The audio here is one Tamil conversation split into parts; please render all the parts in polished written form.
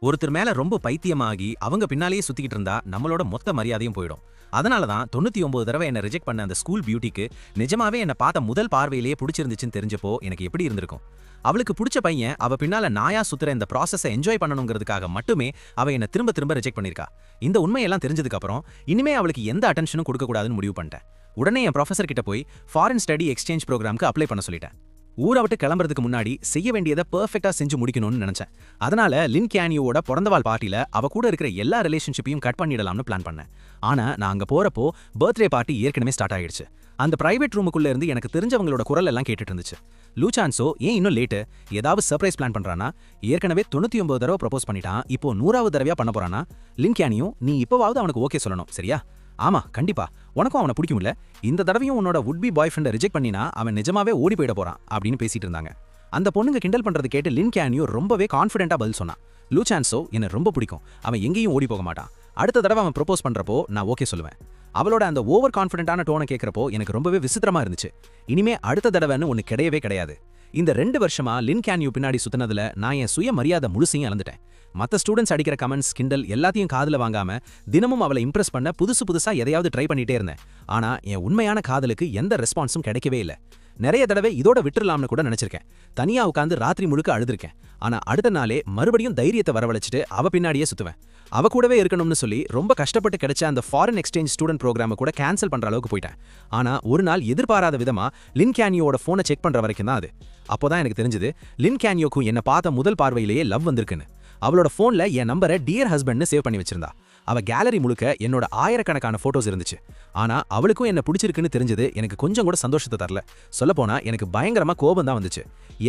ஒருத்தர் மேல ரொம்ப பைத்தியமாகி அவங்க பின்னாலேயே சுத்திக்கிட்டு இருந்தா நம்மளோட மொத்த மரியாதையும் போயிடும். அதனால தான் 99 தடவை என்ன ரிஜெக்ட் பண்ண அந்த ஸ்கூல் பியூட்டிக்கு நிஜமாவே என்ன பார்த்த முதல் பார்வையிலேயே பிடிச்சிருந்துச்சுன்னு தெரிஞ்சப்போ எனக்கு எப்படி இருந்திருக்கும். அவளுக்கு பிடிச்ச பையன் அவ பின்னால நாயா சுத்துற இந்த ப்ராசஸை என்ஜாய் பண்ணணுங்கிறதுக்காக மட்டுமே அவ என்ன திரும்ப திரும்ப ரிஜெக்ட் பண்ணிருக்கா. இந்த உண்மையெல்லாம் தெரிஞ்சதுக்கு அப்புறம் இனிமே அவளுக்கு எந்த அட்டென்ஷனும் கொடுக்க கூடாதுன்னு முடிவு பண்ணிட்டேன். உடனே என் ப்ரொஃபசர் கிட்ட போய் ஃபாரின் ஸ்டடி எக்ஸ்சேஞ்ச் ப்ரோக்ராம்க்கு அப்ளை பண்ண சொல்லிட்டேன். ஊரை விட்டு கிளம்புறதுக்கு முன்னாடி செய்ய வேண்டியதை பெர்ஃபெக்ட்டா செஞ்சு முடிக்கணும்னு நினைச்சேன். அதனால லின் கேனியோட பிறந்தவாள் பார்ட்டில அவ கூட இருக்கிற எல்லா ரிலேஷன்ஷிப்பையும் கட் பண்ணிடலாம்னு பிளான் பண்ணேன். ஆனா நான் அங்க போறப்போ பர்த்டே பார்ட்டி ஏற்கனவே ஸ்டார்ட் ஆயிடுச்சு. அந்த பிரைவேட் ரூமுக்குள்ள இருந்து எனக்கு தெரிஞ்சவங்களோட குரல் எல்லாம் கேட்டுட்டு இருந்துச்சு. லூசான்சோ ஏன் இன்னும் லேட்டு, ஏதாவது சர்ப்ரைஸ் பிளான் பண்றானா? ஏற்கனவே 99 தடவை ப்ரப்போஸ் பண்ணிட்டான், இப்போ 100வது தடவையா பண்ண போறானா? லின் கேனியோ, நீ இப்போவாவது அவனுக்கு ஓகே சொல்லணும், சரியா? ஆமா கண்டிப்பா, உனக்கும் அவனை பிடிக்கும்ல, இந்த தடவையும் உன்னோட வுட் பி பாய் ஃப்ரெண்டை ரிஜெக்ட் பண்ணினா அவன் நிஜமாவே ஓடி போயிட போறான் அப்படின்னு பேசிட்டு இருந்தாங்க. அந்த பொண்ணுங்க கிண்டல் பண்றது கேட்டு லின் கேனியோ ரொம்பவே கான்ஃபிடென்ட்டா பதில் சொன்னான். லூசான்சோ என்ன ரொம்ப பிடிக்கும், அவன் எங்கேயும் ஓடி போக மாட்டான், அடுத்த தடவை அவன் ப்ரொபோஸ் பண்றப்போ நான் ஓகே சொல்லுவேன். அவளோட அந்த ஓவர் கான்ஃபிடென்ட்டான டோனை கேட்கறப்போ எனக்கு ரொம்பவே விசித்திரமா இருந்துச்சு. இனிமே அடுத்த தடவைன்னு ஒன்னு கிடையவே கிடையாது. இந்த 2 வருஷமா லின் கேனியோ பின்னாடி சுத்தினதுல நான் என் சுய மரியாதை முழுசையும் இழந்துட்டேன். மற்ற ஸ்டூடெண்ட்ஸ் அடிக்கிற கமெண்ட்ஸ், கிண்டல் எல்லாத்தையும் காதுல வாங்காம தினமும் அவளை இம்ப்ரெஸ் பண்ண புதுசா எதையாவது ட்ரை பண்ணிட்டே இருந்தேன். ஆனா என் உண்மையான காதலுக்கு எந்த ரெஸ்பான்ஸும் கிடைக்கவே இல்லை. நிறைய தடவை இதோட விட்டுறலாம்னு கூட நினைச்சிருக்கேன். தனியா உட்காந்து ராத்திரி முழுக்க அழுதுருக்கேன். ஆனா அடுத்த நாளே மறுபடியும் தைரியத்தை வரவழைச்சிட்டு அவ பின்னாடியே சுத்துவேன். அவ கூடவே இருக்கணும்னு சொல்லி ரொம்ப கஷ்டப்பட்டு கிடைச்ச அந்த ஃபாரின் எக்ஸ்சேஞ்ச் ஸ்டூடெண்ட் ப்ரோக்ராமை கூட கேன்சல் பண்ற அளவுக்கு போயிட்டேன். ஆனா ஒரு நாள் எதிர்பாராத விதமா லின் கேனியோட போனை செக் பண்ற வரைக்கும் தான் அது. அப்போதான் எனக்கு தெரிஞ்சது லின் கேனியோக்கும் என்ன பார்த்த முதல் பார்வையிலேயே லவ் வந்திருக்குன்னு. அவளோட போன்ல என் நம்பரை டியர் ஹஸ்பண்ட்னு சேவ் பண்ணி வச்சிருந்தா. அவ கேலரி முழுக்க என்னோட ஆயிரக்கணக்கான போட்டோஸ் இருந்துச்சு. ஆனா அவளுக்கும் என்ன பிடிச்சிருக்குன்னு தெரிஞ்சது எனக்கு கொஞ்சம் கூட சந்தோஷத்தை தரல. சொல்லப்போனா எனக்கு பயங்கரமா கோபம் தான் வந்துச்சு.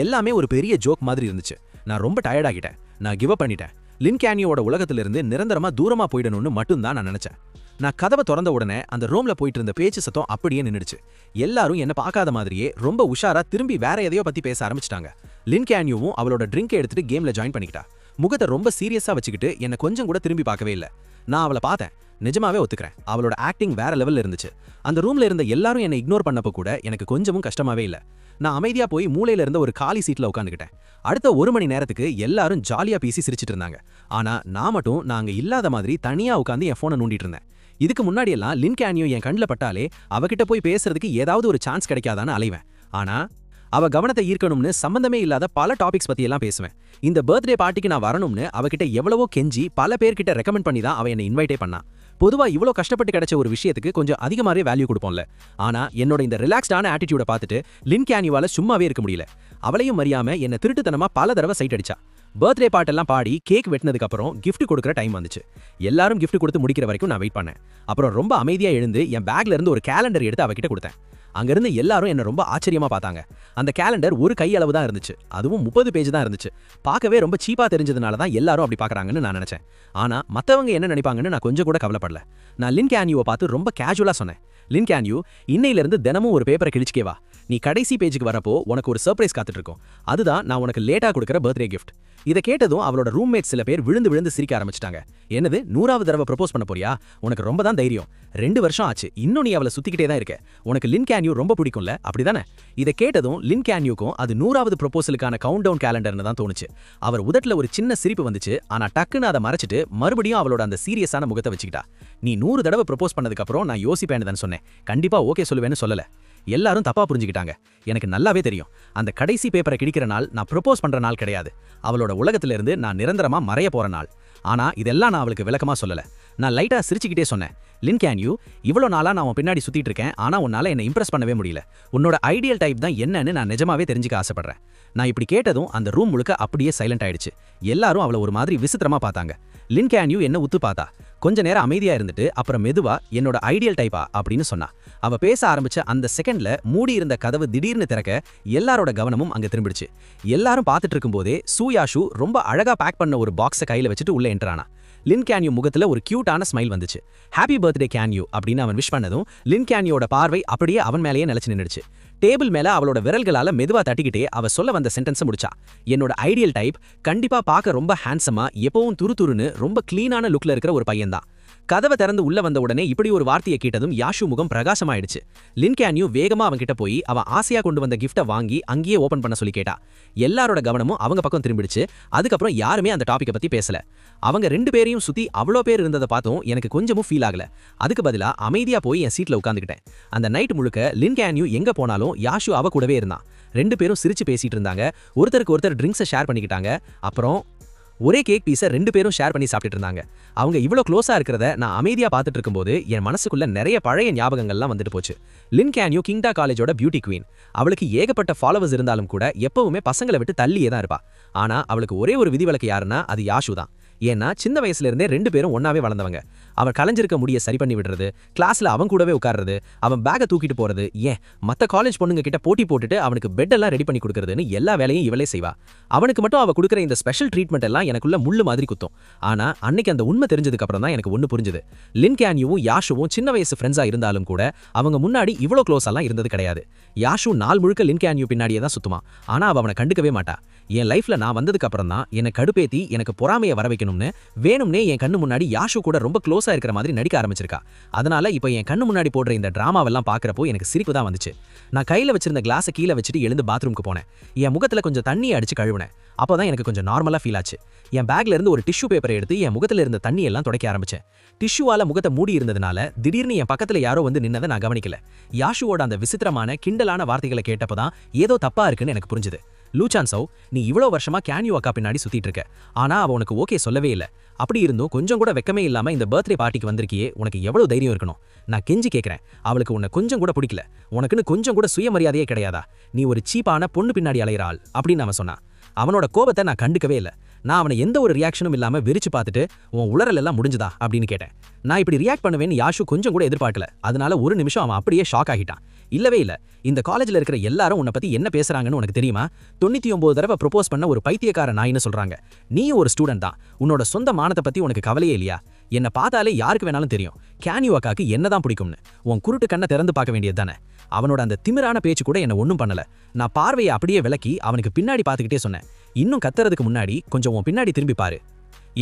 எல்லாமே ஒரு பெரிய ஜோக் மாதிரி இருந்துச்சு. நான் ரொம்ப டயர்ட் ஆகிட்டேன். நான் கிவ் அப் பண்ணிட்டேன். லின் கேனியோட உலகத்திலிருந்து நிரந்தரமா தூரமா போயிடணும்னு மட்டும்தான் நான் நினைச்சேன். நான் கதவை திறந்த உடனே அந்த ரூம்ல போயிட்டு இருந்த பேச்சு சத்தம் அப்படியே நின்னுடுச்சு. எல்லாரும் என்ன பார்க்காத மாதிரியே ரொம்ப உஷாரா திரும்பி வேற எதையோ பத்தி பேச ஆரம்பிச்சிட்டாங்க. லின் கேனியோவும் அவளோட ட்ரிங்கை எடுத்துட்டு கேம்ல ஜாயின் பண்ணிக்கிட்டா. முகத்தை ரொம்ப சீரியஸா வச்சுக்கிட்டு என்ன கொஞ்சம் கூட திரும்பி பார்க்கவே இல்லை. நான் அவளை பார்த்தேன், நிஜமாவே ஒத்துக்கிறேன், அவளோட ஆக்டிங் வேற லெவல்ல இருந்துச்சு. அந்த ரூம்ல இருந்த எல்லாரும் என்னை இக்னோர் பண்ணப்போ கூட எனக்கு கொஞ்சமும் கஷ்டமாவே இல்லை. நான் அமைதியா போய் மூலையில இருந்த ஒரு காலி சீட்ல உட்காந்துக்கிட்டேன். அடுத்த 1 மணி நேரத்துக்கு எல்லாரும் ஜாலியா பேசி சிரிச்சிட்டு இருந்தாங்க. ஆனா நான் மட்டும் நாங்க இல்லாத மாதிரி தனியா உட்காந்து என் போனை நோண்டிட்டு இருந்தேன். இதுக்கு முன்னாடி எல்லாம் லின் கேனியோ என் கண்ணில் பட்டாலே அவகிட்ட போய் பேசுறதுக்கு ஏதாவது ஒரு சான்ஸ் கிடைக்காதான்னு அலைவேன். ஆனா அவ கவனத்தை ஈர்க்கணும்னு சம்பந்தமே இல்லாத பல டாபிக்ஸ் பத்தி எல்லாம் பேசுவேன். இந்த பர்த்டே பார்ட்டிக்கு நான் வரணும்னு அவகிட்ட எவ்வளவோ கெஞ்சி பல பேர்கிட்ட ரெக்கமெண்ட் பண்ணி தான் அவ என்னை இன்வைட்டே பண்ணா. பொதுவா இவ்வளோ கஷ்டப்பட்டு கிடைச்ச ஒரு விஷயத்துக்கு கொஞ்சம் அதிகமாகவே வேல்யூ கொடுப்போம்ல. ஆனா என்னோட இந்த ரிலாக்ஸ்டான ஆட்டிடியூட பார்த்துட்டு லின் கேனியோவால சும்மாவே இருக்க முடியல. அவளையும் அறியாம என்ன திருட்டுத்தனமா பல தடவை சைட் அடிச்சா. பர்த்டே பாட்டெல்லாம் பாடி கேக் வெட்டினதுக்கு அப்புறம் கிஃப்ட் கொடுக்குற டைம் வந்துச்சு. எல்லாரும் கிஃப்ட் கொடுத்து முடிக்கிற வரைக்கும் நான் வெயிட் பண்ணேன். அப்புறம் ரொம்ப அமைதியா எழுந்து என் பேக்ல இருந்து ஒரு கேலண்டர் எடுத்து அவகிட்ட கொடுத்தேன். அங்கிருந்து எல்லாரும் என்ன ரொம்ப ஆச்சரியமா பார்த்தாங்க. அந்த கேலண்டர் ஒரு கையளவு தான் இருந்துச்சு, அதுவும் 30 பேஜ் தான் இருந்துச்சு. பார்க்கவே ரொம்ப சீப்பா தெரிஞ்சதுனால தான் எல்லாரும் அப்படி பார்க்கறாங்கன்னு நான் நினைச்சேன். ஆனா மத்தவங்க என்ன நினைப்பாங்கன்னு நான் கொஞ்சம் கூட கவலைப்படல. நான் லின் கேனியோவை பார்த்து ரொம்ப கேஷுவலா சொன்னேன், லின் கேனியோ, இன்னையிலிருந்து தினமும் ஒரு பேப்பரை கிழிச்சிக்கே வா. நீ கடைசி பேஜுக்கு வரப்போ உனக்கு ஒரு சர்ப்ரைஸ் காத்துட்டு இருக்கும். அதுதான் நான் உனக்கு லேட்டா கொடுக்குற பர்த்டே கிஃப்ட். இதை கேட்டதும் அவளோட ரூம்மேட் சில பேர் விழுந்து விழுந்து சிரிக்க ஆரம்பிச்சிட்டாங்க. என்னது, 100வது தடவை ப்ரப்போஸ் பண்ண போறியா? உனக்கு ரொம்ப தான் தைரியம். 2 வருஷம் ஆச்சு, இன்னும் நீ அவளை சுத்திக்கிட்டே தான் இருக்க. உனக்கு லின் கேனியோ ரொம்ப பிடிக்கும்ல, அப்படிதானே? இதை கேட்டதும் லின் கேனியோக்கும் அது 100வது ப்ரப்போசலுக்கான கவுண்ட் டவுன் கேலண்டர்னு தான் தோணுச்சு. அவர் உதட்டுல ஒரு சின்ன சிரிப்பு வந்துச்சு. ஆனா டக்குன்னு அதை மறைச்சிட்டு மறுபடியும் அவளோட அந்த சீரியஸான முகத்தை வச்சுக்கிட்டா. நீ 100 தடவை ப்ரப்போஸ் பண்ணதுக்கு அப்புறம் நான் யோசிப்பேன்னு தான் சொன்னேன், கண்டிப்பா ஓகே சொல்லுவேன்னு சொல்லல. எல்லாரும் தப்பா புரிஞ்சுக்கிட்டாங்க. எனக்கு நல்லாவே தெரியும், அந்த கடைசி பேப்பரை கிழிக்கிற நாள் நான் ப்ரப்போஸ் பண்ற நாள் கிடையாது. அவளோட உலகத்துல இருந்து நான் நிரந்தரமா மறைய போற நாள். ஆனா இதெல்லாம் நான் அவளுக்கு விளக்கமா சொல்லல. நான் லைட்டா சிரிச்சுக்கிட்டே சொன்னேன், லின் கேனியோ, இவ்வளோ நாளா நான் உன் பின்னாடி சுத்திட்டு இருக்கேன். ஆனா உன்னால என்னை இம்ப்ரெஸ் பண்ணவே முடியல. உன்னோட ஐடியல் டைப் தான் என்னன்னு நான் நிஜமாவே தெரிஞ்சுக்க ஆசைப்படுறேன். நான் இப்படி கேட்டதும் அந்த ரூம் முழுக்க அப்படியே சைலண்ட் ஆயிடுச்சு. எல்லாரும் அவளை ஒரு மாதிரி விசித்திரமா பார்த்தாங்க. லின் கேனியோ என்ன உத்து பார்த்தா. கொஞ்ச நேரம் அமைதியா இருந்துட்டு அப்புறம் மெதுவா என்னோட ஐடியல் டைப்பா அப்படின்னு சொன்னா. அவ பேச ஆரம்பிச்ச அந்த செகண்ட்ல மூடி இருந்த கதவு திடீர்னு திறக்க எல்லாரோட கவனமும் அங்க திரும்பிடுச்சு. எல்லாரும் பார்த்துட்டு இருக்கும்போதே சூயாஷு ரொம்ப அழகா பேக் பண்ண ஒரு பாக்ஸை கையில வச்சுட்டு உள்ள என்ட்ரானா. லின் கேனியோ முகத்துல ஒரு கியூட்டான ஸ்மைல் வந்துச்சு. ஹாப்பி பர்த்டே கேனியோ அப்படின்னு அவன் விஷ் பண்ணதும் லின் கேனியோட பார்வை அப்படியே அவன் மேலேயே நிலைச்சு நின்னுடுச்சு. டேபிள் மேல அவளோட விரல்களால மெதுவா தட்டிக்கிட்டே அவ சொல்ல வந்த சென்டென்ஸை முடிச்சா. என்னோட ஐடியல் டைப் கண்டிப்பா பார்க்க ரொம்ப ஹேண்ட்ஸமா, எப்பவும் துருதுருன்னு ரொம்ப கிளீனான லுக்ல இருக்கிற ஒரு பையன் தான். கதவை திறந்து உள்ள வந்த உடனே இப்படி ஒரு வார்த்தையை கேட்டதும் யாஷு முகம் பிரகாசமாயிடுச்சு. லின் கேன்யூ வேகமா அவன் கிட்ட போய் அவன் ஆசையா கொண்டு வந்த கிஃப்ட்டை வாங்கி அங்கேயே ஓபன் பண்ண சொல்லி கேட்டா. எல்லாரோட கவனமும் அவங்க பக்கம் திரும்பிடுச்சு. அதுக்கப்புறம் யாருமே அந்த டாபிக்கை பத்தி பேசல. அவங்க 2 பேரையும் சுத்தி அவ்வளோ பேர் இருந்ததை பார்த்தும் எனக்கு கொஞ்சமும் ஃபீல் ஆகல. அதுக்கு பதிலா அமைதியா போய் என் சீட்ல உட்காந்துக்கிட்டேன். அந்த நைட் முழுக்க லின் கேன்யூ எங்க போனாலும் யாஷு அவ கூடவே இருந்தான். 2 பேரும் சிரிச்சு பேசிட்டு இருந்தாங்க. ஒருத்தருக்கு ஒருத்தர் ட்ரிங்க்ஸை ஷேர் பண்ணிக்கிட்டாங்க. அப்புறம் ஒரே கேக் பீஸை 2 பேரும் ஷேர் பண்ணி சாப்பிட்டுட்டு இருந்தாங்க. அவங்க இவ்வளோ க்ளோஸா இருக்கிறத நான் அமைதியா பார்த்துட்டு இருக்கும்போது என் மனசுக்குள்ள நிறைய பழைய ஞாபகங்கள்லாம் வந்துட்டு போச்சு. லின் கேன்யூ கிங்டா காலேஜோட பியூட்டி குவீன். அவளுக்கு ஏகப்பட்ட ஃபாலோவர்ஸ் இருந்தாலும் கூட எப்பவுமே பசங்களை விட்டு தள்ளியே தான் இருப்பா. ஆனா அவளுக்கு ஒரே ஒரு விதிவிலக்கு யாருன்னா அது யாஷு தான். ஏன்னா சின்ன வயசுல இருந்தே 2 பேரும் ஒன்னாவே வளர்ந்தவங்க. அவன் கலைஞ்சிருக்க முடிய சரி பண்ணி விடுறது, கிளாஸ்ல அவன் கூடவே உட்கார்றது, அவன் பேக்கை தூக்கிட்டு போறது, ஏன் மத்த காலேஜ் பொண்ணுங்க கிட்ட போட்டி போட்டுட்டு அவனுக்கு பெட் எல்லாம் ரெடி பண்ணி கொடுக்கறதுன்னு எல்லா வேலையும் இவளே செய்வா. அவனுக்கு மட்டும் அவ கொடுக்குற இந்த ஸ்பெஷல் ட்ரீட்மெண்ட் எல்லாம் எனக்குள்ள முள்ளு மாதிரி குத்தும். ஆனா அன்னைக்கு அந்த உண்மை தெரிஞ்சதுக்கு அப்புறம் தான் எனக்கு ஒண்ணு புரிஞ்சுது. லின் கேன்யூவும் யாஷுவும் சின்ன வயசு ஃப்ரெண்ட்ஸா இருந்தாலும் கூட அவங்க முன்னாடி இவ்வளோ க்ளோஸ் எல்லாம் இருந்தது கிடையாது. யாஷு நாள் முழுக்க லின் கேன்யூ பின்னாடியே தான் சுத்துமா. ஆனா அவனை கண்டுக்கவே மாட்டா. என் லைஃப்ல நான் வந்ததுக்கு அப்புறம் தான் என்னை கடுப்பேத்தி எனக்கு பொறாமையை வர வைக்கணும்னு வேணும்னே என் கண்ணு முன்னாடி யாஷு கூட ரொம்ப க்ளோஸா இருக்கிற மாதிரி நடிக்க ஆரம்பிச்சிருக்கா. அதனால இப்போ என் கண்ணு முன்னாடி போடுற இந்த டிராமாவெல்லாம் பார்க்கறப்போ எனக்கு சிரிப்பு தான் வந்துச்சு. நான் கையில வச்சிருந்த கிளாஸை கீழே வச்சுட்டு எழுந்து பாத்ரூமுக்கு போனேன். என் முகத்துல கொஞ்சம் தண்ணியை அடிச்சு கழுவுனேன். அப்போதான் எனக்கு கொஞ்சம் நார்மலா ஃபீல் ஆச்சு. என் பேக்ல இருந்து ஒரு டிஷ்யூ பேப்பரை எடுத்து என் முகத்துல இருந்த தண்ணி எல்லாம் துடைக்க ஆரம்பிச்சேன். டிஷ்யூவால முகத்தை மூடி இருந்ததுனால திடீர்னு என் பக்கத்துல யாரோ வந்து நின்னதை நான் கவனிக்கல. யாஷுவோட அந்த விசித்திரமான கிண்டலான வார்த்தைகளை கேட்டப்பதான் ஏதோ தப்பா இருக்குன்னு எனக்கு புரிஞ்சுது. லூச்சான் சௌ, நீ இவ்வளோ வருஷமா கேன்யூ அக்கா பின்னாடி சுத்திட்டு இருக்க. ஆனா அவ உனக்கு ஓகே சொல்லவே இல்லை. அப்படி இருந்தும் கொஞ்சம் கூட வெக்கமே இல்லாம இந்த பர்த்டே பார்ட்டிக்கு வந்திருக்கியே, உனக்கு எவ்வளவு தைரியம் இருக்கணும்? நான் கெஞ்சி கேட்கிறேன். அவளுக்கு உன்னை கொஞ்சம் கூட பிடிக்கல. உனக்குன்னு கொஞ்சம் கூட சுயமரியாதையே கிடையாதா? நீ ஒரு சீப்பான பொண்ணு பின்னாடி அலையிற ஆள் அப்படின்னு அவன் சொன்னான். அவனோட கோபத்தை நான் கண்டுக்கவே இல்லை. நான் அவனை எந்த ஒரு ரியாக்ஷனும் இல்லாம வெறிச்சு பார்த்துட்டு உன் உளறல் எல்லாம் முடிஞ்சுதா அப்படின்னு கேட்டேன். நான் இப்படி ரியாக்ட் பண்ணுவேன்னு யாஷு கொஞ்சம் கூட எதிர்பார்க்கல. அதனால ஒரு நிமிஷம் அவன் அப்படியே ஷாக் ஆகிட்டான். இல்லவே இல்ல, இந்த காலேஜ்ல இருக்கிற எல்லாரும் உன்னை பத்தி என்ன பேசுறாங்கன்னு உனக்கு தெரியுமா? 99 தடவை ப்ரொபோஸ் பண்ண ஒரு பைத்தியக்கார நாயின்னு சொல்றாங்க. நீயும் ஒரு ஸ்டூடெண்ட் தான். உன்னோட சொந்த மானத்தை பத்தி உனக்கு கவலையே இல்லையா? என்ன பார்த்தாலே யாருக்கு வேணாலும் தெரியும் கேன்யூ அக்காக்கு என்னதான் பிடிக்கும்னு. உன் குருட்டு கண்ணை திறந்து பார்க்க வேண்டியது தானே. அவனோட அந்த திமிரான பேச்சு கூட என்ன ஒன்றும் பண்ணல. நான் பார்வையை அப்படியே விலக்கி அவனுக்கு பின்னாடி பார்த்துக்கிட்டே சொன்னேன், இன்னும் கத்துறதுக்கு முன்னாடி கொஞ்சம் உன் பின்னாடி திரும்பி பாரு.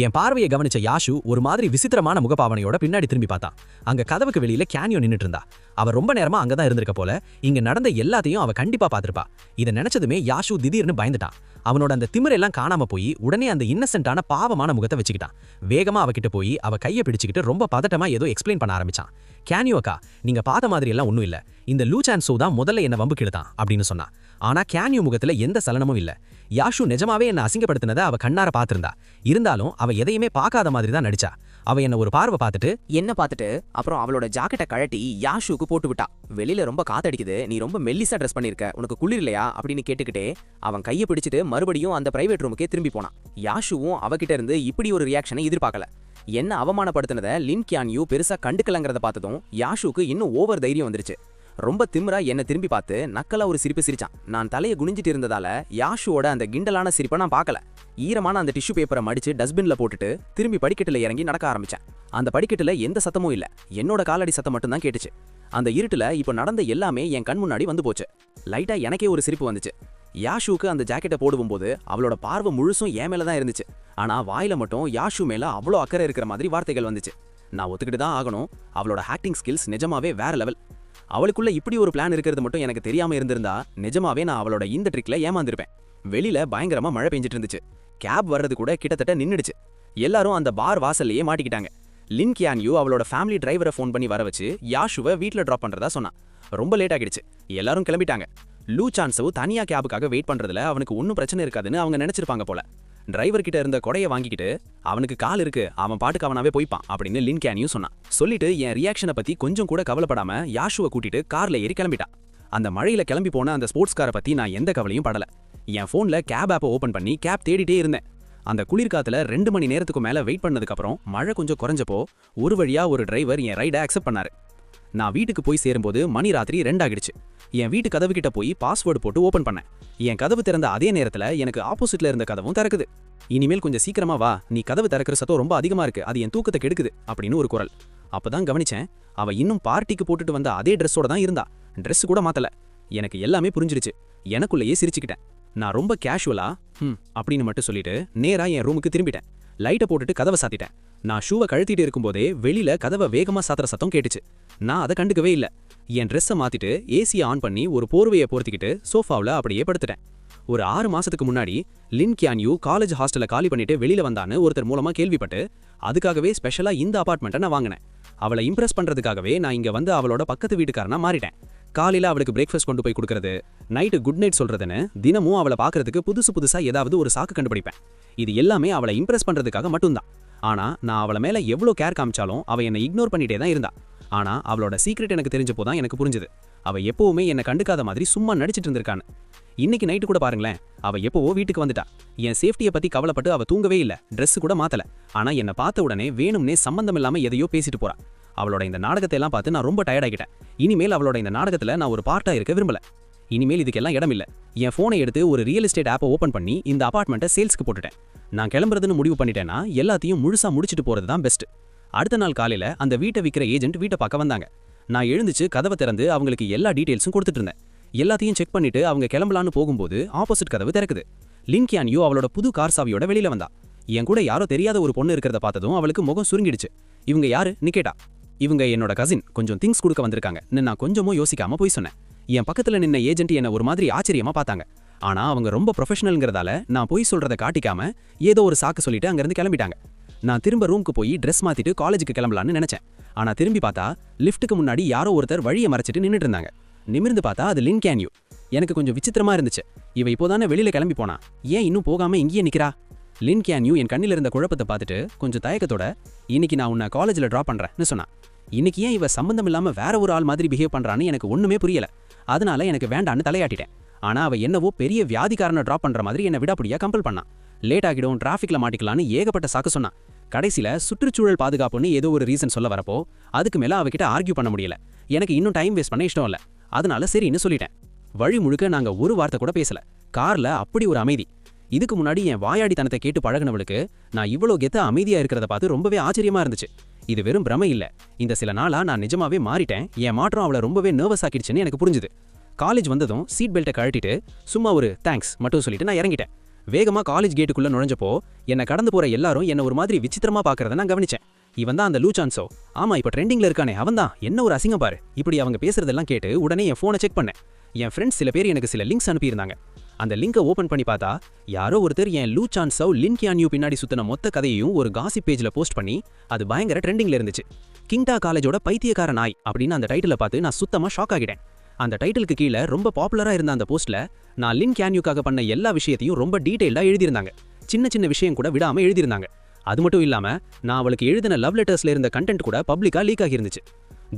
என் பார்வையை கவனிச்ச யாஷு ஒரு மாதிரி விசித்திரமான முகப்பாவனையோட பின்னாடி திரும்பி பார்த்தான். அங்க கதவுக்கு வெளியில கேன்யூ நின்னுட்டு இருந்தா. அவ ரொம்ப நேரமா அங்கதான் இருந்திருக்க போல. இங்க நடந்த எல்லாத்தையும் அவ கண்டிப்பா பார்த்திருப்பா. இதை நினைச்சதுமே யாஷு திடீர்னு பயந்துட்டான். அவனோட அந்த திமிரெல்லாம் காணாம போய் உடனே அந்த இன்னசென்ட்டான பாவமான முகத்தை வச்சுக்கிட்டான். வேகமா அவகிட்ட போய் அவ கையை பிடிச்சிக்கிட்டு ரொம்ப பதட்டமா ஏதோ எக்ஸ்பிளைன் பண்ண ஆரம்பிச்சான். கேன்யூ அக்கா, நீங்க பார்த்த மாதிரி எல்லாம் ஒன்றும் இல்ல. இந்த லூச்சான் சோ தான் முதல்ல என்ன வம்பு கிழத்தான் அப்படின்னு சொன்னா. ஆனா கேன்யூ முகத்துல எந்த சலனமும் இல்ல. யாஷு நிஜமாவே என்ன அசிங்கப்படுத்தினதை அவ கண்ணார பார்த்திருந்தா. இருந்தாலும் அவ எதையுமே பார்க்காத மாதிரி தான் நடிச்சா. அவ என்ன ஒரு பார்வை பார்த்துட்டு அப்புறம் அவளோட ஜாக்கெட்டை கழட்டி யாஷுக்கு போட்டு விட்டா. வெளியில ரொம்ப காத்தடிக்குது, நீ ரொம்ப மெல்லிசா ட்ரெஸ் பண்ணிருக்க, உனக்கு குளிர் இல்லையா அப்படின்னு கேட்டுக்கிட்டே அவன் கையை பிடிச்சிட்டு மறுபடியும் அந்த பிரைவேட் ரூமுக்கே திரும்பி போனான். யாஷுவும் அவகிட்ட இருந்து இப்படி ஒரு ரியாக்ஷனை எதிர்பார்க்கல. என்ன அவமானப்படுத்தினதை லின் கியான்யூ பெருசா கண்டுக்கலங்கிறத பார்த்ததும் யாஷுக்கு இன்னும் ஓவர் தைரியம் வந்துருச்சு. ரொம்ப திமிரா என்ன திரும்பி பார்த்து நக்கலா ஒரு சிரிப்பு சிரிச்சான். நான் தலையை குனிஞ்சிட்டு இருந்ததால யாஷுவோட அந்த கிண்டலான சிரிப்பை நான் பார்க்கல. ஈரமான அந்த டிஷ்யூ பேப்பரை மடிச்சு டஸ்ட்பின்ல போட்டுட்டு திரும்பி படிக்கட்டுல இறங்கி நடக்க ஆரம்பிச்சேன். அந்த படிக்கட்டுல எந்த சத்தமும் இல்ல, என்னோட காலடி சத்தம் மட்டும் தான் கேட்டுச்சு. அந்த இருட்டுல இப்போ நடந்த எல்லாமே என் கண் முன்னாடி வந்து போச்சு. லைட்டா எனக்கே ஒரு சிரிப்பு வந்துச்சு. யாஷுக்கு அந்த ஜாக்கெட்டை போடுவும் போது அவளோட பார்வை முழுசும் என் மேல தான் இருந்துச்சு. ஆனா வாயில மட்டும் யாஷு மேல அவ்வளோ அக்கறை இருக்கிற மாதிரி வார்த்தைகள் வந்துச்சு. நான் ஒத்துக்கிட்டு தான் ஆகணும், அவளோட ஆக்டிங் ஸ்கில்ஸ் நிஜமாவே வேற லெவல். அவளுக்குள்ள இப்படி ஒரு பிளான் இருக்கிறது மட்டும் எனக்கு தெரியாம இருந்திருந்தா நிஜமாவே நான் அவளோட இந்த ட்ரிக்ல ஏமாந்திருப்பேன். வெளியில பயங்கரமா மழை பெஞ்சிட்டு இருந்துச்சு. கேப் வர்றது கூட கிட்டத்தட்ட நின்னுடுச்சு. எல்லாரும் அந்த பார் வாசல்லையே மாட்டிக்கிட்டாங்க. லின் கியான்யூ அவளோட ஃபேமிலி டிரைவரை ஃபோன் பண்ணி வர வச்சு யாஷுவை வீட்டில் ட்ராப் பண்றதா சொன்னான். ரொம்ப லேட் ஆகிடுச்சு, எல்லாரும் கிளம்பிட்டாங்க. லூச்சான் சௌ தனியா கேபுக்காக வெயிட் பண்றதுல அவனுக்கு ஒன்றும் பிரச்சனை இருக்காதுன்னு அவங்க நினைச்சிருப்பாங்க போல. டிரைவர் கிட்ட இருந்த கொடையை வாங்கிக்கிட்டு அவனுக்கு கால் இருக்கு, அவன் பாட்டுக்கு அவனாவே போய்ப்பான் அப்படின்னு லின் கேன்யூ சொன்னான். சொல்லிட்டு என் ரியாக்ஷனை பத்தி கொஞ்சம் கூட கவலைப்படாம யாஷுவை கூட்டிட்டு கார்ல ஏறி கிளம்பிட்டான். அந்த மழையில கிளம்பி போன அந்த ஸ்போர்ட்ஸ் காரை பத்தி நான் எந்த கவலையும் படல. என் போன்ல கேப் ஆப்பை ஓபன் பண்ணி கேப் தேடிட்டே இருந்தேன். அந்த குளிர்காத்துல 2 மணி நேரத்துக்கு மேல வெயிட் பண்ணதுக்கு அப்புறம் மழை கொஞ்சம் குறைஞ்சப்போ ஒரு வழியா ஒரு டிரைவர் என் ரைடை அக்செப்ட் பண்ணாரு. நான் வீட்டுக்கு போய் சேரும்போது மணி ராத்திரி 2 ஆகிடுச்சு. என் வீட்டு கதவு கிட்ட போய் பாஸ்வேர்டு போட்டு ஓபன் பண்ணேன். என் கதவு திறந்த அதே நேரத்துல எனக்கு ஆப்போசிட்ல இருந்த கதவும் திறக்குது. இனிமேல் கொஞ்சம் சீக்கிரமா வா, நீ கதவு திறக்கிற சத்தம் ரொம்ப அதிகமா இருக்கு, அது என் தூக்கத்தை கெடுக்குது அப்படின்னு ஒரு குரல். அப்பதான் கவனிச்சேன், அவ இன்னும் பார்ட்டிக்கு போட்டுட்டு வந்த அதே ட்ரெஸ்ஸோட தான் இருந்தா. ட்ரெஸ் கூட மாத்தல. எனக்கு எல்லாமே புரிஞ்சிடுச்சு. எனக்குள்ளேயே சிரிச்சுக்கிட்டேன். நான் ரொம்ப கேஷுவலா அப்படின்னு மட்டும் சொல்லிட்டு நேரா என் ரூமுக்கு திரும்பிட்டேன். லைட்டை போட்டுட்டு கதவை சாத்திட்டேன். நான் ஷூவை கழட்டிட்டு இருக்கும்போதே வெளியில கதவை வேகமா சாத்துற சத்தம் கேட்டுச்சு. நான் அதை கண்டுக்கவே இல்ல. என் ட்ரெஸ்ஸை மாத்திட்டு ஏசியை ஆன் பண்ணி ஒரு போர்வையை போர்த்திக்கிட்டு சோஃபாவில் அப்படியே படுத்துட்டேன். ஒரு 6 மாசத்துக்கு முன்னாடி லின் கியான் யூ காலேஜ் ஹாஸ்டலை காலி பண்ணிட்டு வெளியில வந்தான்னு ஒருத்தர் மூலமா கேள்விப்பட்டு அதுக்காகவே ஸ்பெஷலா இந்த அபார்ட்மெண்ட்டை நான் வாங்கினேன். அவளை இம்ப்ரெஸ் பண்றதுக்காகவே நான் இங்க வந்து அவளோட பக்கத்து வீட்டுக்காரனா மாறிட்டேன். காலையில அவளுக்கு பிரேக்ஃபாஸ்ட் கொண்டு போய் கொடுக்கறது, நைட்டு குட் நைட் சொல்றதுன்னு தினமும் அவளை பார்க்கறதுக்கு புதுசா ஏதாவது ஒரு சாக்கு கண்டுபிடிப்பேன். இது எல்லாமே அவளை இம்ப்ரெஸ் பண்றதுக்காக மட்டும்தான். ஆனா நான் அவளை மேல எவ்வளோ கேர் காமிச்சாலும் அவ என்னை இக்னோர் பண்ணிட்டே தான் இருந்தா. ஆனா அவளோட சீக்ரெட் எனக்கு தெரிஞ்சப்போ தான் எனக்கு புரிஞ்சுது. அவ எப்பவுமே என்னை கண்டுக்காத மாதிரி சும்மா நடிச்சிட்டு இருந்திருக்கான்னு. இன்னைக்கு நைட்டு கூட பாருங்களேன், அவ எப்பவோ வீட்டுக்கு வந்துட்டா. என் சேஃப்டியை பத்தி கவலைப்பட்டு அவ தூங்கவே இல்ல, ட்ரெஸ் கூட மாத்தல. ஆனா என்னை பார்த்த உடனே வேணும்னே சம்பந்தம் இல்லாம எதையோ பேசிட்டு போறா. அவளோட இந்த நாடகத்தை எல்லாம் பார்த்து நான் ரொம்ப டயர்ட் ஆகிட்டேன். இனிமேல் அவளோட இந்த நாடகத்துல நான் ஒரு பார்ட்டா இருக்க விரும்பல. இனிமேல் இதுக்கெல்லாம் இடம் இல்ல. என் போனை எடுத்து ஒரு ரியல் எஸ்டேட் ஆப்பை ஓபன் பண்ணி இந்த அபார்ட்மெண்ட்டை சேல்ஸ்க்கு போட்டுட்டேன். நான் கிளம்புறதுன்னு முடிவு பண்ணிட்டேன்னா எல்லாத்தையும் முழுசா முடிச்சிட்டு போறது தான் பெஸ்ட். அடுத்த நாள் காலையில அந்த வீட்டை விற்கிற ஏஜென்ட் வீட்டை பார்க்க வந்தாங்க. நான் எழுந்துச்சு கதவை திறந்து அவங்களுக்கு எல்லா டீடைல்ஸும் கொடுத்துட்டு இருந்தேன். எல்லாத்தையும் செக் பண்ணிட்டு அவங்க கிளம்பலான்னு போகும்போது ஆப்போசிட் கதவு திறக்குது. லின் கியான் யூ அவளோட புது கார் சாவியோட வெளியில வந்தா. என் கூட யாரோ தெரியாத ஒரு பொண்ணு இருக்கிறத பார்த்ததும் அவளுக்கு முகம் சுருங்கிடுச்சு. இவங்க யாருன்னு கேட்டா. இவங்க என்னோட கசின், கொஞ்சம் திங்ஸ் கொடுக்க வந்திருக்காங்க. நான் கொஞ்சமும் யோசிக்காம போய் சொன்னேன். என் பக்கத்துல நின்ன ஏஜென்ட் என்ன ஒரு மாதிரி ஆச்சரியமா பார்த்தாங்க. ஆனா அவங்க ரொம்ப ப்ரொஃபஷனல்ங்கிறதால நான் போய் சொல்றதை காட்டிக்காம ஏதோ ஒரு சாக்கு சொல்லிட்டு அங்கிருந்து கிளம்பிட்டாங்க. நான் திரும்ப ரூமுக்கு போய் ட்ரெஸ் மாத்திட்டு காலேஜுக்கு கிளம்பலான்னு நினைச்சேன். ஆனா திரும்பி பார்த்தா லிஃப்ட்டுக்கு முன்னாடி யாரோ ஒருத்தர் வழியை மறைச்சிட்டு நின்னுட்டு இருந்தாங்க. நிமிர்ந்து பார்த்தா அது லின் கியான் யூ. எனக்கு கொஞ்சம் விசித்திரமா இருந்துச்சு. இவ இப்போதானே வெளியில கிளம்பி போனா, ஏன் இன்னும் போகாம இங்கேயே நிக்கிறா? லின் கியான் யூ என் கண்ணில் இருந்த குழப்பத்தை பார்த்துட்டு கொஞ்சம் தயக்கத்தோட, இன்னைக்கு நான் உன்னை காலேஜில் ட்ராப் பண்றேன்னு சொன்னா. இன்னைக்கு ஏன் இவ சம்பந்தம் இல்லாம வேற ஒரு ஆள் மாதிரி பிஹேவ் பண்றான்னு எனக்கு ஒண்ணுமே புரியல. அதனால எனக்கு வேண்டான்னு தலையாட்டிட்டேன். ஆனா அவ என்னவோ பெரிய வியாதிக்காரனை ட்ராப் பண்ற மாதிரி என்ன விடாப்படியா கம்பல் பண்ணா. லேட் ஆகிடும், டிராஃபிக்ல மாட்டிக்கலான்னு ஏகப்பட்ட சாக்கு சொன்னா. கடைசியில சுற்றுச்சூழல் பாதுகாப்புன்னு ஏதோ ஒரு ரீசன் சொல்ல வரப்போ அதுக்கு மேல அவகிட்ட ஆர்கியூ பண்ண முடியல. எனக்கு இன்னும் டைம் வேஸ்ட் பண்ண இஷ்டம் இல்ல. அதனால சரின்னு சொல்லிட்டேன். வழி முழுக்க நாங்க ஒரு வார்த்தை கூட பேசல. கார்ல அப்படி ஒரு அமைதி. இதுக்கு முன்னாடி என் வாயாடித்தனத்தை கேட்டு பழகினவளுக்கு நான் இவ்வளோ கெத்த அமைதியா இருக்கிறத பார்த்து ரொம்பவே ஆச்சரியமா இருந்துச்சு. இது வெறும் பிரமை இல்ல. இந்த சில நாளா நான் நிஜமாவே மாறிட்டேன். என் மாற்றம் அவளை ரொம்பவே நர்வஸ் ஆக்கிடுச்சுன்னு எனக்கு புரிஞ்சுது. காலேஜ் வந்ததும் சீட் பெல்ட்டை கழட்டிட்டு சும்மா ஒரு தேங்க்ஸ் மட்டும் சொல்லிட்டு நான் இறங்கிட்டேன். வேகமா காலேஜ் கேட்டுக்குள்ள நுழைஞ்சப்போ என்னை கடந்து போற எல்லாரும் என்ன ஒரு மாதிரி விசித்திரமா பாக்குறத நான் கவனிச்சேன். இவன் தான் அந்த லூச்சான்சோ, ஆமா இப்ப ட்ரெண்டிங்ல இருக்கானே அவன் தான், என்ன ஒரு அசிங்கம் பாரு. இப்படி அவங்க பேசுறதெல்லாம் கேட்டு உடனே என் போனை செக் பண்ணேன். என் ஃப்ரெண்ட்ஸ் சில பேர் எனக்கு சில லிங்க்ஸ் அனுப்பியிருந்தாங்க. அந்த லிங்கை ஓபன் பண்ணி பார்த்தா யாரோ ஒருத்தர் என் லூச்சான்சோ லின் கியான் யூ பின்னாடி சுத்தின மொத்த கதையையும் ஒரு காசிப் பேஜ்ல போஸ்ட் பண்ணி அது பயங்கர ட்ரெண்டிங்ல இருந்துச்சு. கிங்டா காலேஜோட பைத்தியக்கார நாய் அப்படின்னு அந்த டைட்டிலை பார்த்து நான் சுத்தமா ஷாக் ஆகிட்டேன். அந்த டைட்டிலுக்கு கீழே ரொம்ப பாப்புலரா இருந்த அந்த போஸ்ட்ல நான் லின் கியான் யூக்காக பண்ண எல்லா விஷயத்தையும் ரொம்ப டீடைல்டா எழுதியிருந்தாங்க. சின்ன சின்ன விஷயம் கூட விடாம எழுதியிருந்தாங்க. அது மட்டும் இல்லாம நான் அவளுக்கு எழுதின லவ் லெட்டர்ஸ்ல இருந்த கண்டென்ட் கூட பப்ளிக்கா லீக் ஆகியிருந்துச்சு.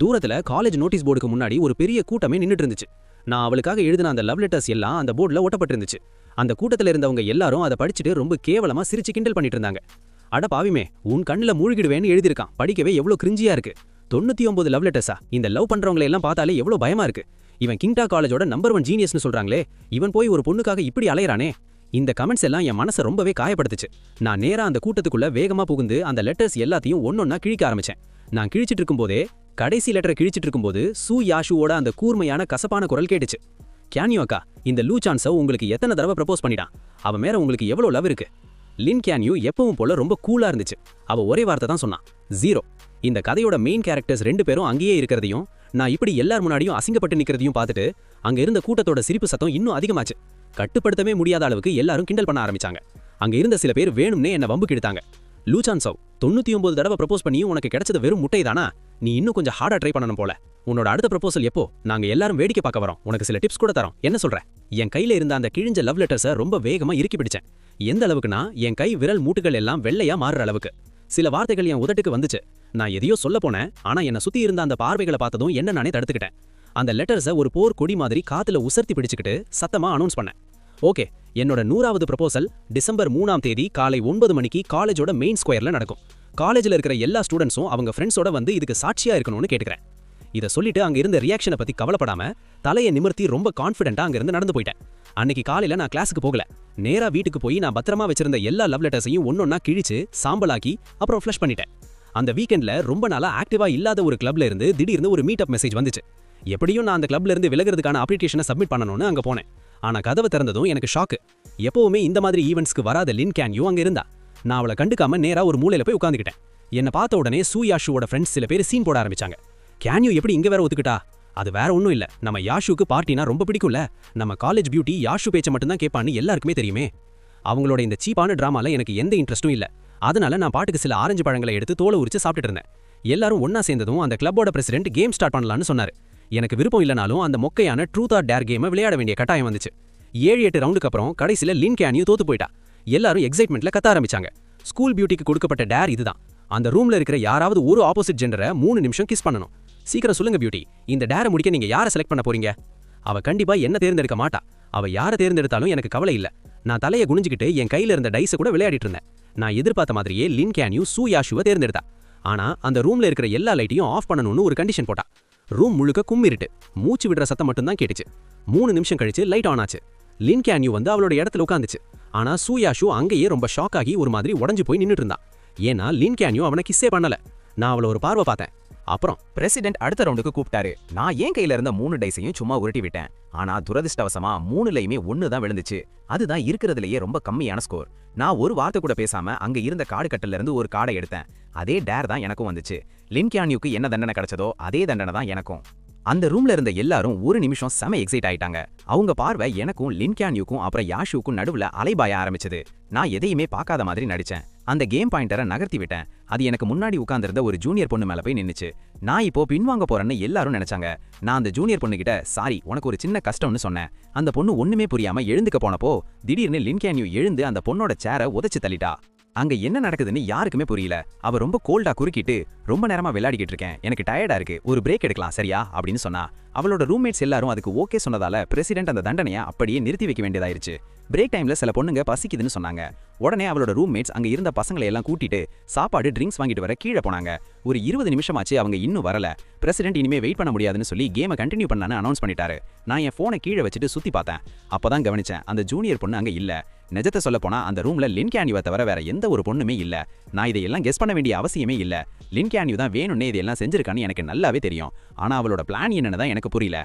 தூரத்துல காலேஜ் நோட்டீஸ் போர்டுக்கு முன்னாடி ஒரு பெரிய கூட்டமே நின்னுட்டு இருந்துச்சு. நான் அவளுக்காக எழுதின அந்த லவ் லெட்டர்ஸ் எல்லாம் அந்த போர்டுல ஒட்டப்பட்டிருந்துச்சு. அந்த கூட்டத்துல இருந்தவங்க எல்லாரும் அதை படிச்சுட்டு ரொம்ப கேவலமா சிரிச்சு கிண்டல் பண்ணிட்டு இருந்தாங்க. அட பாவிமே, உன் கண்ணுல மூழ்கிடுவேன்னு எழுதியிருக்கான், படிக்கவே எவ்வளவு கிரிஞ்சியா இருக்கு. 99 லவ் லெட்டர்ஸா? இந்த லவ் பண்றவங்களை எல்லாம் பார்த்தாலே எவ்வளவு பயமா இருக்கு. இவன் கிங்டா காலேஜோட நம்பர் 1 ஜீனியஸ்னு சொல்றாங்களே, இவன் போய் ஒரு பொண்ணுக்காக இப்படி அலையறானே. இந்த கமெண்ட்ஸ் எல்லாம் என் மனசை ரொம்பவே காயப்படுத்துச்சு. நான் நேரா அந்த கூட்டத்துக்குள்ள வேகமா புகுந்து அந்த லெட்டர்ஸ் எல்லாத்தையும் ஒன்னொன்னா கிழிக்க ஆரம்பிச்சேன். நான் கிழிச்சிட்டு இருக்கும்போதே கடைசி லெட்டரை கிழிச்சிட்டு இருக்கும்போது சூ யாஷுவோட அந்த கூர்மையான கசப்பான குரல் கேட்டுச்சு. கியான் யூ அக்கா, இந்த லூச்சான்ஸை உங்களுக்கு எத்தனை தடவை ப்ரப்போஸ் பண்ணிட்டான்? அவன் மேல உங்களுக்கு எவ்வளவு லவ் இருக்கு? லின் கியான் யூ எப்பவும் போல ரொம்ப கூலா இருந்துச்சு. அவ ஒரே வார்த்தை தான் சொன்னான், 0. இந்த கதையோட மெயின் கேரக்டர்ஸ் 2 பேரும் அங்கேயே இருக்கிறதையும் நான் இப்படி எல்லார் முன்னாடியும் அசிங்கப்பட்டு நிக்கிறதையும் பார்த்துட்டு அங்க இருந்த கூட்டத்தோட சிரிப்பு சத்தம் இன்னும் அதிகமாச்சு. கட்டுப்படுத்தவே முடியாத அளவுக்கு எல்லாரும் கிண்டல் பண்ண ஆரம்பிச்சாங்க. அங்க இருந்த சில பேர் வேணும்னே என்ன வம்புக்கு எடுத்தாங்க. லூச்சான்சோ, 99 தடவை ப்ரப்போஸ் பண்ணியும் உனக்கு கிடைச்சது வெறும் முட்டை தானா? நீ இன்னும் கொஞ்சம் ஹார்டா ட்ரை பண்ணணும் போல. உன்னோட அடுத்த ப்ரப்போசல் எப்போ? நாங்க எல்லாரும் வேடிக்கை பார்க்க வரோம், உனக்கு சில டிப்ஸ் கூட தரோம், என்ன சொல்ற? என் கையில இருந்த அந்த கிழிஞ்ச லவ் லெட்டர்ஸை ரொம்ப வேகமா இறுக்கி பிடிச்சேன். எந்த அளவுக்குனா என் கை விரல் மூட்டுகள் எல்லாம் வெள்ளையா மாறுற அளவுக்கு. சில வார்த்தைகள் என் உதட்டுக்கு வந்துச்சு. நான் எதையோ சொல்ல போனேன், ஆனா என்னை சுத்தி இருந்த அந்த பார்வைகளை பார்த்ததும் என்ன நானே தடுத்துக்கிட்டேன். அந்த லெட்டர்ஸை ஒரு போர் கொடி மாதிரி காத்துல உசர்த்தி பிடிச்சுக்கிட்டு சத்தமா அனௌன்ஸ் பண்ணேன். ஓகே, என்னோட 100வது ப்ரப்போசல் டிசம்பர் 3ஆம் தேதி காலை 9 மணிக்கு காலேஜோட மெயின் ஸ்கொயர்ல நடக்கும். காலேஜில் இருக்கிற எல்லா ஸ்டூடெண்ட்ஸும் அவங்க ஃப்ரெண்ட்ஸோட வந்து இதுக்கு சாட்சியா இருக்கணும்னு கேட்டுக்கிறேன். இதை சொல்லிட்டு அங்க இருந்த ரியாக்ஷனை பத்தி கவலைப்படாம தலையை நிமிர்த்தி ரொம்ப கான்ஃபிடென்ட்டா அங்க இருந்து நடந்து போயிட்டேன். அன்னைக்கு காலையில நான் கிளாஸுக்கு போகல. நேரா வீட்டுக்கு போய் நான் பத்திரமா வச்சிருந்த எல்லா லவ் லெட்டர்ஸையும் ஒன்னொன்னா கிழிச்சு சாம்பலாக்கி அப்புறம் ஃப்ளஷ் பண்ணிட்டேன். அந்த வீக்கெண்ட்ல ரொம்ப நாளா ஆக்டிவா இல்லாத ஒரு கிளப்ல இருந்து திடீர்னு ஒரு மீட் அப் மெசேஜ் வந்துச்சு. எப்படியும் நான் அந்த கிளப்ல இருந்து விலகிறதுக்கான அப்ளிகேஷனை சப்மிட் பண்ணணும்னு அங்க போனேன். ஆனா கதவை திறந்ததும் எனக்கு ஷாக்கு. எப்பவுமே இந்த மாதிரி ஈவெண்ட்ஸ்க்கு வராத லின் கியான் யூ அங்க இருந்தா. நான் அவளை கண்டுக்காம நேரா ஒரு மூலையில போய் உட்காந்துக்கிட்டேன். என்ன பார்த்த உடனே யாஷுவோட ஃப்ரெண்ட்ஸ் சில பேர் சீன் போட ஆரம்பிச்சாங்க. கேன்யூ எப்படி இங்க வேற ஒத்துக்கிட்டா? அது வேற ஒன்றும் இல்ல, நம்ம யாஷுக்கு பார்ட்டினா ரொம்ப பிடிக்கும்ல. நம்ம காலேஜ் பியூட்டி யாஷு பேச்ச மட்டும் தான் கேட்பான்னு எல்லாருக்குமே தெரியுமே. அவங்களோட இந்த சீப்பான டிராமால எனக்கு எந்த இன்ட்ரெஸ்டும் இல்ல. அதனால நான் பாட்டுக்கு சில ஆரஞ்சு பழங்களை எடுத்து தோலை உரிச்சு சாப்பிட்டுட்டு இருந்தேன். எல்லாரும் ஒன்னா சேர்ந்ததும் அந்த கிளப்போட பிரசிடென்ட் கேம் ஸ்டார்ட் பண்ணலாம்னு சொன்னாரு. எனக்கு விருப்பம் இல்லனாலும் அந்த மொக்கையான ட்ரூத் ஆர் டேர் கேமை விளையாட வேண்டிய கட்டாயம் வந்துச்சு. 7-8 ரவுண்டுக்கு அப்புறம் கடைசியில லின் கேன்யூ தோத்து போயிட்டா. எல்லாரும் எக்ஸைட்மெண்ட்ல கத்த ஆரம்பிச்சாங்க. ஸ்கூல் பியூட்டிக்கு கொடுக்கப்பட்ட டேர் இதுதான். அந்த ரூம்ல இருக்கிற யாராவது ஒரு ஆப்போசிட் ஜெண்டரை 3 நிமிஷம் கிஸ் பண்ணணும். சீக்கிரம் சொல்லுங்க பியூட்டி, இந்த டேரை முடிக்க நீங்க யாரை செலக்ட் பண்ண போறீங்க? அவ கண்டிப்பா என்ன தேர்ந்தெடுக்க மாட்டா. அவ யாரை தேர்ந்தெடுத்தாலும் எனக்கு கவலை இல்ல. நான் தலையை குனிஞ்சுக்கிட்டு என் கையில இருந்த டைஸை கூட விளையாடிட்டு இருந்தேன். நான் எதிர்பார்த்த மாதிரியே லின் கேன்யூ யாஷுவை தேர்ந்தெடுத்தா. ஆனா அந்த ரூம்ல இருக்கிற எல்லா லைட்டையும் ஆஃப் பண்ணணும்னு ஒரு கண்டிஷன் போட்டா. ரூம் முழுக்க கும்மிருட்டு, மூச்சு விடுற சத்தம் மட்டும் தான் கேட்டுச்சு. 3 நிமிஷம் கழிச்சு லைட் ஆன் ஆச்சு. லின் கேன்யூ வந்து அவளோட இடத்துல உட்காந்துச்சு. ஆனா யாஷு அங்கேயே ரொம்ப ஷாக் ஆகி ஒரு மாதிரி உடஞ்சு போய் நின்னுட்டு இருந்தான். ஏன்னா லின் கேன்யூ அவனை கிஸ்ஸே பண்ணல. நான் அவளை ஒரு பார்வை பார்த்தேன். அப்புறம் பிரசிடென்ட் அடுத்த ரவுண்டுக்கு கூப்பிட்டாரு. நான் என் கையில இருந்த 3 டைஸையும் சும்மா உருட்டி விட்டேன். ஆனா துரதிர்ஷ்டவசமா 3லையுமே 1 தான் விழுந்துச்சு. அதுதான் இருக்கிறதுலயே ரொம்ப கம்மியான ஸ்கோர். நான் ஒரு வார்த்தை கூட பேசாம அங்க இருந்த கார்டு கட்டல இருந்து ஒரு கார்டை எடுத்தேன். அதே டேர் தான் எனக்கும் வந்துச்சு. லின் கேன்யூக்கு என்ன தண்டனை கிடைச்சதோ அதே தண்டனை தான் எனக்கும். அந்த ரூம்ல இருந்த எல்லாரும் ஒரு நிமிஷம் செம எக்ஸைட் ஆயிட்டாங்க. அவங்க பார்வை எனக்கும் லின் கேன்யூக்கும் அப்புறம் யாஷுக்கும் நடுவுல அலைபாய ஆரம்பிச்சது. நான் எதையுமே பார்க்காத மாதிரி நடிச்சேன். அந்த கேம் பாயிண்டரை நகர்த்தி விட்டேன். அது எனக்கு முன்னாடி உட்கார்ந்திருந்த ஒரு ஜூனியர் பொண்ணு மேல போய் நின்னுச்சு. நான் இப்போ பின்வாங்க போறேன்னு எல்லாரும் நினைச்சாங்க. நான் அந்த ஜூனியர் பொண்ணு கிட்ட சாரி, உனக்கு ஒரு சின்ன கஷ்டம்னு சொன்னேன். அந்த பொண்ணு ஒண்ணுமே புரியாம எழுந்துக்க போனப்போ திடீர்னு லின் கேன்யூ எழுந்து அந்த பொண்ணோட சேரை உதைச்சு தள்ளிட்டா. அங்க என்ன நடக்குதுன்னு யாருக்குமே புரியல. அவ ரொம்ப கோல்டா குறுக்கிட்டு, ரொம்ப நேரமா விளையாடிக்கிட்டு இருக்கேன், எனக்கு டயர்டா இருக்கு, ஒரு பிரேக் எடுக்கலாம் சரியா அப்படின்னு சொன்னா. அவளோட ரூம்மேட்ஸ் எல்லாரும் அதுக்கு ஓகே சொன்னதால பிரசிடென்ட் அந்த தண்டனையை அப்படியே நிறுத்தி வைக்க வேண்டியதாயிருச்சு. பிரேக் டைம்ல சில பொண்ணுங்க பசிக்குதுன்னு சொன்னாங்க. உடனே அவளோட ரூம்மேட்ஸ் அங்க இருந்த பசங்களை எல்லாம் கூட்டிட்டு சாப்பாடு ட்ரிங்க்ஸ் வாங்கிட்டு வர கீழே போனாங்க. ஒரு 20 நிமிஷமாச்சு அவங்க இன்னும் வரல. பிரசிடென்ட் இனிமே வெயிட் பண்ண முடியாதுன்னு சொல்லி கேமை கண்டினியூ பண்ணலான்னு அனௌன்ஸ் பண்ணிட்டாரு. நான் என் போனை கீழே வச்சுட்டு சுத்தி பார்த்தேன். அப்பதான் கவனிச்சேன் அந்த ஜூனியர் பொண்ணு அங்க இல்ல. நிஜத்தை சொல்ல போனா அந்த ரூம்ல லின் கேன்யூவை தவிர வேற எந்த ஒரு பொண்ணுமே இல்ல. நான் இதையெல்லாம் கெஸ் பண்ண வேண்டிய அவசியமே இல்ல. லின் கேன்யூ தான் வேணும்னே இதெல்லாம் செஞ்சிருக்கான்னு எனக்கு நல்லாவே தெரியும். ஆனா அவளோட பிளான் என்னன்னு தான் எனக்கு புரியல.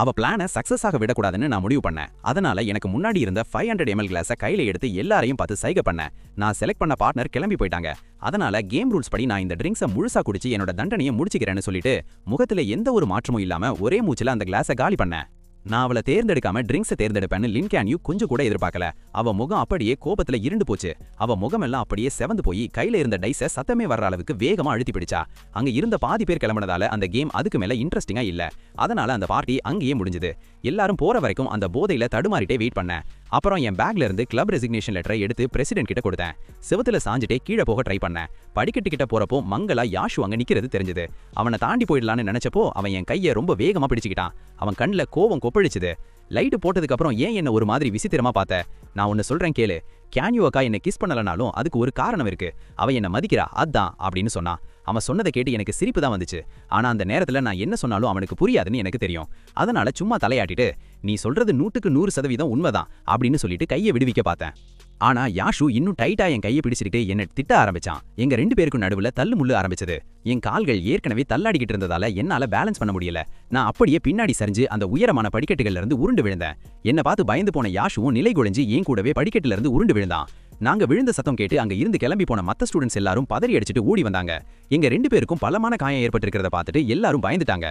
அவ பிளானை சக்சஸ் ஆக விடக்கூடாதுன்னு நான் முடிவு பண்ணேன். அதனால எனக்கு முன்னாடி இருந்த 500 ml கிளாஸை கையில எடுத்து எல்லாரையும் பார்த்து சைகை பண்ணேன். நான் செலக்ட் பண்ண பார்ட்னர் கிளம்பி போயிட்டாங்க. அதனால கேம் ரூல்ஸ் படி நான் இந்த ட்ரிங்க்ஸை முழுசா குடிச்சு என்னோட தண்டனையை முடிச்சுக்கிறேன்னு சொல்லிட்டு முகத்துல எந்த ஒரு மாற்றமும் இல்லாம ஒரே மூச்சுல அந்த கிளாஸை காலி பண்ணேன். நான் அவளை தேர்ந்தெடுக்காம ட்ரிங்க்ஸை தேர்ந்தெடுப்பேன்னு லின் கேன்யூ கொஞ்சம் கூட எதிர்பார்க்கல. அவ முகம் அப்படியே கோபத்துல இருண்டு போச்சு. அவ முகமெல்லாம் அப்படியே செவந்து போய் கையில இருந்த டைஸை சத்தமே வர்ற அளவுக்கு வேகமா அழுத்தி பிடிச்சா. அங்க இருந்த பாதி பேர் கிளம்பினதால அந்த கேம் அதுக்கு மேல இன்ட்ரெஸ்டிங்கா இல்ல. அதனால அந்த பார்ட்டி அங்கேயே முடிஞ்சது. எல்லாரும் போற வரைக்கும் அந்த போதையில தடுமாறிட்டே வெயிட் பண்ணேன். அப்புறம் என் பேக்ல இருந்து கிளப் ரெசிக்னேஷன் லெட்டரை எடுத்து பிரசிடென்ட் கிட்ட கொடுத்தேன். செவத்துல சாஞ்சிட்டே கீழே போக ட்ரை பண்ணேன். படிக்கட்டு கிட்ட போறப்போ மங்களா யாஷு அங்க நிக்கிறது தெரிஞ்சது. அவனை தாண்டி போயிடலான்னு நினைச்சப்போ அவன் என் கையை ரொம்ப வேகமா பிடிச்சுக்கிட்டான். அவன் கண்ணுல கோவம் கொப்பளிச்சுது. லைட்டு போட்டதுக்கு அப்புறம் ஏன் என்ன ஒரு மாதிரி விசித்திரமா பார்த்த? நான் ஒன்னு சொல்றேன் கேளு. கேன்யூ அக்கா என்ன கிஸ் பண்ணலனாலும் அதுக்கு ஒரு காரணம் இருக்கு. அவ என்ன மதிக்கிறா அதான் அப்படின்னு சொன்னான். அவன் சொன்னதை கேட்டு எனக்கு சிரிப்பு தான் வந்துச்சு. ஆனா அந்த நேரத்துல நான் என்ன சொன்னாலும் அவனுக்கு புரியாதுன்னு எனக்கு தெரியும். அதனால சும்மா தலையாட்டிட்டு நீ சொல்றது 100க்கு 100% உண்மைதான் அப்படின்னு சொல்லிட்டு கையை விடுவிக்க பார்த்தேன். ஆனா யாஷு இன்னும் டைட்டா என் கையை பிடிச்சிட்டு என்ன திட்ட ஆரம்பிச்சான். எங்க 2 பேருக்கும் நடுவுல தள்ளு முள்ளு ஆரம்பிச்சது. என் கால்கள் ஏற்கனவே தள்ளாடிக்கிட்டு இருந்ததால என்னால பேலன்ஸ் பண்ண முடியல. நான் அப்படியே பின்னாடி சரிஞ்சு அந்த உயரமான படிக்கட்டுகள்ல இருந்து உருண்டு விழுந்தேன். என்ன பார்த்து பயந்து போன யாஷுவும் நிலை குலைஞ்சு என் கூடவே படிக்கட்டுல இருந்து உருண்டு விழுந்தான். நாங்க விழுந்த சத்தம் கேட்டு அங்க இருந்து கிளம்பி போன மத்த ஸ்டூடெண்ட்ஸ் எல்லாரும் பதறி அடிச்சிட்டு ஓடி வந்தாங்க. எங்க 2 பேருக்கும் பலமான காயம் ஏற்பட்டிருக்கிறத பார்த்துட்டு எல்லாரும் பயந்துட்டாங்க.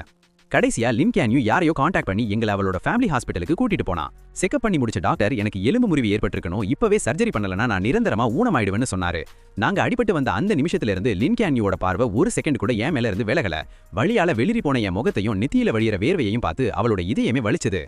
கடைசியா லின் கேன்யூ யாரையோ காண்டாக்ட் பண்ணி எங்களை அவளோட ஃபேமிலி ஹாஸ்பிட்டலுக்கு கூட்டிட்டு போனா. செக்அப் பண்ணி முடிச்ச டாக்டர் எனக்கு எலும்பு முறிவு ஏற்பட்டிருக்கணும், இப்பவே சர்ஜரி பண்ணலனா நான் நிரந்தரமா ஊனமாயிடுவேன்னு சொன்னாரு. நாங்க அடிபட்டு வந்த அந்த நிமிஷத்துல இருந்து லின் கேன்யூவோட பார்வை ஒரு செகண்ட் கூட என் மேல இருந்து விலகல. வழியால வெளிரி போன என் முகத்தையும் நெத்தியில வழியிற வேர்வையையும் பார்த்து அவளோட இதயமே வலிச்சது.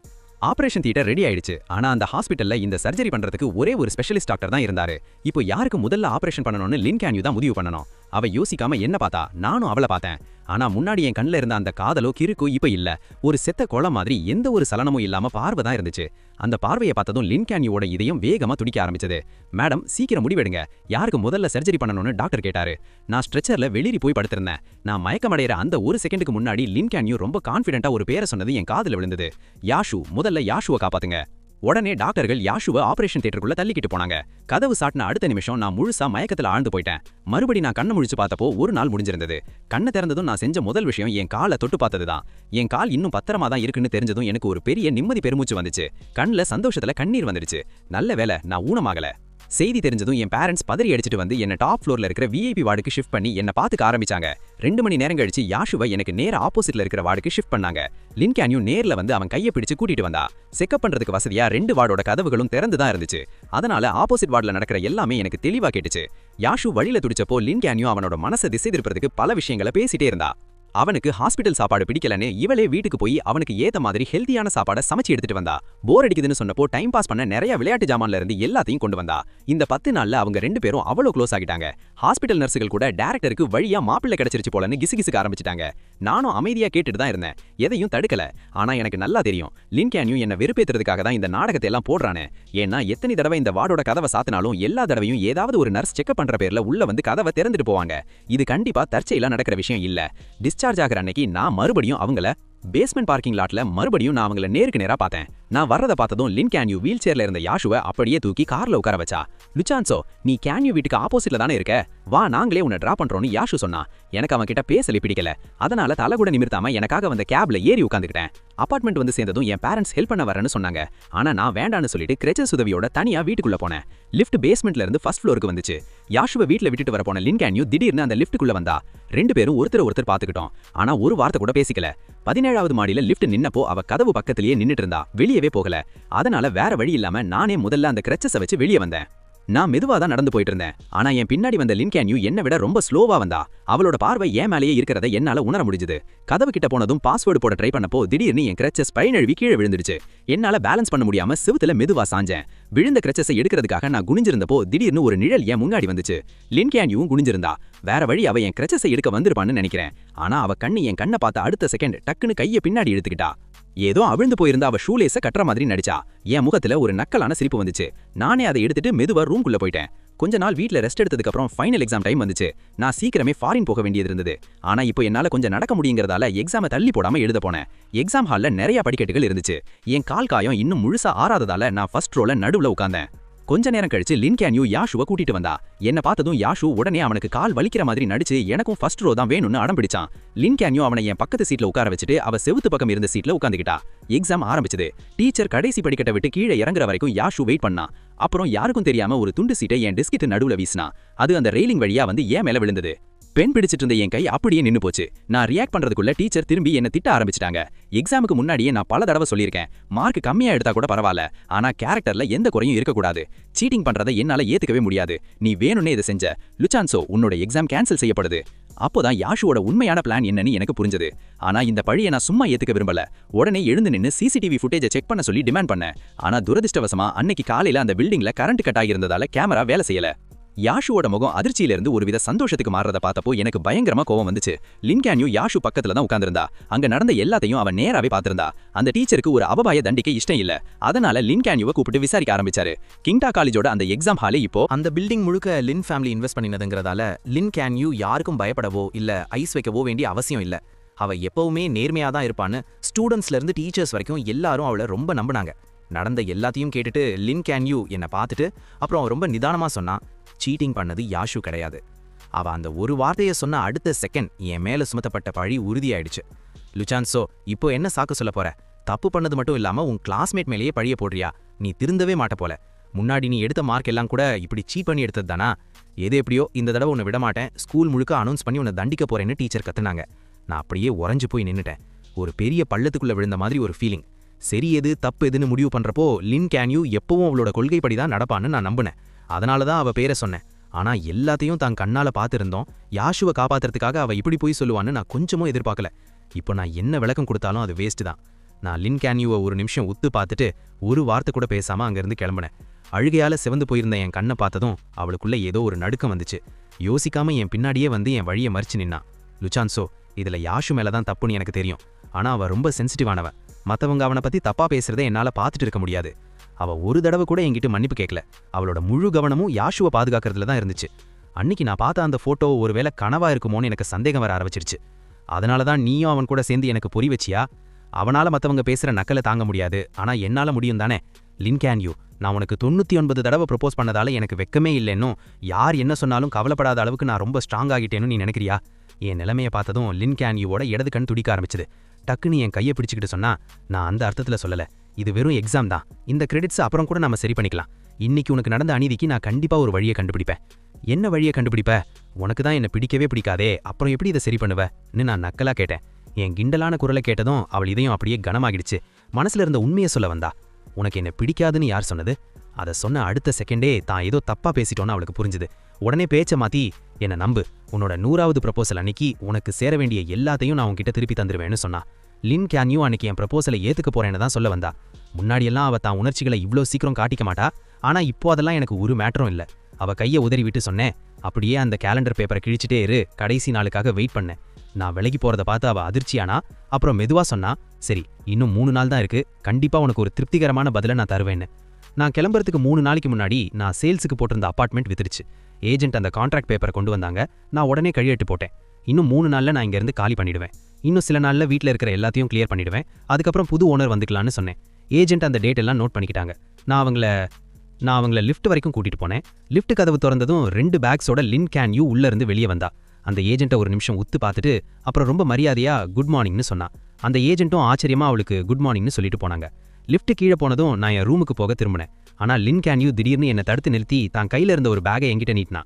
ஆபரேஷன் தியேட்டர் ரெடி ஆயிடுச்சு. ஆனா அந்த ஹாஸ்பிட்டல்ல இந்த சர்ஜரி பண்றதுக்கு ஒரே ஒரு ஸ்பெஷலிஸ்ட் டாக்டர் தான் இருந்தாரு. இப்போ யாருக்கு முதல்ல ஆபரேஷன் பண்ணணும்னு லின் கேன்யூ தான் முடிவு பண்ணணும். அவ யோசிக்காம என்ன பார்த்தா, நானும் அவளை பார்த்தேன். ஆனா முன்னாடி என் கண்ணுல இருந்த அந்த காதலோ கிறுக்கோ இப்ப இல்ல. ஒரு செத்த கொலை மாதிரி எந்த ஒரு சலனமும் இல்லாம பார்வை தான் இருந்துச்சு. அந்த பார்வையை பார்த்ததும் லின் கேன்யூவோட இதயம் வேகமா துடிக்க ஆரம்பிச்சது. மேடம் சீக்கிரம் முடிவெடுங்க, யாருக்கு முதல்ல சர்ஜரி பண்ணணும்னு டாக்டர் கேட்டாரு. நான் ஸ்ட்ரெச்சர்ல வெளிரி போய் படுத்திருந்தேன். நான் மயக்கமடைகிற அந்த ஒரு செகண்டுக்கு முன்னாடி லின் கேன்யூ ரொம்ப கான்ஃபிடென்ட்டா ஒரு பேரை சொன்னது என் காதுல விழுந்தது. யாஷு, முதல்ல யாஷுவை காப்பாத்துங்க. உடனே டாக்டர்கள் யாஷுவை ஆபரேஷன் தியேட்டருக்குள்ள தள்ளிக்கிட்டு போனாங்க. கதவு சாட்டின அடுத்த நிமிஷம் நான் முழுசா மயக்கத்துல ஆழ்ந்து போயிட்டேன். மறுபடி நான் கண்ணை முழிச்சு பார்த்தப்போ ஒரு நாள் முடிஞ்சிருந்தது. கண்ணை திறந்ததும் நான் செஞ்ச முதல் விஷயம் என் காலை தொட்டு பார்த்ததுதான். என் கால் இன்னும் பத்திரமா தான் இருக்குன்னு தெரிஞ்சதும் எனக்கு ஒரு பெரிய நிம்மதி பெருமூச்சு வந்துச்சு. கண்ணுல சந்தோஷத்துல கண்ணீர் வந்துடுச்சு. நல்ல வேளை நான் ஊனமாகல. செய்தி தெரிஞ்சதும் என் பேரண்ட்ஸ் பதறி அடிச்சிட்டு வந்து என்ன டாப் ஃப்ளோர்ல இருக்கிற விஐபி வார்டுக்கு ஷிஃப்ட் பண்ணி என்ன பாத்துக்க ஆரம்பிச்சாங்க. 2 மணி நேரம் கழிச்சு யாஷுவை எனக்கு நேர ஆப்போசிட்ல இருக்கிற வார்டுக்கு ஷிஃப்ட் பண்ணாங்க. லின் கேன்யூ நேர்ல வந்து அவன் கையை பிடிச்சு கூட்டிட்டு வந்தா. செக்கப் பண்றதுக்கு வசதியா 2 வார்டோட கதவுகளும் திறந்து தான் இருந்துச்சு. அதனால ஆப்போசிட் வார்டுல நடக்கிற எல்லாமே எனக்கு தெளிவா கேட்டுச்சு. யாஷு வழியில துடிச்சப்போ லின் கேன்யூ அவனோட மனசை திசை திருப்பறதுக்கு பல விஷயங்களை பேசிட்டே இருந்தா. அவனுக்கு ஹாஸ்பிடல் சாப்பாடு பிடிக்கலன்னு இவளே வீட்டுக்கு போய் அவனுக்கு ஏத்த மாதிரி ஹெல்தியான சாப்பாடை சமைச்சு எடுத்துட்டு வந்தா. போர் அடிக்குதுன்னு சொன்னப்போ டைம் பாஸ் பண்ண நிறைய விளையாட்டு ஜாமான்ல இருந்து எல்லாத்தையும் கொண்டு வந்தா. இந்த 10 நாள்ல அவங்க 2 பேரும் அவ்வளவு க்ளோஸ் ஆகிட்டாங்க. ஹாஸ்பிடல் நர்சுகள் கூட டைரக்டருக்கு வழியா மாப்பிள்ளை கிடைச்சிருச்சு போலன்னு கிசுகிசுக்க ஆரம்பிச்சிட்டாங்க. நானும் அமைதியா கேட்டுட்டு தான் இருந்தேன், எதையும் தடுக்கல. ஆனா எனக்கு நல்லா தெரியும் லின் கேன்யூ என்ன வெறுப்பேத்துறதுக்காக தான் இந்த நாடகத்தை எல்லாம் போடுறானே. ஏன்னா எத்தனை தடவை இந்த வார்டோட கதவை சாத்தினாலும் எல்லா தடவையும் ஏதாவது ஒரு நர்ஸ் செக்அப் பண்ற பேர்ல உள்ள வந்து கதவை திறந்துட்டு போவாங்க. இது கண்டிப்பா தற்செயலா நடக்கிற விஷயம் இல்ல. டிஸ்சார்ஜ் ஆகிற அன்னைக்கு நான் மறுபடியும் அவங்கள பேஸ்மெண்ட் பார்க்கிங் லாட்ல மறுபடியும் நான் அவங்கள நேருக்கு நேரா பார்த்தேன். நான் வரத பார்த்ததும் லின் கேன்யூ வீல் சேர்ல இருந்த யாஷுவை அப்படியே தூக்கி கார்ல உட்கார வச்சா. லுச்சான்சோ, நீ கேன்யூ வீட்டுக்கு ஆப்போசிட்ல தானே இருக்க, வா நாங்களே உன்னை டிராப் பண்றோம்னு யாஷு சொன்னா. எனக்கு அவன் கிட்ட பேசல பிடிக்கல. அதனால தலை கூட நிமிர்த்தாம எனக்காக வந்த கேப்ல ஏறி உட்காந்துக்கிட்டேன். அபார்ட்மெண்ட் வந்து சேர்ந்ததும் என் பேரண்ட்ஸ் ஹெல்ப் பண்ண வரேன்னு சொன்னாங்க. ஆனா நான் வேண்டான்னு சொல்லிட்டு கிரெச்சஸ் உதவியோட தனியா வீட்டுக்குள்ள போனேன். லிஃப்ட் பேஸ்மெண்ட்ல இருந்து ஃபர்ஸ்ட் ஃப்ளோருக்கு வந்துச்சு. யாஷுவை வீட்டுல விட்டுட்டு வர போன லின் கேன்யூ திடீர்னு அந்த லிஃப்ட்டுக்குள்ள வந்தா. 2 பேரும் ஒருத்தர் பாத்துக்கிட்டோம். ஆனா ஒரு வார்த்தை கூட பேசிக்கல. 17வது மாடியில லிஃப்ட் நின்னப்போ அவ கதவு பக்கத்திலேயே நின்னுட்டு இருந்தா, வெளியவே போகல. அதனால வேற வழி இல்லாம நானே முதல்ல அந்த கிரெச்சஸை வச்சு வெளியே வந்தேன். நான் மெதுவா தான் நடந்து போயிட்டு இருந்தேன். ஆனா என் பின்னாடி வந்த லின் கேன்யூ என்னை விட ரொம்ப ஸ்லோவா வந்தா. அவளோட பார்வை என் மேலேயே இருக்கிறத என்னால உணர முடிஞ்சது. கதவு கிட்ட போனதும் பாஸ்வேர்டு போட ட்ரை பண்ணப்போ திடீர்னு என் கிரெச்சஸ் பழிநழுவி கீழே விழுந்துடுச்சு. என்னால பேலன்ஸ் பண்ண முடியாம செவுத்துல மெதுவா சாஞ்சேன். விழுந்த கிரெச்சஸை எடுக்கிறதுக்காக நான் குனிஞ்சிருந்தப்போ திடீர்னு ஒரு நிழல் என் முன்னாடி வந்துச்சு. லின் கேன்யூவும் குனிஞ்சிருந்தா. வேற வழி அவ என் கிரெச்சஸை எடுக்க வந்திருப்பான்னு நினைக்கிறேன். ஆனா அவ கண்ணு என் கண்ணை பார்த்த அடுத்த செகண்ட் டக்குன்னு கையை பின்னாடி எடுத்துக்கிட்டா. ஏதோ அவிழ்ந்து போயிருந்த அவ ஷூலேஸ கட்டுற மாதிரி நடிச்சா. என் முகத்துல ஒரு நக்கலான சிரிப்பு வந்துச்சு. நானே அதை எடுத்துட்டு மெதுவா ரூம்குள்ள போயிட்டேன். கொஞ்ச நாள் வீட்ல ரெஸ்ட் எடுத்ததுக்கு அப்புறம் ஃபைனல் எக்ஸாம் டைம் வந்துச்சு. நான் சீக்கிரமே ஃபாரின் போக வேண்டியது இருந்தது. ஆனா இப்போ என்னால கொஞ்சம் நடக்க முடியுங்கிறதால எக்ஸாமை தள்ளி போடாம எழுத போனேன். எக்ஸாம் ஹால்ல நிறைய படிக்கட்டுகள் இருந்துச்சு. என் கால் காயம் இன்னும் முழுசா ஆறாததால நான் ஃபர்ஸ்ட் ரோல நடுவுல உட்கார்ந்தேன். கொஞ்ச நேரம் கழிச்சு லின் கேன்யூ யாஷுவை கூட்டிட்டு வந்தா. என்ன பார்த்ததும் யாஷு உடனே அவனுக்கு கால் வலிக்கிற மாதிரி நடிச்சு எனக்கும் ஃபர்ஸ்ட் ரோ தான் வேணும்னு அடம் பிடிச்சான். லின் கேன்யூ அவனை என் பக்கத்து சீட்ல உட்கார வச்சுட்டு அவ செவுத்து பக்கம் இருந்த சீட்ல உட்காந்துக்கிட்டா. எக்ஸாம் ஆரம்பிச்சது. டீச்சர் கடைசி படிக்கட்டை விட்டு கீழே இறங்குற வரைக்கும் யாஷு வெயிட் பண்ணா. அப்புறம் யாருக்கும் தெரியாம ஒரு துண்டு சீட்டை என் டெஸ்கிட்டு நடுவுல வீசினா. அது அந்த ரெயிலிங் வழியா வந்து என் மேல விழுந்தது. பென் பிடிச்சிட்டு இருந்த என் கை அப்படியே நின்னு போச்சு. நான் ரியாக்ட் பண்றதுக்குள்ள டீச்சர் திரும்பி என்ன திட்ட ஆரம்பிச்சிட்டாங்க. எக்ஸாமுக்கு முன்னாடியே நான் பல தடவை சொல்லியிருக்கேன், மார்க் கம்மியா எடுத்தா கூட பரவாயில்ல, ஆனா கேரக்டர்ல எந்த குறையும் இருக்கக்கூடாது. சீட்டிங் பண்றதை என்னால ஏத்துக்கவே முடியாது. நீ வேணும்னே இதை செஞ்ச. லுச்சான்சோ, உன்னோட எக்ஸாம் கேன்சல் செய்யப்படுது. அப்போதான் யாஷுவோட உண்மையான பிளான் என்னன்னு எனக்கு புரிஞ்சது. ஆனா இந்த பழியை நான் சும்மா ஏத்துக்க விரும்பல. உடனே எழுந்து நின்னு சிசிடிவி ஃபுட்டேஜை செக் பண்ண சொல்லி டிமாண்ட் பண்ணேன். ஆனா துரதிர்ஷ்டவசமா அன்னைக்கு காலையில அந்த பில்டிங்ல கரண்ட் கட் ஆகியிருந்ததால கேமரா வேலை செய்யல. யாஷுவோட முகம் அதிர்ச்சியில இருந்து ஒருவித சந்தோஷத்துக்கு மாறத பார்த்தப்போ எனக்கு பயங்கரமா கோவம் வந்துச்சு. லின் கேன்யூ யாஷு பக்கத்துல தான் உட்கார்ந்திருந்தா. அங்க நடந்த எல்லாத்தையும் அவன் நேராவே பார்த்திருந்தா. அந்த டீச்சருக்கு ஒரு அவபாய தண்டிக்க இஷ்டம் இல்ல. அதனால லின் கேன்யூவை கூப்பிட்டு விசாரிக்க ஆரம்பிச்சாரு. கிங்டா காலேஜோட அந்த எக்ஸாம் ஹாலே இப்போ அந்த பில்டிங் முழுக்க லின் ஃபேமிலி இன்வெஸ்ட் பண்ணினதுங்கிறதால லின் கேன்யூ யாருக்கும் பயப்படவோ இல்ல ஐஸ் வைக்கவோ வேண்டிய அவசியம் இல்ல. அவ எப்பவுமே நேர்மையா தான் இருப்பான்னு ஸ்டூடெண்ட்ஸ்ல இருந்து டீச்சர்ஸ் வரைக்கும் எல்லாரும் அவளை ரொம்ப நம்பினாங்க. நடந்த எல்லாத்தையும் கேட்டுட்டு லின் கேன்யூ என்னை பார்த்துட்டு அப்புறம் ரொம்ப நிதானமா சொன்னா, சீட்டிங் பண்ணது யாஷு கிடையாது. அவ அந்த ஒரு வார்த்தையை சொன்ன அடுத்த செகண்ட் என் மேல சுமத்தப்பட்ட பழி உறுதியாயிடுச்சு. லுச்சான்சோ, இப்போ என்ன சாக்கு சொல்ல போற? தப்பு பண்ணது மட்டும் இல்லாம உன் கிளாஸ்மேட் மேலேயே பழிய போடுறியா? நீ திருந்தவே மாட்ட போல. முன்னாடி நீ எடுத்த மார்க் எல்லாம் கூட இப்படி சீட் பண்ணி எடுத்தது தானா? எது எப்படியோ இந்த தடவை உன்னை விட மாட்டேன், ஸ்கூல் முழுக்க அனௌன்ஸ் பண்ணி உன்னை தண்டிக்க போறேன்னு டீச்சர் கத்துனாங்க. நான் அப்படியே உறைஞ்சு போய் நின்னுட்டேன். ஒரு பெரிய பள்ளத்துக்குள்ள விழுந்த மாதிரி ஒரு ஃபீலிங். சரி எது தப்பு எதுன்னு முடிவு பண்றப்போ லின் கேன்யூ எப்பவும் அவளோட கொள்கைப்படி தான் நடப்பான்னு நான் நம்பினேன். அதனால தான் அவ பேரை சொன்னேன். ஆனா எல்லாத்தையும் தான் கண்ணால பார்த்திருந்தோம். யாஷுவை காப்பாத்துறதுக்காக அவ இப்படி போய் சொல்லுவான்னு நான் கொஞ்சமும் எதிர்பார்க்கல. இப்போ நான் என்ன விளக்கம் கொடுத்தாலும் அது வேஸ்ட் தான். நான் லின் கேன்யூவை ஒரு நிமிஷம் உத்து பார்த்துட்டு ஒரு வார்த்தை கூட பேசாம அங்கிருந்து கிளம்புனேன். அழுகையால சிவந்து போயிருந்த என் கண்ணை பார்த்ததும் அவளுக்குள்ள ஏதோ ஒரு நடுக்கம் வந்துச்சு. யோசிக்காம என் பின்னாடியே வந்து என் வழியை மறிச்சு நின்னா. லுச்சான்சோ, இதுல யாஷு மேலதான் தப்புன்னு எனக்கு தெரியும். ஆனா அவ ரொம்ப சென்சிட்டிவானவ. மத்தவங்க அவனை பத்தி தப்பா பேசுறதை என்னால பார்த்துட்டு இருக்க முடியாது. அவ ஒரு தடவை கூட என்கிட்ட மன்னிப்பு கேட்கல. அவளோட முழு கவனமும் யாஷுவை பாதுகாக்கிறதுல தான் இருந்துச்சு. அன்னைக்கு நான் பார்த்த அந்த போட்டோ ஒருவேளை கனவா இருக்குமோன்னு எனக்கு சந்தேகம் வர ஆரம்பிச்சிருச்சு. அதனாலதான் நீயும் அவன் கூட சேர்ந்து எனக்கு புரி வச்சியா? அவனால மத்தவங்க பேசுற நக்கலை தாங்க முடியாது, ஆனா என்னால முடியும் தானே? லின் கேன்யூ, நான் உனக்கு 99 தடவை ப்ரொபோஸ் பண்ணதால எனக்கு வெக்கமே இல்லைன்னும் யார் என்ன சொன்னாலும் கவலைப்படாத அளவுக்கு நான் ரொம்ப ஸ்ட்ராங் ஆகிட்டேன்னு நீ நினைக்கிறியா? என் நிலைமையை பார்த்ததும் லின் கேன்யூவோட இடது கண் துடிக்க ஆரம்பிச்சது. டக்குன்னு என் கையை பிடிச்சிக்கிட்டு சொன்னா, நான் அந்த அர்த்தத்துல சொல்லல, இது வெறும் எக்ஸாம் தான். இந்த கிரெடிட்ஸ் அப்புறம் கூட நாம சரி பண்ணிக்கலாம். இன்னைக்கு உனக்கு நடந்த அநீதிக்கு நான் கண்டிப்பா ஒரு வழியை கண்டுபிடிப்பேன். என்ன வழியை கண்டுபிடிப்ப? உனக்கு தான் என்ன பிடிக்கவே பிடிக்காதே, அப்புறம் எப்படி இதை சரி பண்ணுவன்னு நான் நக்கலா கேட்டேன். என் கிண்டலான குரலை கேட்டதும் அவள் இதயம் அப்படியே கனமாகிடுச்சு. மனசுல இருந்த உண்மையை சொல்ல வந்தா. உனக்கு என்ன பிடிக்காதுன்னு யார் சொன்னது? அதை சொன்ன அடுத்த செகண்டே தான் ஏதோ தப்பா பேசிட்டோன்னு அவளுக்கு புரிஞ்சுது. உடனே பேச்ச மாத்தி, என்ன நம்பு, உன்னோட 100வது ப்ரப்போசல் அன்னைக்கு உனக்கு சேர வேண்டிய எல்லாத்தையும் நான் உன்கிட்ட திருப்பி தந்துருவேன்னு சொன்னா. லின் கேன்யூ அன்னைக்கு என் ப்ரப்போசலை ஏத்துக்க போறேன்னு தான் சொல்ல வந்தா. முன்னாடியெல்லாம் அவ தான் உணர்ச்சிகளை இவ்ளோ சீக்கிரம் காட்டிக்க மாட்டா. ஆனா இப்போ அதெல்லாம் எனக்கு ஒரு மேட்டரும் இல்ல. அவ கையை உதறி விட்டு சொன்னேன், அப்படியே அந்த கேலண்டர் பேப்பரை கிழிச்சிட்டே இரு, கடைசி நாளுக்காக வெயிட் பண்ணேன். நான் விலகி போறத பார்த்து அவ அதிர்ச்சியானா. அப்புறம் மெதுவா சொன்னா, சரி இன்னும் 3 நாள் தான் இருக்கு, கண்டிப்பா உனக்கு ஒரு திருப்திகரமான பதிலை நான் தருவேன்னு. நான் கிளம்புறதுக்கு 3 நாளைக்கு முன்னாடி நான் சேல்ஸுக்கு போட்டிருந்த அபார்ட்மெண்ட் வித்துருச்சு. ஏஜென்ட் அந்த கான்ட்ராக்ட் பேப்பரை கொண்டு வந்தாங்க. நான் உடனே கையெழுத்து போட்டேன். இன்னும் 3 நாள்ல நான் இங்கேருந்து காலி பண்ணிடுவேன். இன்னும் சில நாள்ல வீட்டில் இருக்கிற எல்லாத்தையும் கிளியர் பண்ணிடுவேன். அதுக்கப்புறம் புது ஓனர் வந்துக்கலான்னு சொன்னேன். ஏஜென்ட் அந்த டேட் எல்லாம் நோட் பண்ணிக்கிட்டாங்க. நான் அவங்கள லிஃப்ட் வரைக்கும் கூட்டிட்டு போனேன். லிஃப்ட் கதவு திறந்ததும் 2 பேக்ஸோட லின் கேன்யூ உள்ள இருந்து வெளியே வந்தா. அந்த ஏஜென்ட்டை ஒரு நிமிஷம் உத்து பார்த்துட்டு அப்புறம் ரொம்ப மரியாதையா குட் மார்னிங்னு சொன்னா. அந்த ஏஜென்ட்டும் ஆச்சரியமா அவளுக்கு குட் மார்னிங்னு சொல்லிட்டு போனாங்க. லிஃப்ட் கீழே போனதும் நான் என் ரூமுக்கு போக திரும்பினேன். ஆனா லின் கேன்யூ திடீர்னு என்னை தடுத்து நிறுத்தி தான் கையில இருந்த ஒரு பேக்கை என்கிட்ட நீட்டினா.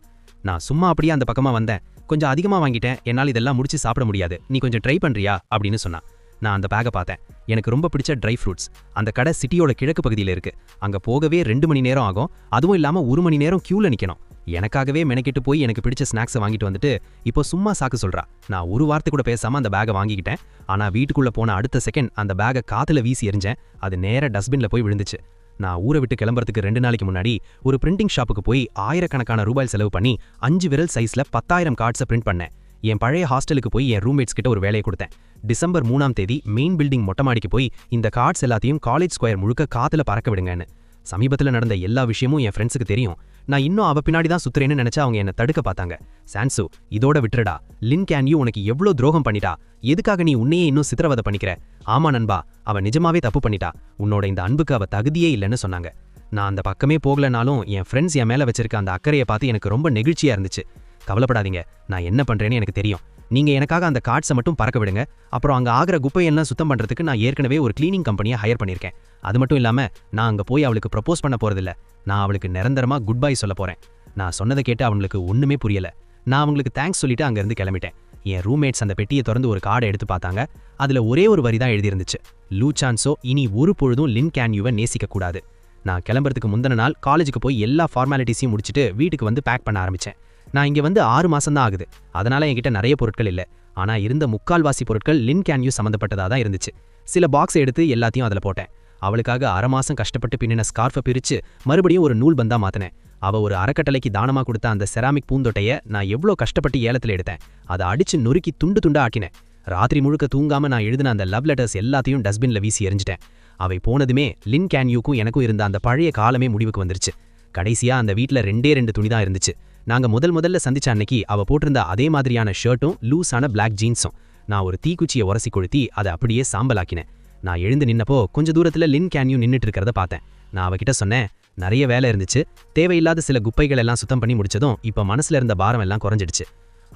நான் சும்மா அப்படியே அந்த பக்கமா வந்தேன். கொஞ்சம் அதிகமா வாங்கிட்டேன், என்னால் இதெல்லாம் முடிச்சு சாப்பிட முடியாது, நீ கொஞ்சம் ட்ரை பண்றியா அப்படின்னு சொன்னா. நான் அந்த பேக்கை பார்த்தேன். எனக்கு ரொம்ப பிடிச்ச ட்ரை ஃப்ரூட்ஸ். அந்த கடை சிட்டியோட கிழக்கு பகுதியில் இருக்கு. அங்க போகவே 2 மணி நேரம் ஆகும். அதுவும் இல்லாம 1 மணி நேரம் கியூல நிக்கணும். எனக்காகவே மெனக்கிட்டு போய் எனக்கு பிடிச்ச ஸ்நாக்ஸை வாங்கிட்டு வந்துட்டு இப்போ சும்மா சாக்கு சொல்றா. நான் ஒரு வார்த்தை கூட பேசாம அந்த பேக்கை வாங்கிக்கிட்டேன். ஆனா வீட்டுக்குள்ள போன அடுத்த செகண்ட் அந்த பேக்கை காத்துல வீசி எறிஞ்சேன். அது நேரா டஸ்ட்பின்ல போய் விழுந்துச்சு. நான் ஊரை விட்டு கிளம்புறதுக்கு 2 நாளைக்கு முன்னாடி ஒரு பிரிண்டிங் ஷாப்புக்கு போய் ஆயிரக்கணக்கான ரூபாய் செலவு பண்ணி 5 விரல் சைஸ்ல 10,000 கார்ட்ஸை பிரிண்ட் பண்ணேன். என் பழைய ஹாஸ்டலுக்கு போய் என் ரூம்மேட்ஸ் கிட்ட ஒரு வேலையை கொடுத்தேன். டிசம்பர் 3ஆம் தேதி மெயின் பில்டிங் மொட்டை மாடிக்கு போய் இந்த கார்ட்ஸ் எல்லாத்தையும் காலேஜ் ஸ்கொயர் முழுக்க காத்துல பறக்க விடுங்கன்னு. சமீபத்தில் நடந்த எல்லா விஷயமும் என் ஃப்ரெண்ட்ஸுக்கு தெரியும். நான் இன்னும் அவ பின்னாடி தான் சுத்துறேன்னு நினைச்சா அவங்க என்ன தடுக்க பார்த்தாங்க. சான்சு, இதோட விட்டுறடா. லின் கேன்யூ உனக்கு எவ்வளோ துரோகம் பண்ணிட்டா, எதுக்காக நீ உன்னையே இன்னும் சித்திரவதை பண்ணிக்கிற? ஆமா நண்பா, அவ நிஜமாவே தப்பு பண்ணிட்டா. உன்னோட இந்த அன்புக்கு அவ தகுதியே இல்லைன்னு சொன்னாங்க. நான் அந்த பக்கமே போகலனாலும் என் ஃப்ரெண்ட்ஸ் என் மேல வச்சிருக்க அந்த அக்கறையை பார்த்து எனக்கு ரொம்ப நெகிழ்ச்சியா இருந்துச்சு. கவலைப்படாதீங்க, நான் என்ன பண்றேன்னு எனக்கு தெரியும். நீங்க எனக்காக அந்த கார்ட்ஸை மட்டும் பறக்க விடுங்க. அப்புறம் அங்க ஆகிற குப்பையெல்லாம் சுத்தம் பண்றதுக்கு நான் ஏற்கனவே ஒரு கிளீனிங் கம்பெனியை ஹையர் பண்ணியிருக்கேன். அது மட்டும் இல்லாம நான் அங்க போய் அவளுக்கு ப்ரப்போஸ் பண்ண போறதில்ல. நான் அவளுக்கு நிரந்தரமா குட் பை சொல்ல போறேன். நான் சொன்னதை கேட்டு அவங்களுக்கு ஒண்ணுமே புரியல. நான் அவங்களுக்கு தேங்க்ஸ் சொல்லிட்டு அங்கிருந்து கிளம்பிட்டேன். என் ரூம்மேட்ஸ் அந்த பெட்டியை திறந்து ஒரு கார்டை எடுத்து பார்த்தாங்க. அதுல ஒரே ஒரு வரி தான் எழுதியிருந்துச்சு, லூ சான்சோ இனி ஒரு பொழுதும் லின் கேன்யூவை நேசிக்க கூடாது. நான் கிளம்புறதுக்கு முந்தின நாள் காலேஜுக்கு போய் எல்லா ஃபார்மாலிட்டிஸையும் முடிச்சுட்டு வீட்டுக்கு வந்து பேக் பண்ண ஆரம்பிச்சேன். நான் இங்க வந்து 6 மாசம் தான் ஆகுது. அதனால என்கிட்ட நிறைய பொருட்கள் இல்லை. ஆனா இருந்த முக்கால்வாசி பொருட்கள் லின் கேன்யூ சம்மந்தப்பட்டதா தான் இருந்துச்சு. சில பாக்ஸை எடுத்து எல்லாத்தையும் அதில் போட்டேன். அவளுக்காக 1/2 மாசம் கஷ்டப்பட்டு பின்னின ஸ்கார்ஃபை பிரிச்சு மறுபடியும் ஒரு நூல் பந்தா மாத்தினேன். அவ ஒரு அறக்கட்டளைக்கு தானமா கொடுத்த அந்த செராமிக் பூந்தொட்டைய நான் எவ்வளோ கஷ்டப்பட்டு ஏலத்தில் எடுத்தேன். அதை அடிச்சு நொறுக்கி துண்டு துண்டா ஆக்கினேன். ராத்திரி முழுக்க தூங்காம நான் எழுதின அந்த லவ் லெட்டர்ஸ் எல்லாத்தையும் டஸ்ட்பின்ல வீசி எறிஞ்சிட்டேன். அவை போனதுமே லின் கேன்யூக்கும் எனக்கும் இருந்த அந்த பழைய காலமே முடிவுக்கு வந்துருச்சு. கடைசியா அந்த வீட்ல 2 துணி தான் இருந்துச்சு. நாங்க முதல்ல சந்திச்ச அன்னைக்கு அவ போட்டிருந்த அதே மாதிரியான ஷர்ட்டும் லூஸான பிளாக் ஜீன்ஸும். நான் ஒரு தீக்குச்சியை உரசி கொளுத்தி அதை அப்படியே சாம்பலாக்கினேன். நான் எழுந்து நின்னப்போ கொஞ்ச தூரத்துல லின் கேன்யூ நின்னுட்டு இருக்கிறத பார்த்தேன். நான் அவகிட்ட சொன்னேன், நிறைய வேலை இருந்துச்சு, தேவையில்லாத சில குப்பைகள் எல்லாம் சுத்தம் பண்ணி முடிச்சதும் இப்ப மனசுல இருந்த பாரம் எல்லாம் குறைஞ்சிடுச்சு.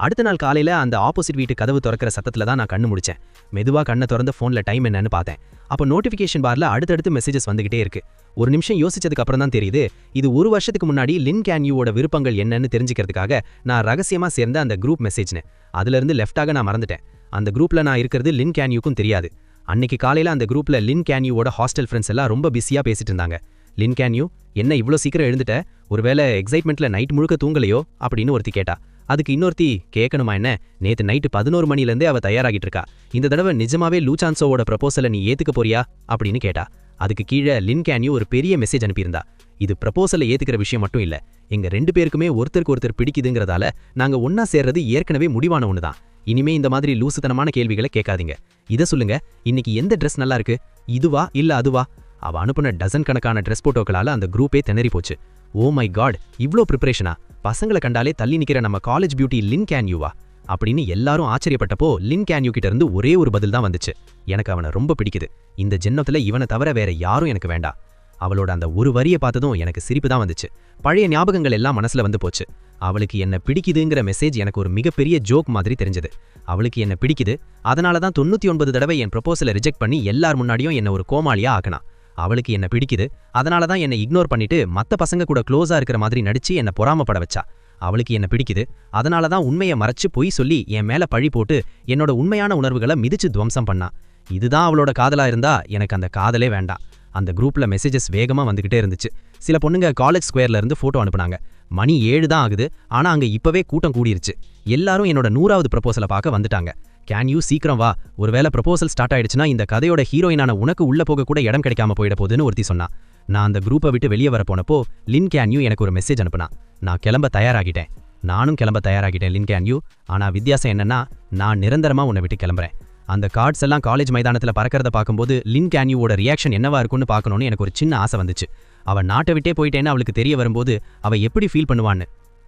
அடுத்த நாள் காலையில அந்த ஆப்போசிட் வீட்டு கதவு திறக்கிற சத்தத்துல தான் நான் கண்ணு முடிச்சேன். மெதுவா கண்ணை திறந்து போன்ல டைம் என்னன்னு பார்த்தேன். அப்போ நோட்டிஃபிகேஷன் பார்ல அடுத்தடுத்து மெசேஜஸ் வந்துகிட்டே இருக்கு. ஒரு நிமிஷம் யோசிச்சதுக்கு அப்புறம் தான் தெரியுது, இது 1 வருஷத்துக்கு முன்னாடி லின் கேன்யூவோட விருப்பங்கள் என்னன்னு தெரிஞ்சுக்கிறதுக்காக நான் ரகசியமா சேர்ந்த அந்த குரூப் மெசேஜ்னு. அதுல இருந்து லெஃப்டாக நான் மறந்துட்டேன். அந்த குரூப்ல நான் இருக்கிறது லின் கேன்யூக்கும் தெரியாது. அன்னைக்கு காலையில அந்த குரூப்ல லின் கேன்யூவோட ஹாஸ்டல் ஃப்ரெண்ட்ஸ் எல்லாம் ரொம்ப பிஸியா பேசிட்டு இருந்தாங்க. லின் கேன்யூ, என்ன இவ்வளோ சீக்கிரம் எழுந்துட்ட, ஒருவேளை எக்ஸைட்மெண்ட்ல நைட் முழுக்க தூங்கலையோ அப்படின்னு ஒருத்தி கேட்டா. அதுக்கு இன்னொருத்தி, கேட்கணுமா என்ன, நேத்து நைட்டு 11 மணிலேருந்தே அவ தயாராகிட்டு இருக்கா, இந்த தடவை நிஜமாவே லூ சான்சோவோட ப்ரப்போசலை நீ ஏத்துக்க போறியா அப்படின்னு கேட்டா. அதுக்கு கீழே லின் கேன்யூ ஒரு பெரிய மெசேஜ் அனுப்பியிருந்தா. இது ப்ரப்போசலை ஏத்துக்கிற விஷயம் மட்டும் இல்ல, எங்க 2 பேருக்குமே ஒருத்தருக்கு ஒருத்தர் பிடிக்குதுங்கிறதால நாங்க ஒன்னா சேர்றது ஏற்கனவே முடிவான ஒண்ணுதான். இனிமே இந்த மாதிரி லூசுத்தனமான கேள்விகளை கேட்காதீங்க. இதை சொல்லுங்க, இன்னைக்கு எந்த ட்ரெஸ் நல்லா இருக்கு, இதுவா இல்ல அதுவா? அவ அனுப்புன டசன் கணக்கான ட்ரெஸ் போட்டோக்களால அந்த குரூப்பே திணறி போச்சு. ஓ மை காட், இவ்ளோ ப்ரிப்பரேஷனா? பசங்களை கண்டாலே தள்ளி நிக்கிற நம்ம காலேஜ் பியூட்டி லின் கேன்யூவா அப்படின்னு எல்லாரும் ஆச்சரியப்பட்டப்போ லின் கேன்யூ கிட்ட இருந்து ஒரே ஒரு பதில் தான் வந்துச்சு, எனக்கு அவனை ரொம்ப பிடிக்குது, இந்த ஜென்மத்துல இவனை தவிர வேற யாரும் எனக்கு வேண்டாம். அவளோட அந்த ஒரு வரியை பார்த்ததும் எனக்கு சிரிப்பு தான் வந்துச்சு. பழைய ஞாபகங்கள் எல்லாம் மனசுல வந்து போச்சு. அவளுக்கு என்ன பிடிக்குதுங்கிற மெசேஜ் எனக்கு ஒரு மிகப்பெரிய ஜோக் மாதிரி தெரிஞ்சது. அவளுக்கு என்ன பிடிக்குது, அதனால தான் 99 தடவை என் ப்ரப்போசலை ரிஜெக்ட் பண்ணி எல்லார் முன்னாடியும் என்ன ஒரு கோமாளியா ஆக்கினா. அவளுக்கு என்ன பிடிக்குது, அதனால தான் என்னை இக்னோர் பண்ணிட்டு மத்த பசங்க கூட க்ளோஸா இருக்கிற மாதிரி நடிச்சு என்ன பொறாமப்பட வச்சா. அவளுக்கு என்ன பிடிக்குது, அதனால தான் உண்மையை மறைச்சு பொய் சொல்லி என் மேல பழி போட்டு என்னோட உண்மையான உணர்வுகளை மிதிச்சு துவம்சம் பண்ணா. இதுதான் அவளோட காதலா இருந்தா எனக்கு அந்த காதலே வேண்டாம். அந்த குரூப்ல மெசேஜஸ் வேகமா வந்துகிட்டே இருந்துச்சு. சில பொண்ணுங்க காலேஜ் ஸ்கொயர்ல இருந்து போட்டோ அனுப்புனாங்க. மணி 7 தான் ஆகுது, ஆனா அங்க இப்பவே கூட்டம் கூடிருச்சு. எல்லாரும் என்னோட 100வது ப்ரப்போசலை பார்க்க வந்துட்டாங்க. கேன் யூ சீக்கிரம் வா, ஒருவேளை ப்ரப்போசல் ஸ்டார்ட் ஆயிடுச்சுன்னா இந்த கதையோட ஹீரோயினான உனக்கு உள்ள போக கூட இடம் கிடைக்காம போயிட போகுதுன்னு ஒருத்தி சொன்னா. நான் அந்த குரூப்பை விட்டு வெளியே வர போனப்போ லின் கேன் யூ எனக்கு ஒரு மெசேஜ் அனுப்புனா. நான் கிளம்ப தயாராகிட்டேன். நானும் கிளம்ப தயாராகிட்டேன் லின் கேன் யூ. ஆனா வித்தியாசம் என்னன்னா, நான் நிரந்தரமா உன்னை விட்டு கிளம்புறேன். அந்த கார்ட்ஸ் எல்லாம் காலேஜ் மைதானத்துல பறக்கிறத பார்க்கும்போது லின் கேன் யூவோட ரியாக்ஷன் என்னவா இருக்கும்னு பார்க்கணும்னு எனக்கு ஒரு சின்ன ஆசை வந்துச்சு. அவ நாட்டை விட்டே போயிட்டேன்னு அவளுக்கு தெரிய வரும்போது அவ எப்படி ஃபீல் பண்ணுவான்னு.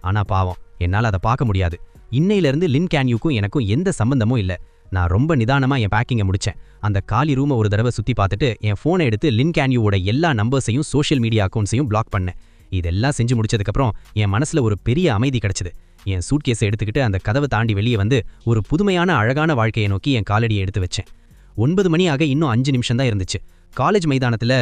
ஆனா பாவம், என்னால் அதை பார்க்க முடியாது. இன்னையிலிருந்து லின் கேன் யூக்கும் எனக்கும் எந்த சம்பந்தமும் இல்லை. நான் ரொம்ப நிதானமா என் பேக்கிங்கை முடிச்சேன். அந்த காலி ரூமை ஒரு தடவை சுத்தி பார்த்துட்டு என் ஃபோனை எடுத்து லின் கேன் யூவோட எல்லா நம்பர்ஸையும் சோஷியல் மீடியா அக்கௌண்ட்ஸையும் பிளாக் பண்ணேன். இதெல்லாம் செஞ்சு முடிச்சதுக்கப்புறம் என் மனசுல ஒரு பெரிய அமைதி கிடைச்சது. என் சூட்கேஸை எடுத்துக்கிட்டு அந்த கதவை தாண்டி வெளியே வந்து ஒரு புதுமையான அழகான வாழ்க்கையை நோக்கி என் காலடியை எடுத்து வச்சேன். 9 மணி ஆக இன்னும் 5 நிமிஷம் தான் இருந்துச்சு. காலேஜ் மைதானத்துல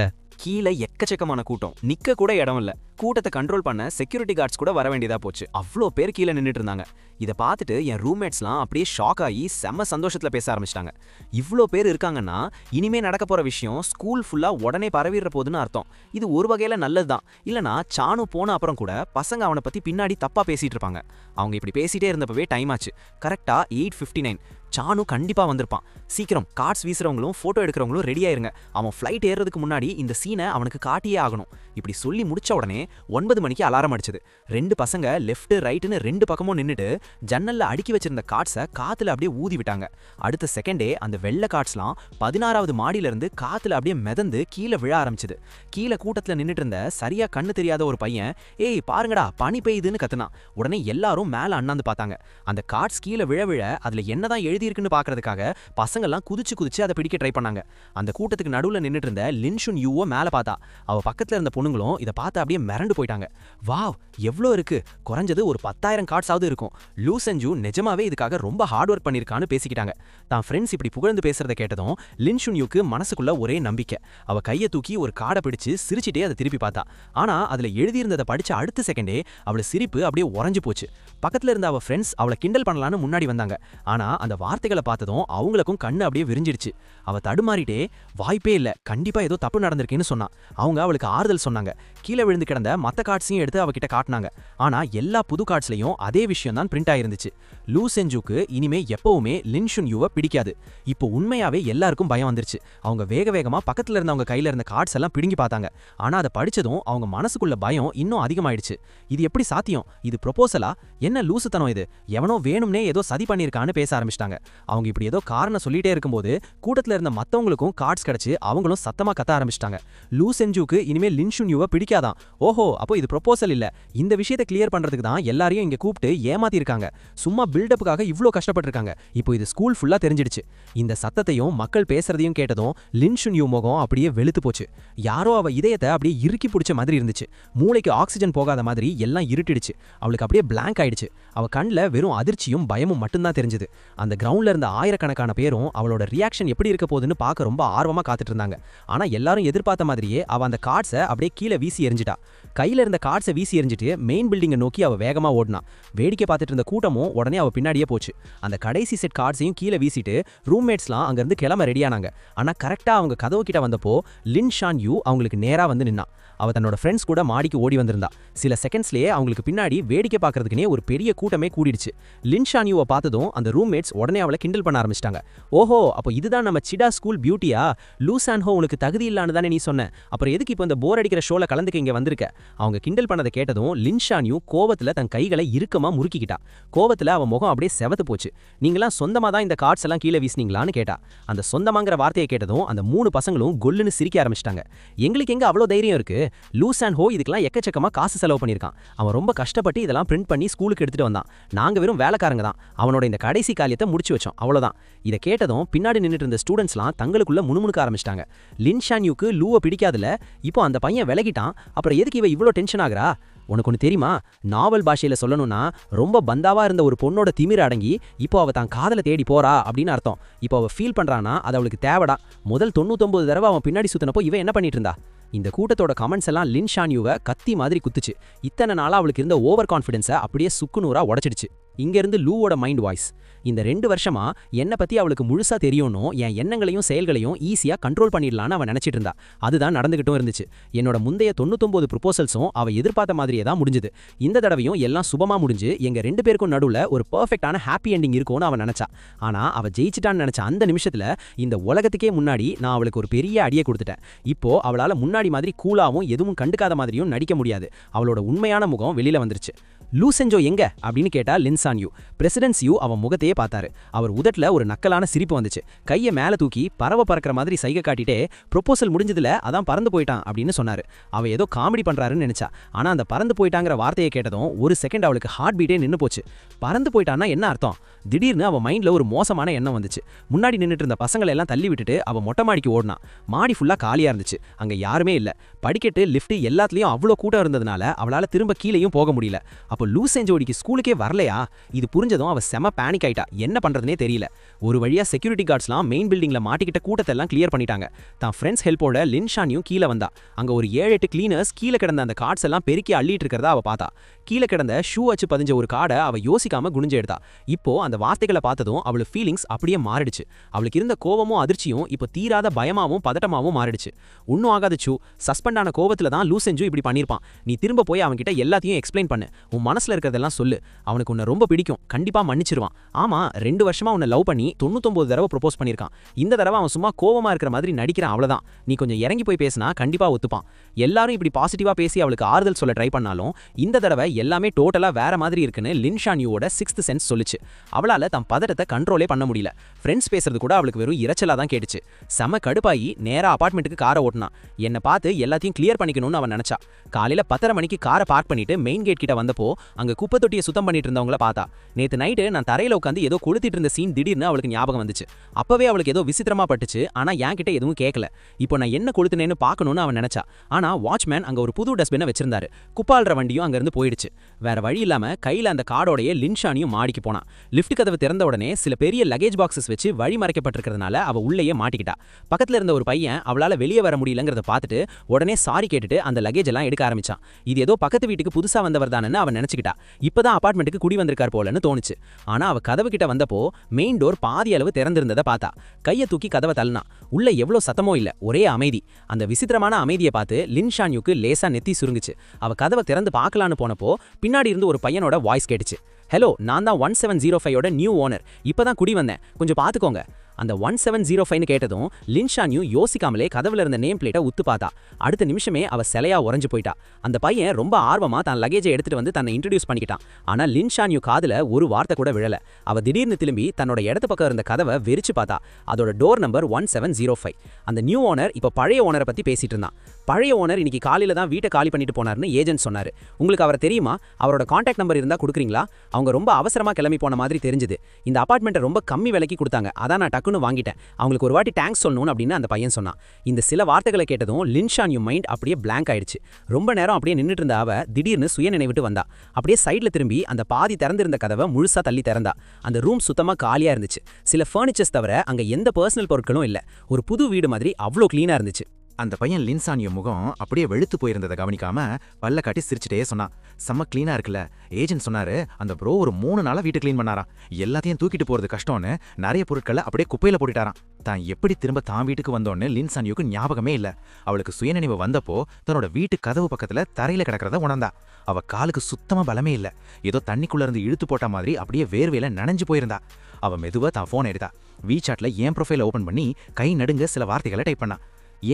கீழே எக்கச்சக்கமான கூட்டம், நிக்க கூட இடம் இல்ல. கூட்டத்தை கண்ட்ரோல் பண்ண செக்யூரிட்டி கார்ட்ஸ் கூட வர வேண்டியதா போச்சு. அவ்வளோ பேர் கீழே நின்றுட்டு இருந்தாங்க. இதை பார்த்துட்டு என் ரூம்மேட்ஸ்லாம் அப்படியே ஷாக் ஆகி செம்ம சந்தோஷத்துல பேச ஆரம்பிச்சிட்டாங்க. இவ்வளோ பேர் இருக்காங்கன்னா இனிமே நடக்க போற விஷயம் ஸ்கூல் ஃபுல்லா உடனே பரவிடுற போதுன்னு அர்த்தம். இது ஒரு வகையில நல்லதுதான். இல்லனா சானு போன அப்புறம் கூட பசங்க அவனை பத்தி பின்னாடி தப்பா பேசிட்டு இருப்பாங்க. அவங்க இப்படி பேசிட்டே இருந்தப்பவே டைம் ஆச்சு. கரெக்டா 8:59. சானு கண்டிப்பா வந்திருப்பான். சீக்கிரம் கார்ட்ஸ் வீசுறவங்களும் போட்டோ எடுக்கிறவங்களும் ரெடி ஆயிருங்க. அவன் ஃப்ளைட் ஏறதுக்கு முன்னாடி இந்த சீனை அவனுக்கு காட்டியே ஆகணும். இப்படி சொல்லி முடிச்ச உடனே 9 மணிக்கு அலாரம் அடிச்சது. 2 பசங்க லெஃப்ட் ரைட்டுன்னு 2 பக்கமும் நின்னுட்டு ஜன்னல்ல அடுக்கி வச்சிருந்த கார்ட்ஸை காத்துல அப்படியே ஊதி விட்டாங்க. அடுத்த செகண்டே அந்த வெள்ளை கார்ட்ஸ்லாம் 16வது மாடியில இருந்து காத்துல அப்படியே மிதந்து கீழே விழ ஆரம்பிச்சது. கீழே கூட்டத்துல நின்னுட்டு இருந்த சரியா கண்ணு தெரியாத ஒரு பையன், ஏய் பாருங்கடா பனி பெய்யுதுன்னு கத்துனான். உடனே எல்லாரும் மேல அண்ணாந்து பார்த்தாங்க. அந்த கார்ட்ஸ் கீழே விழ விழ அதுல என்னதான் எழுதியிருக்குன்னு பாக்குறதுக்காக பசங்கெல்லாம் குதிச்சு அதை பிடிக்க ட்ரை பண்ணாங்க. அந்த கூட்டத்துக்கு நடுவுல நின்னுட்டு இருந்த லின்ஷுன் யூவோ மேல பார்த்தா. அவ பக்கத்துல இருந்த பொண்ணுங்களும் இதை பார்த்து அப்படியே மிரண்டு போயிட்டாங்க. வாவ், எவ்வளோ இருக்கு, குறைஞ்சது ஒரு 10,000 கார்ட்ஸாவது இருக்கும். லூ சென்ஜூ நிஜமாவே இதுக்காக ரொம்ப ஹார்ட் ஒர்க் பண்ணிருக்கான்னு பேசிக்கிட்டாங்க. தான் ஃப்ரெண்ட்ஸ் இப்படி புகழ்ந்து பேசுறதை கேட்டதும் லின்ஷுன் யூக்கு மனசுக்குள்ள ஒரே நம்பிக்கை. அவ கையை தூக்கி ஒரு கார்டை பிடிச்சு சிரிச்சிட்டே அதை திருப்பி பார்த்தா. ஆனா அதுல எழுதியிருந்ததை படிச்ச அடுத்த செகண்டே அவளை சிரிப்பு அப்படியே உறைஞ்சு போச்சு. பக்கத்துல இருந்த அவ ஃப்ரெண்ட்ஸ் அவளை கிண்டல் பண்ணலான்னு முன்னாடி வந்தாங்க. ஆனா அந்த வார்த்தைகளை பார்த்ததும் அவங்களுக்கும் கண்ணு அப்படியே விரிஞ்சிடுச்சு. அவ தடுமாறிட்டே, வாய்ப்பே இல்ல, கண்டிப்பா ஏதோ தப்பு நடந்திருக்கேன்னு சொன்னா. அவங்க அவளுக்கு ஆறுதல் சொன்னாங்க. கீழே விழுந்து கிடந்த மத்த கார்ட்ஸையும் எடுத்து அவகிட்ட காட்டினாங்க. ஆனா எல்லா புது கார்ட்ஸ்லயும் அதே விஷயம் தான் பிரிண்ட் ஆயிருந்துச்சு. லூ சென்ஜூக்கு இனிமே எப்பவுமே லின்ஷுன் யூவை பிடிக்காது. இப்போ உண்மையாவே எல்லாருக்கும் பயம் வந்துருச்சு. அவங்க வேகமா பக்கத்துல இருந்த அவங்க கையில இருந்த கார்ட்ஸ் எல்லாம் பிடுங்கி பார்த்தாங்க. ஆனா அதை படிச்சதும் அவங்க மனசுக்குள்ள பயம் இன்னும் அதிகமாயிடுச்சு. இது எப்படி சாத்தியம்? இது ப்ரொபோசலா? என்ன லூசுத்தனம் இது? எவனோ வேணும்னே ஏதோ சதி பண்ணியிருக்கான்னு பேச ஆரம்பிச்சிட்டாங்க. அவங்க இப்படி ஏதோ காரணம் சொல்லிட்டே இருக்கும்போது கூட்டத்துல இருந்த மத்தவங்களுக்கும் கார்ட்ஸ் கிடைச்சு அவங்களும் சத்தமா கத்த ஆரம்பிச்சிட்டாங்க. லூ சென்ஜூக்கு இனிமே லின்ஷுன் யூவை பிடிக்காதான். ஓஹோ, அப்போ இது ப்ரொபோசல் இல்ல. இந்த விஷயத்தை கிளியர் பண்றதுக்கு தான் எல்லாரையும் இங்க கூப்பிட்டு ஏமாத்தி இருக்காங்க. சும்மா பில்டப்புக்காக இவ்ளோ கஷ்டப்பட்டிருக்காங்க. இப்போ இது ஸ்கூல் ஃபுல்லா தெரிஞ்சிடுச்சு. இந்த சத்தத்தையும் மக்கள் பேசுறதையும் கேட்டதும் லின்ஷுன் யூ முகம் அப்படியே வெளுத்து போச்சு. யாரோ அவ இதயத்தை அப்படியே இறுக்கி பிடிச்ச மாதிரி இருந்துச்சு. மூளைக்கு ஆக்சிஜன் போகாத மாதிரி எல்லாம் இருட்டிடுச்சு. அவளுக்கு அப்படியே பிளாங்க் ஆயிடுச்சு. அவ கண்ணில் வெறும் அதிர்ச்சியும் பயமும் மட்டும்தான் தெரிஞ்சது. அந்த கிரவுண்ட்ல இருந்த ஆயிரக்கணக்கான பேரும் அவளோட ரியாக்ஷன் எப்படி இருக்க போகுதுன்னு பார்க்க ரொம்ப ஆர்வமா காத்துட்டு இருந்தாங்க. ஆனா எல்லாரும் எதிர்பார்த்த மாதிரியே அவ அந்த கார்ட்ஸை அப்படியே கீழே வீசி எறிஞ்சிட்டா. கையில இருந்த கார்ட்ஸை வீசி எறிஞ்சிட்டு மெயின் பில்டிங்கை நோக்கி அவ வேகமா ஓடினா. வேடிக்கை பார்த்துட்டு இருந்த கூட்டமும் உடனே அவ பின்னாடியே போச்சு. அந்த கடைசி செட் கார்ட்ஸையும் கீழே வீசிட்டு ரூம்மேட்ஸ்லாம் அங்கிருந்து கிளம்ப ரெடியானாங்க. ஆனா கரெக்டா அவங்க கதவு கிட்ட வந்தப்போ லின் ஷான் யூ அவங்களுக்கு நேரா வந்து நின்னா. அவ தன்னோட ஃப்ரெண்ட்ஸ் கூட மாடிக்கு ஓடி வந்திருந்தா. சில செகண்ட்ஸ்லயே அவங்களுக்கு பின்னாடி வேடிக்கை பார்க்கறதுக்குனே ஒரு பெரிய கூட்டமே கூடிடுச்சு. லின் ஷான் யூவை பார்த்ததும் அந்த ரூம்மேட்ஸ் உடனே அவளை கிண்டல் பண்ண ஆரம்பிச்சிட்டாங்க. ஓஹோ, அப்போ இதுதான் நம்ம சிடா ஸ்கூல் பியூட்டியா? லூ சான்ஹோ உனக்கு தகுதி இல்லான்னு தானே நீ சொன்ன. அப்புறம் எதுக்கு இப்போ இந்த போர் அடிக்கிற ஷோல கலந்துக்க இங்க வந்திருக்க? அவங்க கிண்டல் பண்ணதை கேட்டதும் லின் ஷான் யூ கோவத்துல தன் கைகளை இறுக்கமா முறுக்கிக்கிட்டா. கோவத்துல அவன் முகம் அப்படியே செவத்து போச்சு. நீங்களாம் சொந்தமா தான் இந்த கார்ட்ஸ் எல்லாம் கீழே வீசினீங்களான்னு கேட்டா. அந்த சொந்தமாங்கிற வார்த்தையை கேட்டதும் அந்த 3 பசங்களும் கொல்லுன்னு சிரிக்க ஆரம்பிச்சிட்டாங்க. எங்களுக்கு எங்க அவ்வளோ தைரியம் இருக்கு? லூ சான்ஹோ இதுக்கெல்லாம் எக்கச்சக்கமா காசு செலவு பண்ணியிருக்கான். அவன் ரொம்ப கஷ்டப்பட்டு இதெல்லாம் பிரிண்ட் பண்ணி ஸ்கூலுக்கு எடுத்துட்டு வந்தான். நாங்க வெறும் வேலைக்காரங்க தான். அவனோட இந்த கடைசி காரியத்தை முடிச்சு வச்சோம், அவ்வளவுதான். இதை கேட்டதும் பின்னாடி நின்னுட்டு இருந்த ஸ்டூடெண்ட்ஸ்லாம் தங்களுக்குள்ள முணுமுணுக்க ஆரம்பிச்சிட்டாங்க. லின் ஷான் யூக்கு லூவை பிடிக்காதுல, இப்போ அந்த பையன் விலகிட்டான், அப்புறம் எதுக்கு இவ இவ்வளோ டென்ஷன் ஆகுறா? உனக்கு ஒன்று தெரியுமா, நாவல் பாஷையில சொல்லணும்னா ரொம்ப பந்தாவா இருந்த ஒரு பொண்ணோட திமிர அடங்கி இப்போ அவ தான் காதலை தேடி போறா அப்படின்னு அர்த்தம். இப்போ அவ ஃபீல் பண்றானா அது அவளுக்கு தேவடா. முதல் 99 தடவை அவன் பின்னாடி சுத்தினப்போ இவன் என்ன பண்ணிட்டு இருந்தா? இந்த கூட்டத்தோட கமெண்ட்ஸ் எல்லாம் லின் ஷான்யூவை கத்தி மாதிரி குத்துச்சு. இத்தனை நாளா அவளுக்கு இருந்த ஓவர் கான்ஃபிடன்ஸை அப்படியே சுக்குநூறா உடைச்சிடுச்சு. இங்கிருந்து லூவோட மைண்ட் வாய்ஸ், இந்த 2 வருஷமா என்னை பத்தி அவளுக்கு முழுசா தெரியும்னு என் எண்ணங்களையும் செயல்களையும் ஈஸியா கண்ட்ரோல் பண்ணிடலான்னு அவன் நினைச்சிட்டு இருந்தா. அதுதான் நடந்துகிட்டும் இருந்துச்சு. என்னோட முந்தைய 99 ப்ரொபோசல்ஸும் அவ எதிர்பார்த்த மாதிரியே தான் முடிஞ்சுது. இந்த தடவையும் எல்லாம் சுபமா முடிஞ்சு எங்க 2 பேருக்கும் நடுவுல ஒரு பெர்ஃபெக்டான ஹாப்பி எண்டிங் இருக்கும்னு அவன் நினைச்சா. ஆனா அவ ஜெயிச்சிட்டான்னு நினைச்ச அந்த நிமிஷத்துல இந்த உலகத்துக்கே முன்னாடி நான் அவளுக்கு ஒரு பெரிய அடியை கொடுத்துட்டேன். இப்போ அவளால முன்னாடி மாதிரி கூலாவும் எதுவும் கண்டுக்காத மாதிரியும் நடிக்க முடியாது. அவளோட உண்மையான முகம் வெளியில வந்துருச்சு. லூ செஞ்சோ எங்க அப்படின்னு கேட்டா லின் சான்யூ. பிரசிடென்ட் சியூ அவன் முகத்தையே பார்த்தாரு. அவர் உதட்டுல ஒரு நக்கலான சிரிப்பு வந்துச்சு. கையை மேல தூக்கி பறவை பறக்கிற மாதிரி சைகை காட்டிட்டே ப்ரொபோசல் முடிஞ்சதுல அதான் பறந்து போயிட்டான் அப்படின்னு சொன்னாரு. அவ ஏதோ காமெடி பண்றாருன்னு நினைச்சா. ஆனா அந்த பறந்து போயிட்டாங்கிற வார்த்தையை கேட்டதும் ஒரு செகண்ட் அவளுக்கு ஹார்ட் பீட்டே நின்னு போச்சு. பறந்து போயிட்டான்னா என்ன அர்த்தம்? திடீர்னு அவ மைண்ட்ல ஒரு மோசமான எண்ணம் வந்துச்சு. முன்னாடி நின்னுட்டு இருந்த பசங்களை எல்லாம் தள்ளி விட்டுட்டு அவ மொட்டை மாடிக்கு ஓடினா. மாடி ஃபுல்லா காலியா இருந்துச்சு. அங்க யாருமே இல்ல. படிக்கட்டு லிஃப்ட் எல்லாத்துலயும் அவ்வளோ கூட்டம் இருந்ததுனால அவளால திரும்ப கீழேயும் போக முடியல. அப்போ லூ செஞ்சோடிக்கு ஸ்கூலுக்கே வரலையா? இது புரிஞ்சதும் அவ செம பேனிக் ஆயிட்டா. என்ன பண்றதுனே தெரியல. ஒரு வழியா செக்யூரிட்டி கார்ட்ஸ்லாம் மெயின் பில்டிங்ல மாட்டிக்கிட்ட கூட்டத்தை எல்லாம் கிளியர் பண்ணிட்டாங்க. தான் ஃப்ரெண்ட்ஸ் ஹெல்ப்போட லின் ஷான்யூ கீழே வந்தா. அங்க ஒரு 7-8 கிளீனர்ஸ் கீழே கிடந்த அந்த கார்ட்ஸ் எல்லாம் பெருக்கி அள்ளிட்டு இருக்கிறதா அவ பார்த்தா. கீழே கிடந்த ஷூ வச்சு பதிஞ்ச ஒரு கார்டை அவ யோசிக்காம குனிஞ்சு எடுத்தா. இப்போ அந்த வார்த்தைகளை பார்த்ததும் அவளோட ஃபீலிங்ஸ் அப்படியே மாறிடுச்சு. அவளுக்கு இருந்த கோவமும் அதிர்ச்சியும் இப்போ தீராத பயமாவும் பதட்டமாவும் மாறிடுச்சு. ஒன்னும் ஆகாத சூ, சஸ்பெண்ட் ஆன கோவத்துல தான் லூ செஞ்சு இப்படி பண்ணிருப்பான். நீ திரும்ப போய் அவன்கிட்ட எல்லாத்தையும் எக்ஸ்பிளைன் பண்ணு. உன் மனசுல இருக்கிறதெல்லாம் சொல்லு. அவனுக்கு உன்னை ரொம்ப பிடிக்கும், கண்டிப்பா மன்னிச்சிருவான். ஆமா, 2 வருஷமா உன்னை லவ் பண்ணி 99 தடவை ப்ரொபோஸ் பண்ணிருக்கான். இந்த தடவை அவன் சும்மா கோவமா இருக்கிற மாதிரி நடிக்கிறான், அவ்வளவுதான். நீ கொஞ்சம் இறங்கி போய் பேசினா கண்டிப்பா ஒத்துப்பான். எல்லாரும் இப்படி பாசிட்டிவா பேசி அவளுக்கு ஆறுதல் சொல்ல ட்ரை பண்ணாலும் இந்த தடவை எல்லாமே டோட்டலா வேற மாதிரி இருக்குன்னு லின் ஷான்யூவோட 6th சென்ஸ் சொல்லுச்சு. அவளால தன் பதட்டத்தை கண்ட்ரோலே பண்ண முடியல. ஃப்ரெண்ட்ஸ் பேசுறது கூட அவளுக்கு வெறும் இரைச்சலா தான் கேட்டுச்சு. செம கடுப்பாயி நேரா அபார்ட்மெண்ட்டுக்கு காரை ஓட்டினா. என்னை பார்த்து எல்லாத்தையும் கிளியர் பண்ணிக்கணும்னு அவன் நினைச்சா. காலையில 10:30 மணிக்கு காரை பார்க் பண்ணிட்டு மெயின் கேட் கிட்ட வந்தப்போ அங்க குப்பை தொட்டியை சுத்தம் பண்ணிட்டு இருந்தவங்கள பார்த்தா. நேத்து நைட்டு நான் தரையில உட்காந்து ஏதோ கொளுத்திட்டு இருந்த சீன் திடீர்னு அவளுக்கு ஞாபகம் வந்துச்சு. அப்பவே அவளுக்கு ஏதோ விசித்திரமா பட்டுச்சு. ஆனா என்கிட்ட எதுவும் கேட்கல. இப்போ நான் என்ன கொளுத்துனேன்னு பார்க்கணும்னு அவன் நினைச்சா. ஆனா வாட்ச்மேன் அங்க ஒரு புது டஸ்ட்பினை வச்சிருந்தாரு. குப்பாள்ற வண்டியும் அங்க இருந்து போயிடுச்சு. வேற வழி இல்லாம கையில அந்த கார்டோடைய லின் ஷான்யூ மாடிக்கு போனா. லிஃப்ட் கதவு திறந்த உடனே சில பெரிய லக்கேஜ் பாக்ஸஸ் வச்சு வழி மறைக்கப்பட்டிருக்கிறதுனால அவ உள்ளேயே மாட்டிக்கிட்டா. பக்கத்துல இருந்த ஒரு பையன் அவளால வெளியே வர முடியலங்கிறத பார்த்துட்டு உடனே சாரி கேட்டுட்டு அந்த லக்கேஜ் எல்லாம் எடுக்க ஆரம்பிச்சான். இது ஏதோ பக்கத்து வீட்டுக்கு புதுசா வந்தவர் தானன்னு அவன் நினைச்சுக்கிட்டா. இப்பதான் அபார்ட்மெண்ட்டுக்கு குடி வந்திருக்கார் போலன்னு தோணுச்சு. ஆனா அவ கதவு கிட்ட வந்தப்போ மெயின் டோர் பாதி அளவு திறந்திருந்ததை பார்த்தா. கையை தூக்கி கதவை தள்ளினா. உள்ள எவ்வளவு சத்தமோ இல்ல, ஒரே அமைதி. அந்த விசித்திரமான அமைதியை பார்த்து லின் ஷான்யூக்கு லேசா நெத்தி சுருங்குச்சு. அவ கதவை திறந்து பார்க்கலான்னு போனப்போ பின்னாடி இருந்து ஒரு பையனோட வாய்ஸ் கேட்டுச்சு. ஹலோ, நான் தான் 1705 நியூ ஓனர். இப்பதான் குடி வந்தேன், கொஞ்சம் பாத்துக்கோங்க. அந்த 1705 கேட்டதும் லின் ஷான்யூ யோசிக்காமலே கதவுல இருந்த நேம் பிளேட்டை உத்து பார்த்தா. அடுத்த நிமிஷமே அவ சிலையா உறைஞ்சு போயிட்டா. அந்த பையன் ரொம்ப ஆர்வமா தன் லக்கேஜை எடுத்துட்டு வந்து தன்னை இன்ட்ரடியூஸ் பண்ணிக்கிட்டான். ஆனா லின் ஷான்யூ காதுல ஒரு வார்த்தை கூட விழல. அவ திடீர்னு திரும்பி தன்னோட இடத்து பக்கம் இருந்த கதவை வெறிச்சு பார்த்தா. அதோட டோர் நம்பர் 1705. அந்த நியூ ஓனர் இப்ப பழைய ஓனரை பத்தி பேசிட்டு இருந்தான். பழைய ஓனர் இன்னைக்கு காலையில தான் வீட்டை காலி பண்ணிட்டு போனார்னு ஏஜென்ட் சொன்னாரு. உங்களுக்கு அவரை தெரியுமா? அவரோட கான்டாக்ட் நம்பர் இருந்தா கொடுக்குறீங்களா? அவங்க ரொம்ப அவசரமா கிளம்பி போன மாதிரி தெரிஞ்சது. இந்த அபார்ட்மெண்ட்டை ரொம்ப கம்மி விலைக்கு கொடுத்தாங்க, அதான் நான் டக்குன்னு வாங்கிட்டேன். அவங்களுக்கு ஒரு வாட்டி தேங்க்ஸ் சொல்லணும் அப்படின்னு அந்த பையன் சொன்னான். இந்த சில வார்த்தைகளை கேட்டதும் லின் ஷான்யூ மைண்ட் அப்படியே பிளாங்க் ஆயிடுச்சு. ரொம்ப நேரம் அப்படியே நின்னுட்டு இருந்த அவ திடீர்னு சுய நினைவிட்டு வந்தா. அப்படியே சைட்ல திரும்பி அந்த பாதி திறந்திருந்த கதவை முழுசா தள்ளி திறந்தா. அந்த ரூம் சுத்தமா காலியா இருந்துச்சு. சில ஃபர்னிச்சர்ஸ் தவிர அங்க எந்த பர்சனல் பொருட்களும் இல்ல. ஒரு புது வீடு மாதிரி அவ்வளோ கிளீனா இருந்துச்சு. அந்த பையன் லின் ஷான்யூ முகம் அப்படியே வெளுத்து போயிருந்ததை கவனிக்காம பல்ல காட்டி சிரிச்சுட்டே சொன்னான். செம்ம கிளீனா இருக்குல்ல. ஏஜென்ட் சொன்னாரு அந்த ப்ரோ ஒரு 3 நாளா வீட்டை கிளீன் பண்ணாராம். எல்லாத்தையும் தூக்கிட்டு போறது கஷ்டம்னு நிறைய பொருட்களை அப்படியே குப்பையில போட்டுட்டாராம். தான் எப்படி திரும்ப தான் வீட்டுக்கு வந்தோன்னு லின் ஷான்யூக்கு ஞாபகமே இல்ல. அவளுக்கு சுயநினைவு வந்தப்போ தன்னோட வீட்டு கதவு பக்கத்துல தரையில கிடக்கிறத உணர்ந்தா. அவ காலுக்கு சுத்தமா பலமே இல்ல. ஏதோ தண்ணிக்குள்ள இருந்து இழுத்து போட்ட மாதிரி அப்படியே வேர்வையில நனைஞ்சு போயிருந்தா. அவ மெதுவா தான் போன் எடுத்தா. வீசாட்ல என் ப்ரொஃபைல ஓபன் பண்ணி கை நடுங்க சில வார்த்தைகளை டைப் பண்ணா.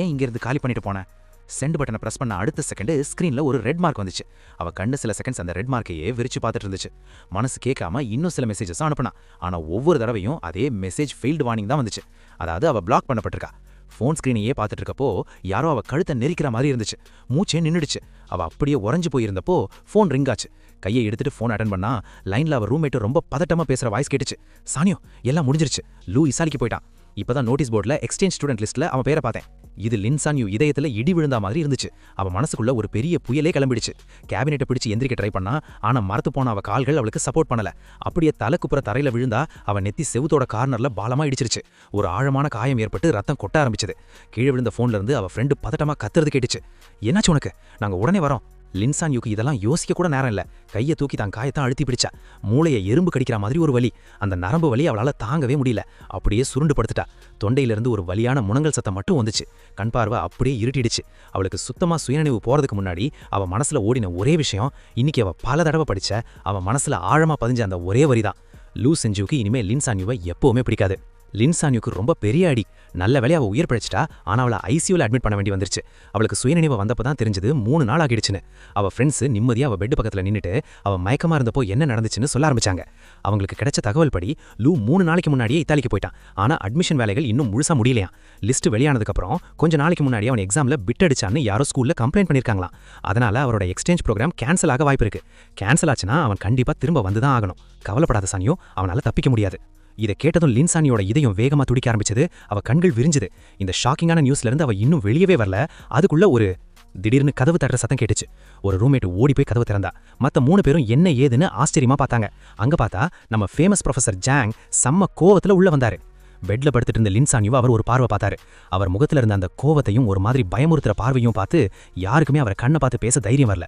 ஏன் இங்கிருந்து காலி பண்ணிட்டு போனேன்? சென்ட் பட்டனை பிரஸ் பண்ண அடுத்த செகண்ட் ஸ்கிரீன்ல ஒரு ரெட் மார்க் வந்துச்சு. அவ கண்ணு சில செகண்ட்ஸ் அந்த ரெட் மார்க்கையே விரிச்சு பார்த்துட்டு இருந்துச்சு. மனசு கேட்காம இன்னும் சில மெசேஜஸ் அனுப்புனா. ஆனா ஒவ்வொரு தடவையும் அதே மெசேஜ் ஃபெயில்டு வார்னிங் தான் வந்துச்சு. அதாவது அவ பிளாக் பண்ணப்பட்டிருக்கா. ஃபோன் ஸ்கிரீனையே பார்த்துட்டு இருக்கப்போ யாரோ அவ கழுத்தை நெரிக்கிற மாதிரி இருந்துச்சு. மூச்சே நின்னுடுச்சு. அவ அப்படியே உறைஞ்சு போயிருந்தப்போ ஃபோன் ரிங் ஆச்சு. கையை எடுத்துட்டு ஃபோன் அட்டன் பண்ணா லைன்ல அவ ரூம்மேட் ரொம்ப பதட்டமா பேசுற வாய்ஸ் கேட்டுச்சு. சானியோ, எல்லாம் முடிஞ்சிருச்சு. லூ இசாலிக்கு போயிட்டான். இப்பதான் நோட்டீஸ் போர்டில் எக்ஸ்சேஞ்ச் ஸ்டூடெண்ட் லிஸ்ட்ல அவன் பேரை பார்த்தேன். இது லின்சான்யூ இதயத்துல இடி விழுந்தா மாதிரி இருந்துச்சு. அவ மனசுக்குள்ள ஒரு பெரிய புயலே கிளம்பிடுச்சு. கேபினெட்டை பிடிச்சு எந்திரிக்க ட்ரை பண்ணா, ஆனா மரத்து போன அவ கால்கள் அவளுக்கு சப்போர்ட் பண்ணல. அப்படியே தலைக்குப்புற தரையில விழுந்தா அவ நெத்தி செவுத்தோட கார்னர்ல பாலமா இடிச்சிருச்சு. ஒரு ஆழமான காயம் ஏற்பட்டு ரத்தம் கொட்ட ஆரம்பிச்சது. கீழே விழுந்த போன்ல இருந்து அவ ஃப்ரெண்டு பதட்டமா கத்துறது கேட்டுச்சு. என்னாச்சு உனக்கு? நாங்க உடனே வரோம். லின்சான்யூக்கு இதெல்லாம் யோசிக்க கூட நேரம் இல்ல. கையை தூக்கி தான் காயத்தான் அழுத்தி பிடிச்சா. மூளையை எறும்பு கடிக்கிற மாதிரி ஒரு வலி. அந்த நரம்பு வலி அவளால தாங்கவே முடியல. அப்படியே சுருண்டு படுத்துட்டா. தொண்டையிலிருந்து ஒரு வலியான முனங்கல் சத்தம் மட்டும் வந்துச்சு. கண் பார்வை அப்படியே இருட்டிடுச்சு. அவளுக்கு சுத்தமா சுயநினைவு போறதுக்கு முன்னாடி அவ மனசுல ஓடின ஒரே விஷயம், இன்னைக்கு அவ பல தடவை படிச்ச, அவ மனசுல ஆழமா பதிஞ்ச அந்த ஒரே வரிதான். லூ செஞ்சுக்கு இனிமே லின்சான்யூவை எப்பவுமே பிடிக்காது. லின்சான்யூக்கு ரொம்ப பெரிய அடி. நல்ல வேலையை அவள் உயிர் பிழைச்சிட்டா. ஆனால் அவளை ஐசியூவில் அட்மிட் பண்ண வேண்டி வந்துருச்சு. அவளுக்கு சுயநினைவு வந்தப்போ தான் தெரிஞ்சது 3 நாள் ஆகிடுச்சுன்னு. அவள் ஃப்ரெண்ட்ஸ் நிம்மதியாக அவள் பெட் பக்கத்தில் நின்றுட்டு அவள் மயக்கமாக இருந்தப்போ என்ன நடந்துச்சுன்னு சொல்ல ஆரம்பிச்சாங்க. அவங்களுக்கு கிடைச்ச தகவல் படி லூ 3 நாளைக்கு முன்னாடியே இத்தாலிக்கு போயிட்டான். ஆனால் அட்மிஷன் வேலைகள் இன்னும் முழுசாக முடியலையா. லிஸ்ட் வெளியானதுக்கப்புறம் கொஞ்ச நாளைக்கு முன்னாடி அவன் எக்ஸாமில் பிட் அடிச்சான்னு யாரோ ஸ்கூலில் கம்ப்ளைண்ட் பண்ணியிருக்காங்களாம். அதனால் அவரோட எக்ஸ்சேஞ்ச் ப்ரோக்ராம் கேன்சல் ஆக வாய்ப்பு இருக்கு. கேன்சல் ஆச்சுன்னா அவன் கண்டிப்பாக திரும்ப வந்து தான் ஆகணும். கவலைப்படாத சானியோ, அவனால் தப்பிக்க முடியாது. இதை கேட்டதும் லின்சானியோட இதயம் வேகமா துடிக்க ஆரம்பிச்சது. அவ கண்கள் விரிஞ்சது. இந்த ஷாக்கிங்கான நியூஸ்ல இருந்து அவ இன்னும் வெளியவே வரல. அதுக்குள்ள ஒரு திடீர்னு கதவு தட்டுற சத்தம் கேட்டுச்சு. ஒரு ரூம்மேட் ஓடி போய் கதவு திறந்தா. மத்த 3 பேரும் என்ன ஏதுன்னு ஆச்சரியமா பார்த்தாங்க. அங்க பார்த்தா நம்ம ஃபேமஸ் ப்ரொஃபசர் ஜாங் செம்ம கோவத்துல உள்ள வந்தாரு. பெட்ல படுத்துட்டு இருந்த லின்சானியோ அவர் ஒரு பார்வை பார்த்தாரு. அவர் முகத்துல இருந்த அந்த கோவத்தையும் ஒரு மாதிரி பயமுறுத்துற பார்வையும் பார்த்து யாருக்குமே அவரை கண்ணை பார்த்து பேச தைரியம் வரல.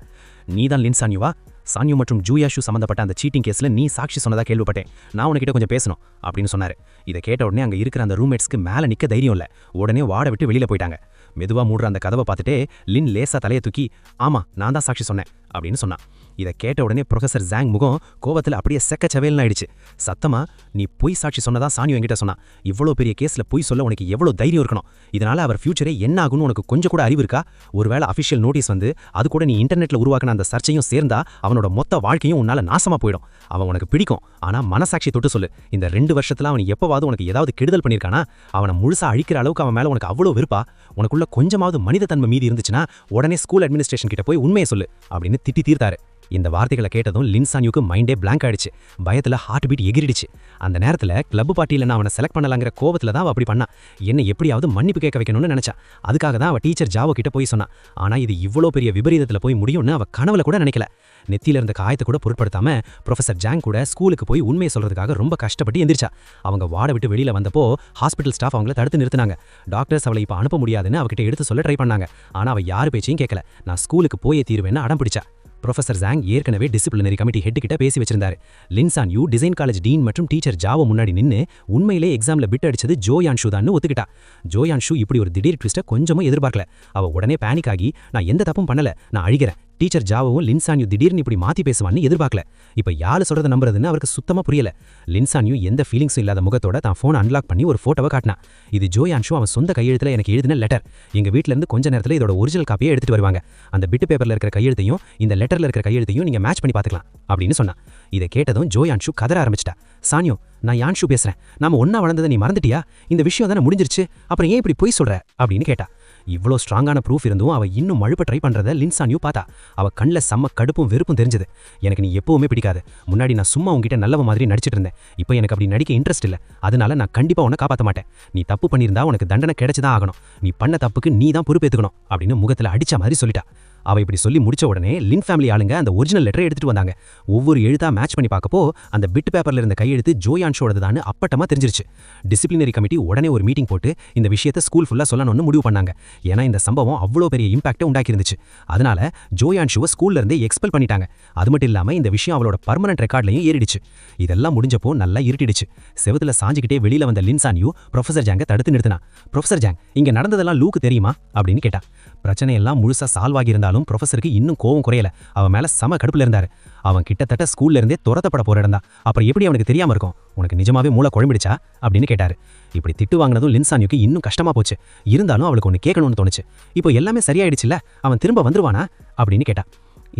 நீதான் லின்சானியோவா? சான்யூ மற்றும் ஜூயாஷு சம்பந்தப்பட்ட அந்த சீட்டிங் கேஸ்ல நீ சாட்சி சொன்னதா கேள்விப்பட்டேன். நான் உனக்கிட்ட கொஞ்சம் பேசணும் அப்படின்னு சொன்னாரு. இதை கேட்ட உடனே அங்க இருக்கிற அந்த ரூம்மேட்ஸ்க்கு மேல நிக்க தைரியம் இல்ல. உடனே வாட விட்டு வெளியில போயிட்டாங்க. மெதுவா மூடுற அந்த கதவை பார்த்துட்டே லின் லேசா தலையை தூக்கி, ஆமா நான் தான் சாட்சி சொன்னேன் அப்படின்னு சொன்னான். இதை கேட்ட உடனே ப்ரொஃபசர் ஜாங் முகம் கோவத்தில் அப்படியே செக்கச்சவேல்னு ஆயிடுச்சு. சத்தமா, நீ பொய் சாட்சி சொன்னதா சானியோ என்கிட்ட சொன்னா. இவ்வளோ பெரிய கேஸ்ல பொய் சொல்ல உனக்கு எவ்வளோ தைரியம் இருக்கணும். இதனால அவர் ஃபியூச்சரே என்ன ஆகும்னு உனக்கு கொஞ்சம் கூட அறிவு இருக்கா? ஒருவேளை அஃபிஷியல் நோட்டீஸ் வந்து அது கூட நீ இன்டர்நெட்ல உருவாக்கின அந்த சர்ச்சையும் சேர்ந்தா அவனோட மொத்த வாழ்க்கையும் உன்னால நாசமா போயிடும். அவன் உனக்கு பிடிக்கும், ஆனா மனசாட்சி தொட்டு சொல்லு, இந்த 2 வருஷத்துல அவன் எப்பவாவது உனக்கு ஏதாவது கெடுதல் பண்ணியிருக்கானா? அவனை முழுசா அழிக்கிற அளவுக்கு அவன் மேல உனக்கு அவ்வளோ வெறுப்பா? உனக்குள்ள கொஞ்சமாவது மனித தன்மை மீதி இருந்துச்சுன்னா உடனே ஸ்கூல் அட்மினிஸ்ட்ரேஷன் கிட்ட போய் உண்மையை சொல்லு அப்படின்னு திட்டி தீர்த்தாரு. இந்த வார்த்தைகளை கேட்டதும் லின்சான்யூக்கு மைண்டே பிளாங்க் ஆயிடுச்சு. பயத்துல ஹார்ட் பீட் எகிரிடுச்சு. அந்த நேரத்துல கிளப் பார்ட்டியில நான் அவனை செலக்ட் பண்ணலாங்கிற கோவத்துல தான் அவ அப்படி பண்ணா. என்ன எப்படியாவது மன்னிப்பு கேட்க வைக்கணும்னு நினைச்சா. அதுக்காக தான் அவ டீச்சர் ஜாவோ கிட்ட போய் சொன்னா. ஆனா இது இவ்வளோ பெரிய விபரீதத்துல போய் முடியும்னு அவ கனவுல கூட நினைக்கல. நெத்தியில இருந்த காயத்தை கூட பொருட்படுத்தாம ப்ரொஃபசர் ஜாங் கூட ஸ்கூலுக்கு போய் உண்மையை சொல்றதுக்காக ரொம்ப கஷ்டப்பட்டு எந்திரிச்சா. அவங்க வாட விட்டு வெளியில வந்தப்போ ஹாஸ்பிட்டல் ஸ்டாஃப் அவங்கள தடுத்து நிறுத்தினாங்க. டாக்டர்ஸ் அவளை இப்ப அனுப்ப முடியாதுன்னு அவகிட்ட எடுத்து சொல்ல ட்ரை பண்ணாங்க. ஆனா அவ யாரு பேச்சையும் கேட்கல. நான் ஸ்கூலுக்கு போயே தீருவேன்னு அடம் பிடிச்சா. ப்ரொஃபசர் ஜாங் ஏற்கனவே டிசிப்ளினரி கமிட்டி ஹெட் கிட்ட பேசி வச்சிருந்தாரு. லின்சான்யூ டிசைன் காலேஜ் டீன் மற்றும் டீச்சர் ஜாவோ முன்னாடி நின்னு உண்மையிலே எக்ஸாம்ல பிட் அடிச்சது ஜோயான்ஷு தான் ஒத்துக்கிட்டா. ஜோயான்ஷு இப்படி ஒரு திடீர் ட்விஸ்ட்டை கொஞ்சமும் எதிர்பார்க்கல. அவ உடனே பேனிக் ஆகி, நான் எந்த தப்பும் பண்ணல, நான் அழிகிறேன். டீச்சர் ஜாவோவும் லின்சான்யூ திடீர்னு இப்படி மாத்தி பேசுவான்னு எதிர்பார்க்கல. இப்ப யாரு சொல்றத நம்புறதுன்னு அவருக்கு சுத்தமா புரியல. லின்சான்யூ எந்த ஃபீலிங்ஸும் இல்லாத முகத்தோட தான் போன் அன்லாக் பண்ணி ஒரு போட்டோவை காட்டினா. இது ஜோயான்ஷு அவன் சொந்த கையெழுத்துல எனக்கு எழுதின லெட்டர். எங்க வீட்ல இருந்து கொஞ்ச நேரத்துல இதோட ஒரிஜினல் காப்பியை எடுத்துட்டு வருவாங்க. அந்த பிட் பேப்பர்ல இருக்கிற கையெழுத்தையும் இந்த லெட்டர்ல இருக்கிற கையெழுத்தையும் நீங்க மேட்ச் பண்ணி பாத்துக்கலாம் அப்படின்னு சொன்னா. இதை கேட்டதும் ஜோயான்ஷு கதற ஆரம்பிச்சிட்டா. சானியோ, நான் யான்ஷு பேசுறேன். நாம ஒன்னா வளர்ந்ததை நீ மறந்துட்டியா? இந்த விஷயம் தானே முடிஞ்சிருச்சு, அப்புறம் ஏன் இப்படி பொய் சொல்ற அப்படின்னு கேட்டா. இவ்வளோ ஸ்ட்ராங்கான ப்ரூஃப் இருந்தும் அவ இன்னும் மழுப்ப ட்ரை பண்றத லின்சான்யூ பார்த்தா. அவ கண்ணில் செம்ம கடுப்பும் வெறுப்பும் தெரிஞ்சது. எனக்கு நீ எப்பவுமே பிடிக்காது. முன்னாடி நான் சும்மா உங்ககிட்ட நல்லவ மாதிரி நடிச்சிட்டு இருந்தேன். இப்போ எனக்கு அப்படி நடிக்க இன்ட்ரெஸ்ட் இல்லை. அதனால நான் கண்டிப்பா உன்னை காப்பாற்ற மாட்டேன். நீ தப்பு பண்ணியிருந்தா உனக்கு தண்டனை கிடைச்சுதான் ஆகணும். நீ பண்ண தப்புக்கு நீ தான் பொறுப்பேற்றுக்கணும் அப்படின்னு முகத்துல அடிச்ச மாதிரி சொல்லிட்டா. அவ இப்படி சொல்லி முடிச்ச உடனே லின் ஃபேமிலி ஆளுங்க அந்த ஒரிஜினல் லெட்டரை எடுத்துட்டு வந்தாங்க. ஒவ்வொரு எழுத்தா மேட்ச் பண்ணி பார்க்கப்போ அந்த பிட் பேப்பர்ல இருந்த கையெழுத்து ஜோயான்ஷோடதுதான் அப்பட்டமா தெரிஞ்சிருச்சு. டிசிப்ளினரி கமிட்டி உடனே ஒரு மீட்டிங் போட்டு இந்த விஷயத்தை ஸ்கூல் ஃபுல்லா சொல்லணும்னு முடிவு பண்ணாங்க. ஏன்னா இந்த சம்பவம் அவ்வளோ பெரிய இம்பாக்டை உண்டாக்கி இருந்துச்சு. அதனால ஜோயான்ஷுவை ஸ்கூல்ல இருந்தே எக்ஸ்பெல் பண்ணிட்டாங்க. அது மட்டும் இல்லாம இந்த விஷயம் அவளோட பர்மனன்ட் ரெக்கார்ட்லையும் ஏறிடுச்சு. இதெல்லாம் முடிஞ்சப்போ நல்லா இருட்டிடுச்சு. செவத்துல சாஞ்சிக்கிட்டே வெளியில வந்த லின்சான்யூ ப்ரொஃபசர் ஜாங்க தடுத்து நிறுத்தினா. ப்ரொஃபசர் ஜாங், இங்க நடந்ததெல்லாம் லூக்கு தெரியுமா அப்படின்னு கேட்டா. பிரச்சனையெல்லாம் முழுசா சால்வ் ஆகி இருந்தாலும் ப்ரொஃபசருக்கு இன்னும் கோவம் குறையல. அவன் மேல சம கடுப்புல இருந்தாரு. அவன் கிட்டத்தட்ட ஸ்கூல்ல இருந்தே துரத்தப்பட போற இடம் தான். அப்புறம் எப்படி அவனுக்கு தெரியாம இருக்கும்? உனக்கு நிஜமாவே மூளை குழம்பிடுச்சா அப்படின்னு கேட்டாரு. இப்படி திட்டு வாங்கினதும் லின்சான்யூக்கு இன்னும் கஷ்டமா போச்சு. இருந்தாலும் அவளுக்கு ஒன்று கேட்கணும்னு தோணுச்சு. இப்போ எல்லாமே சரியாயிடுச்சுல, அவன் திரும்ப வந்துருவானா அப்படின்னு கேட்டா.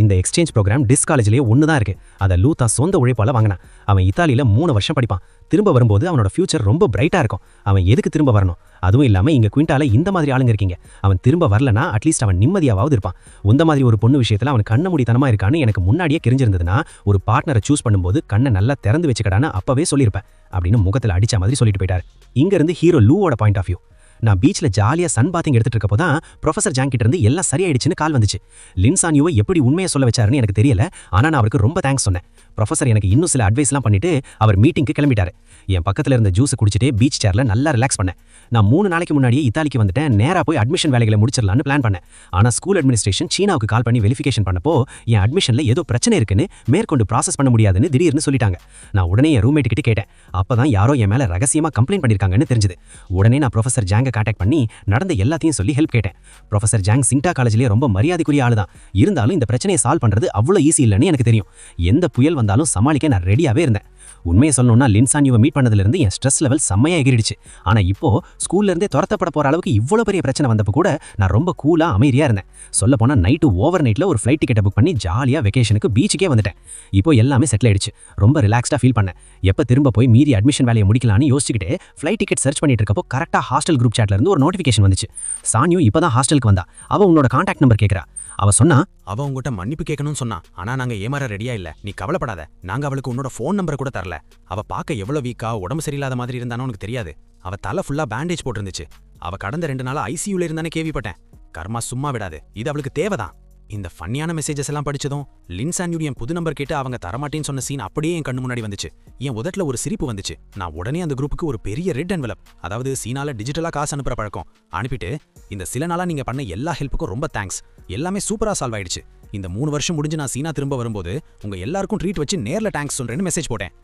இந்த எக்ஸ்சேஞ்ச் ப்ரோக்ராம் டிஸ் காலேஜ்லேயே ஒன்று தான் இருக்கு. அதை லூ தான் சொந்த உழைப்பால வாங்கினான். அவன் இத்தாலியில 3 வருஷம் படிப்பான். திரும்ப வரும்போது அவனோட ஃபியூச்சர் ரொம்ப பிரைட்டா இருக்கும். அவன் எதுக்கு திரும்ப வரணும்? அதுவும் இல்லாம இங்க குயிண்டால இந்த மாதிரி ஆளுங்க இருக்கீங்க. அவன் திரும்ப வரலனா அட்லீஸ்ட் அவன் நிம்மதியாவது இருப்பான். இந்த மாதிரி ஒரு பொண்ணு விஷயத்துல அவன் கண்ண மூடித்தனமா இருக்கான்னு எனக்கு முன்னாடியே தெரிஞ்சிருந்ததுன்னா ஒரு பார்ட்னரை சூஸ் பண்ணும்போது கண்ணை நல்லா திறந்து வச்சுக்கடான்னு அப்பவே சொல்லியிருப்பேன் அப்படின்னு முகத்துல அடிச்ச மாதிரி சொல்லிட்டு போயிட்டாரு. இங்க இருந்து ஹீரோ லூவோட பாயிண்ட் ஆஃப் வியூ. நான் பீச்ல ஜாலியா சன் பாத்திங் எடுத்துட்டு இருக்கப்போ தான் ப்ரொஃபசர் ஜாங் கிட்ட இருந்து எல்லாம் சரியாயிடுச்சுன்னு கால் வந்துச்சு. லின் சான் யூவை எப்படி உண்மையை சொல்ல வச்சாருன்னு எனக்கு தெரியல, ஆனா நான் அவருக்கு ரொம்ப தேங்க்ஸ் சொன்னேன். ப்ரொஃபசர் எனக்கு இன்னும் சில அட்வைஸ்லாம் பண்ணிட்டு அவர் மீட்டிங்க்கு கிளம்பிட்டாரு. என் பக்கத்துல இருந்த ஜூஸ் குடிச்சிட்டே பீச் சேர்ல நல்லா ரிலாக்ஸ் பண்ணேன். நான் 3 நாளைக்கு முன்னாடியே இத்தாலிக்கு வந்துட்டேன். நேரா போய் அட்மிஷன் வேலைகளை முடிச்சிடலான்னு பிளான் பண்ணேன். ஆனா ஸ்கூல் அட்மினிஸ்ட்ரேஷன் சீனாவுக்கு கால் பண்ணி வெரிஃபிகேஷன் பண்ணப்போ என் அட்மிஷன்ல ஏதோ பிரச்சனை இருக்குன்னு மேற்கொண்டு ப்ராசஸ் பண்ண முடியாதுன்னு திடீர்னு சொல்லிட்டாங்க. நான் உடனே என் ரூம்மேட் கிட்ட கேட்டேன். அப்பதான் யாரோ என் மேல ரகசியமா கம்ப்ளைண்ட் பண்ணிருக்காங்கன்னு தெரிஞ்சது. உடனே நான் ப்ரொஃபசர் ஜாங்கை கான்டாக்ட் பண்ணி நடந்த எல்லாத்தையும் சொல்லி ஹெல்ப் கேட்டேன். ப்ரொஃபசர் ஜாங் சிங்டா காலேஜ்லயே ரொம்ப மரியாதைக்குரிய ஆளு தான். இருந்தாலும் இந்த பிரச்சனையை சால்வ் பண்றது அவ்வளவு ஈஸி இல்லைன்னு எனக்கு தெரியும். எந்த புயல் வந்தாலும் சமாளிக்க நான் ரெடியாவே இருந்தேன். உண்மையை சொல்லணும்னா லின் சான் யூவை மீட் பண்ணதுல இருந்து என் ஸ்ட்ரெஸ் லெவல் செம்மையா எகிரிடுச்சு. ஆனா இப்போ ஸ்கூல்ல இருந்தே துரத்தப்பட போற அளவுக்கு இவ்வளவு பெரிய பிரச்சனை வந்தப்ப கூட நான் ரொம்ப கூலா அமைதியா இருந்தேன். சொல்ல போனா நைட்டு ஓவர் நைட்ல ஒரு ஃப்ளைட் டிக்கெட்டை புக் பண்ணி ஜாலியா வெக்கேஷனுக்கு பீச்சுக்கே வந்துட்டேன். இப்போ எல்லாமே செட்டில் ஆயிடுச்சு. ரொம்ப ரிலாக்ஸ்டா ஃபீல் பண்ணேன். எப்ப திரும்ப போய் மீதி அட்மிஷன் வேலையை முடிக்கலாம்னு யோசிச்சுக்கிட்டே ஃப்ளைட் டிக்கெட் சர்ச் பண்ணிட்டு இருக்கப்போ கரெக்டா ஹாஸ்டல் குரூப் சாட்ல இருந்து ஒரு நோட்டிஃபிகேஷன் வந்துச்சு. சான் யூ இப்பதான் ஹாஸ்டலுக்கு வந்தா. அவ உன்னோட கான்டாக்ட் நம்பர் கேக்குறா. அவ சொன்னா, அவ உங்ககிட்ட மன்னிப்பு கேட்கணும்னு சொன்னா, ஆனா நாங்க ஏமாற ரெடியா இல்ல, நீ கவலைப்படாத. நாங்க அவளுக்கு உன்னோட ஃபோன் நம்பரை கூட தரல. அவ பார்க்க எவ்வளவு வீக்கா உடம்பு சரியில்லாத மாதிரி இருந்தானோ உனக்கு தெரியாது. அவ தலை ஃபுல்லா பேண்டேஜ் போட்டிருந்துச்சு. அவ கடந்த 2 நாளா ஐசியூல இருந்தானே கேள்விப்பட்டேன். கர்மா சும்மா விடாது, இது அவளுக்கு தேவைதான். இந்த ஃபன்னியான மெசேஜஸ் எல்லாம் படிச்சதும் லின் சான் யூ என் புது நம்பர் கேட்டு அவங்க தரமாட்டேன்னு சொன்ன சீன் அப்படியே என் கண்ணு முன்னாடி வந்துச்சு. என் உதட்டுல ஒரு சிரிப்பு வந்துச்சு. நான் உடனே அந்த குரூப்புக்கு ஒரு பெரிய ரெட் என்வலப், அதாவது சீனால டிஜிட்டலா காசு அனுப்புற பழக்கம், அனுப்பிட்டு இந்த சில நாளா நீங்க பண்ண எல்லா ஹெல்ப்புக்கும் ரொம்ப தேங்க்ஸ், எல்லாமே சூப்பரா சால்வ் ஆயிடுச்சு. இந்த 3 வருஷம் முடிஞ்சு நான் சீனா திரும்ப வரும்போது உங்க எல்லாருக்கும் ட்ரீட் வச்சு நேர்ல தேங்க்ஸ் சொல்றேன்னு மெசேஜ் போட்டேன்.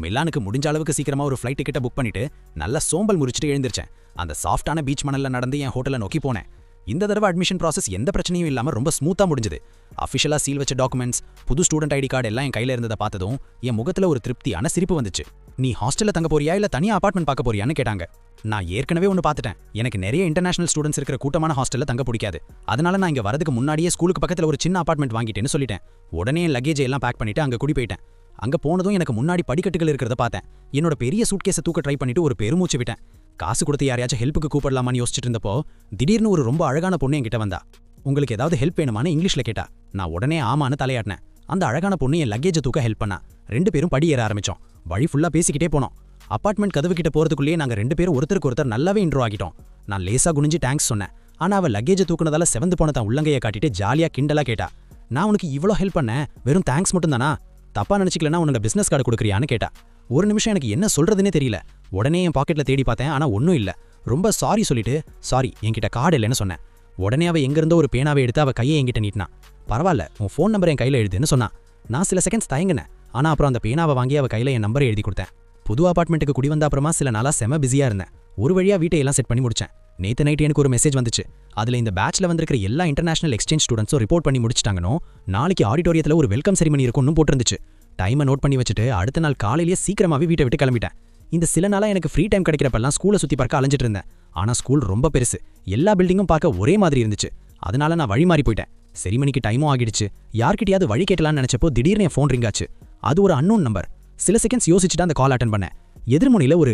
மிலானுக்கு முடிஞ்ச அளவுக்கு சீக்கிரமா ஒரு ஃப்ளைட் டிக்கெட்டை புக் பண்ணிட்டு நல்லா சோம்பல் முறிச்சிட்டு எழுந்திருச்சேன். அந்த சாஃப்டான பீச் மணல்ல நடந்து என் ஹோட்டலை நோக்கி போனேன். இந்த தடவை அட்மிஷன் ப்ராசஸ் எந்த பிரச்சனையும் இல்லாம ரொம்ப ஸ்மூத்தா முடிஞ்சது. அஃபிஷியலா சீல் வச்ச டாக்குமெண்ட்ஸ், புது ஸ்டூடெண்ட் ஐடி கார்டு எல்லாம் என் கையில இருந்ததை பார்த்ததும் என் முகத்துல ஒரு திருப்தியான சிரிப்பு வந்துச்சு. நீ ஹாஸ்டல்ல தங்க போறியா இல்ல தனியா அபார்ட்மெண்ட் பார்க்க போறியான்னு கேட்டாங்க. நான் ஏற்கனவே ஒன்று பார்த்துட்டேன். எனக்கு நிறைய இன்டர்நேஷனல் ஸ்டூடெண்ட்ஸ் இருக்கிற கூட்டமான ஹாஸ்டல்ல தங்க பிடிக்காது. அதனால நான் இங்க வரதுக்கு முன்னாடியே ஸ்கூலுக்கு பக்கத்துல ஒரு சின்ன அபார்ட்மெண்ட் வாங்கிட்டேன்னு சொல்லிட்டேன். உடனே என் லக்கேஜ் எல்லாம் பேக் பண்ணிட்டு அங்க குடி போயிட்டேன். அங்க போனதும் எனக்கு முன்னாடி படிக்கட்டுகள் இருக்கிறத பார்த்தேன். என்னோட பெரிய சூட்கேஸை தூக்க ட்ரை பண்ணிட்டு ஒரு பெருமூச்சு விட்டேன். காசு கொடுத்து யாரையாச்சும் ஹெல்ப்புக்கு கூப்பிடலாமான்னு யோசிச்சுட்டு இருந்தப்போ திடீர்னு ஒரு ரொம்ப அழகான பொண்ணு என்கிட்ட வந்தா. உங்களுக்கு ஏதாவது ஹெல்ப் வேணுமான்னு இங்கிலீஷ்ல கேட்டா. நான் உடனே ஆமான்னு தலையாட்டினேன். அந்த அழகான பொண்ணு என் லக்கேஜை தூக்க ஹெல்ப் பண்ணா. 2 பேரும் படி ஏற ஆரம்பிச்சோம். வழி ஃபுல்லா பேசிக்கிட்டே போனோம். அபார்ட்மெண்ட் கதவு கிட்ட போறதுக்குள்ளேயே நாங்க 2 பேரும் ஒருத்தருக்கு ஒருத்தர் நல்லாவே இன்ட்ரோ ஆகிட்டோம். நான் லேசா குனிஞ்சு தேங்க்ஸ் சொன்னேன். ஆனா அவ லக்கேஜை தூக்குனதால செவந்து போன தான் உள்ளங்கையை காட்டிட்டு ஜாலியா கிண்டலா கேட்டா. நான் உனக்கு இவ்வளோ ஹெல்ப் பண்ணேன், வெறும் தேங்க்ஸ் மட்டும் தானா? தப்பா நினைச்சிக்கலன்னா உன்னோட பிசினஸ் கார்டு கொடுக்குறியான்னு கேட்டா. ஒரு நிமிஷம் எனக்கு என்ன சொல்றதுன்னே தெரியல. உடனே என் பாக்கெட்ல தேடி பார்த்தேன், ஆனா ஒன்றும் இல்ல. ரொம்ப சாரி சொல்லிட்டு, சாரி என்கிட்ட கார்டு இல்லைன்னு சொன்னேன். உடனே அவ எங்கிருந்தோ ஒரு பேனாவை எடுத்து அவ கையை என்கிட்ட நீட்டினா. பரவாயில்ல, உன் ஃபோன் நம்பர் என் கையில எழுதுன்னு சொன்னா. நான் சில செகண்ட்ஸ் தயங்கினேன். ஆனா அப்புறம் அந்த பேனாவை வாங்கி அவ கையில என் நம்பரை எழுதி கொடுத்தேன். புது அபார்ட்மெண்ட்டுக்கு குடி வந்த அப்புறமா சில நாளா செம பிஸியா இருந்தேன். ஒரு வழியா வீட்டை எல்லாம் செட் பண்ணி முடிச்சேன். நேத்து நைட் எனக்கு ஒரு மெசேஜ் வந்துச்சு. அதுல இந்த பேட்ச்ல வந்திருக்கிற எல்லா இன்டர்நேஷனல் எக்ஸ்சேஞ்ச் ஸ்டூடெண்ட்ஸும் ரிப்போர்ட் பண்ணி முடிச்சிட்டாங்கன்னு, நாளைக்கு ஆடிட்டோரியத்துல ஒரு வெல்கம் செரிமனி இருக்கும்னு போட்டிருந்துச்சு. டைமை நோட் பண்ணி வச்சுட்டு அடுத்த நாள் காலையிலேயே சீக்கிரமாவே வீட்டை விட்டு கிளம்பிட்டேன். இந்த சில நாளா எனக்கு ஃப்ரீ டைம் கிடைக்கிறப்பெல்லாம் ஸ்கூலை சுத்தி பார்க்க அலைஞ்சிட்டு இருந்தேன். ஆனா ஸ்கூல் ரொம்ப பெருசு, எல்லா பில்டிங்கும் பார்க்க ஒரே மாதிரி இருந்துச்சு. அதனால நான் வழி மாறி போயிட்டேன். செரிமனிக்கு டைமும் ஆகிடுச்சு. யார்கிட்டயாவது வழி கேட்டலான்னு நினைச்சப்போ திடீர்னு என் ஃபோன் ரிங் ஆச்சு. அது ஒரு அன்னோன் நம்பர். சில செகண்ட்ஸ் யோசிச்சுட்டு அந்த கால் அட்டன் பண்ணேன். எதிர்முனையில ஒரு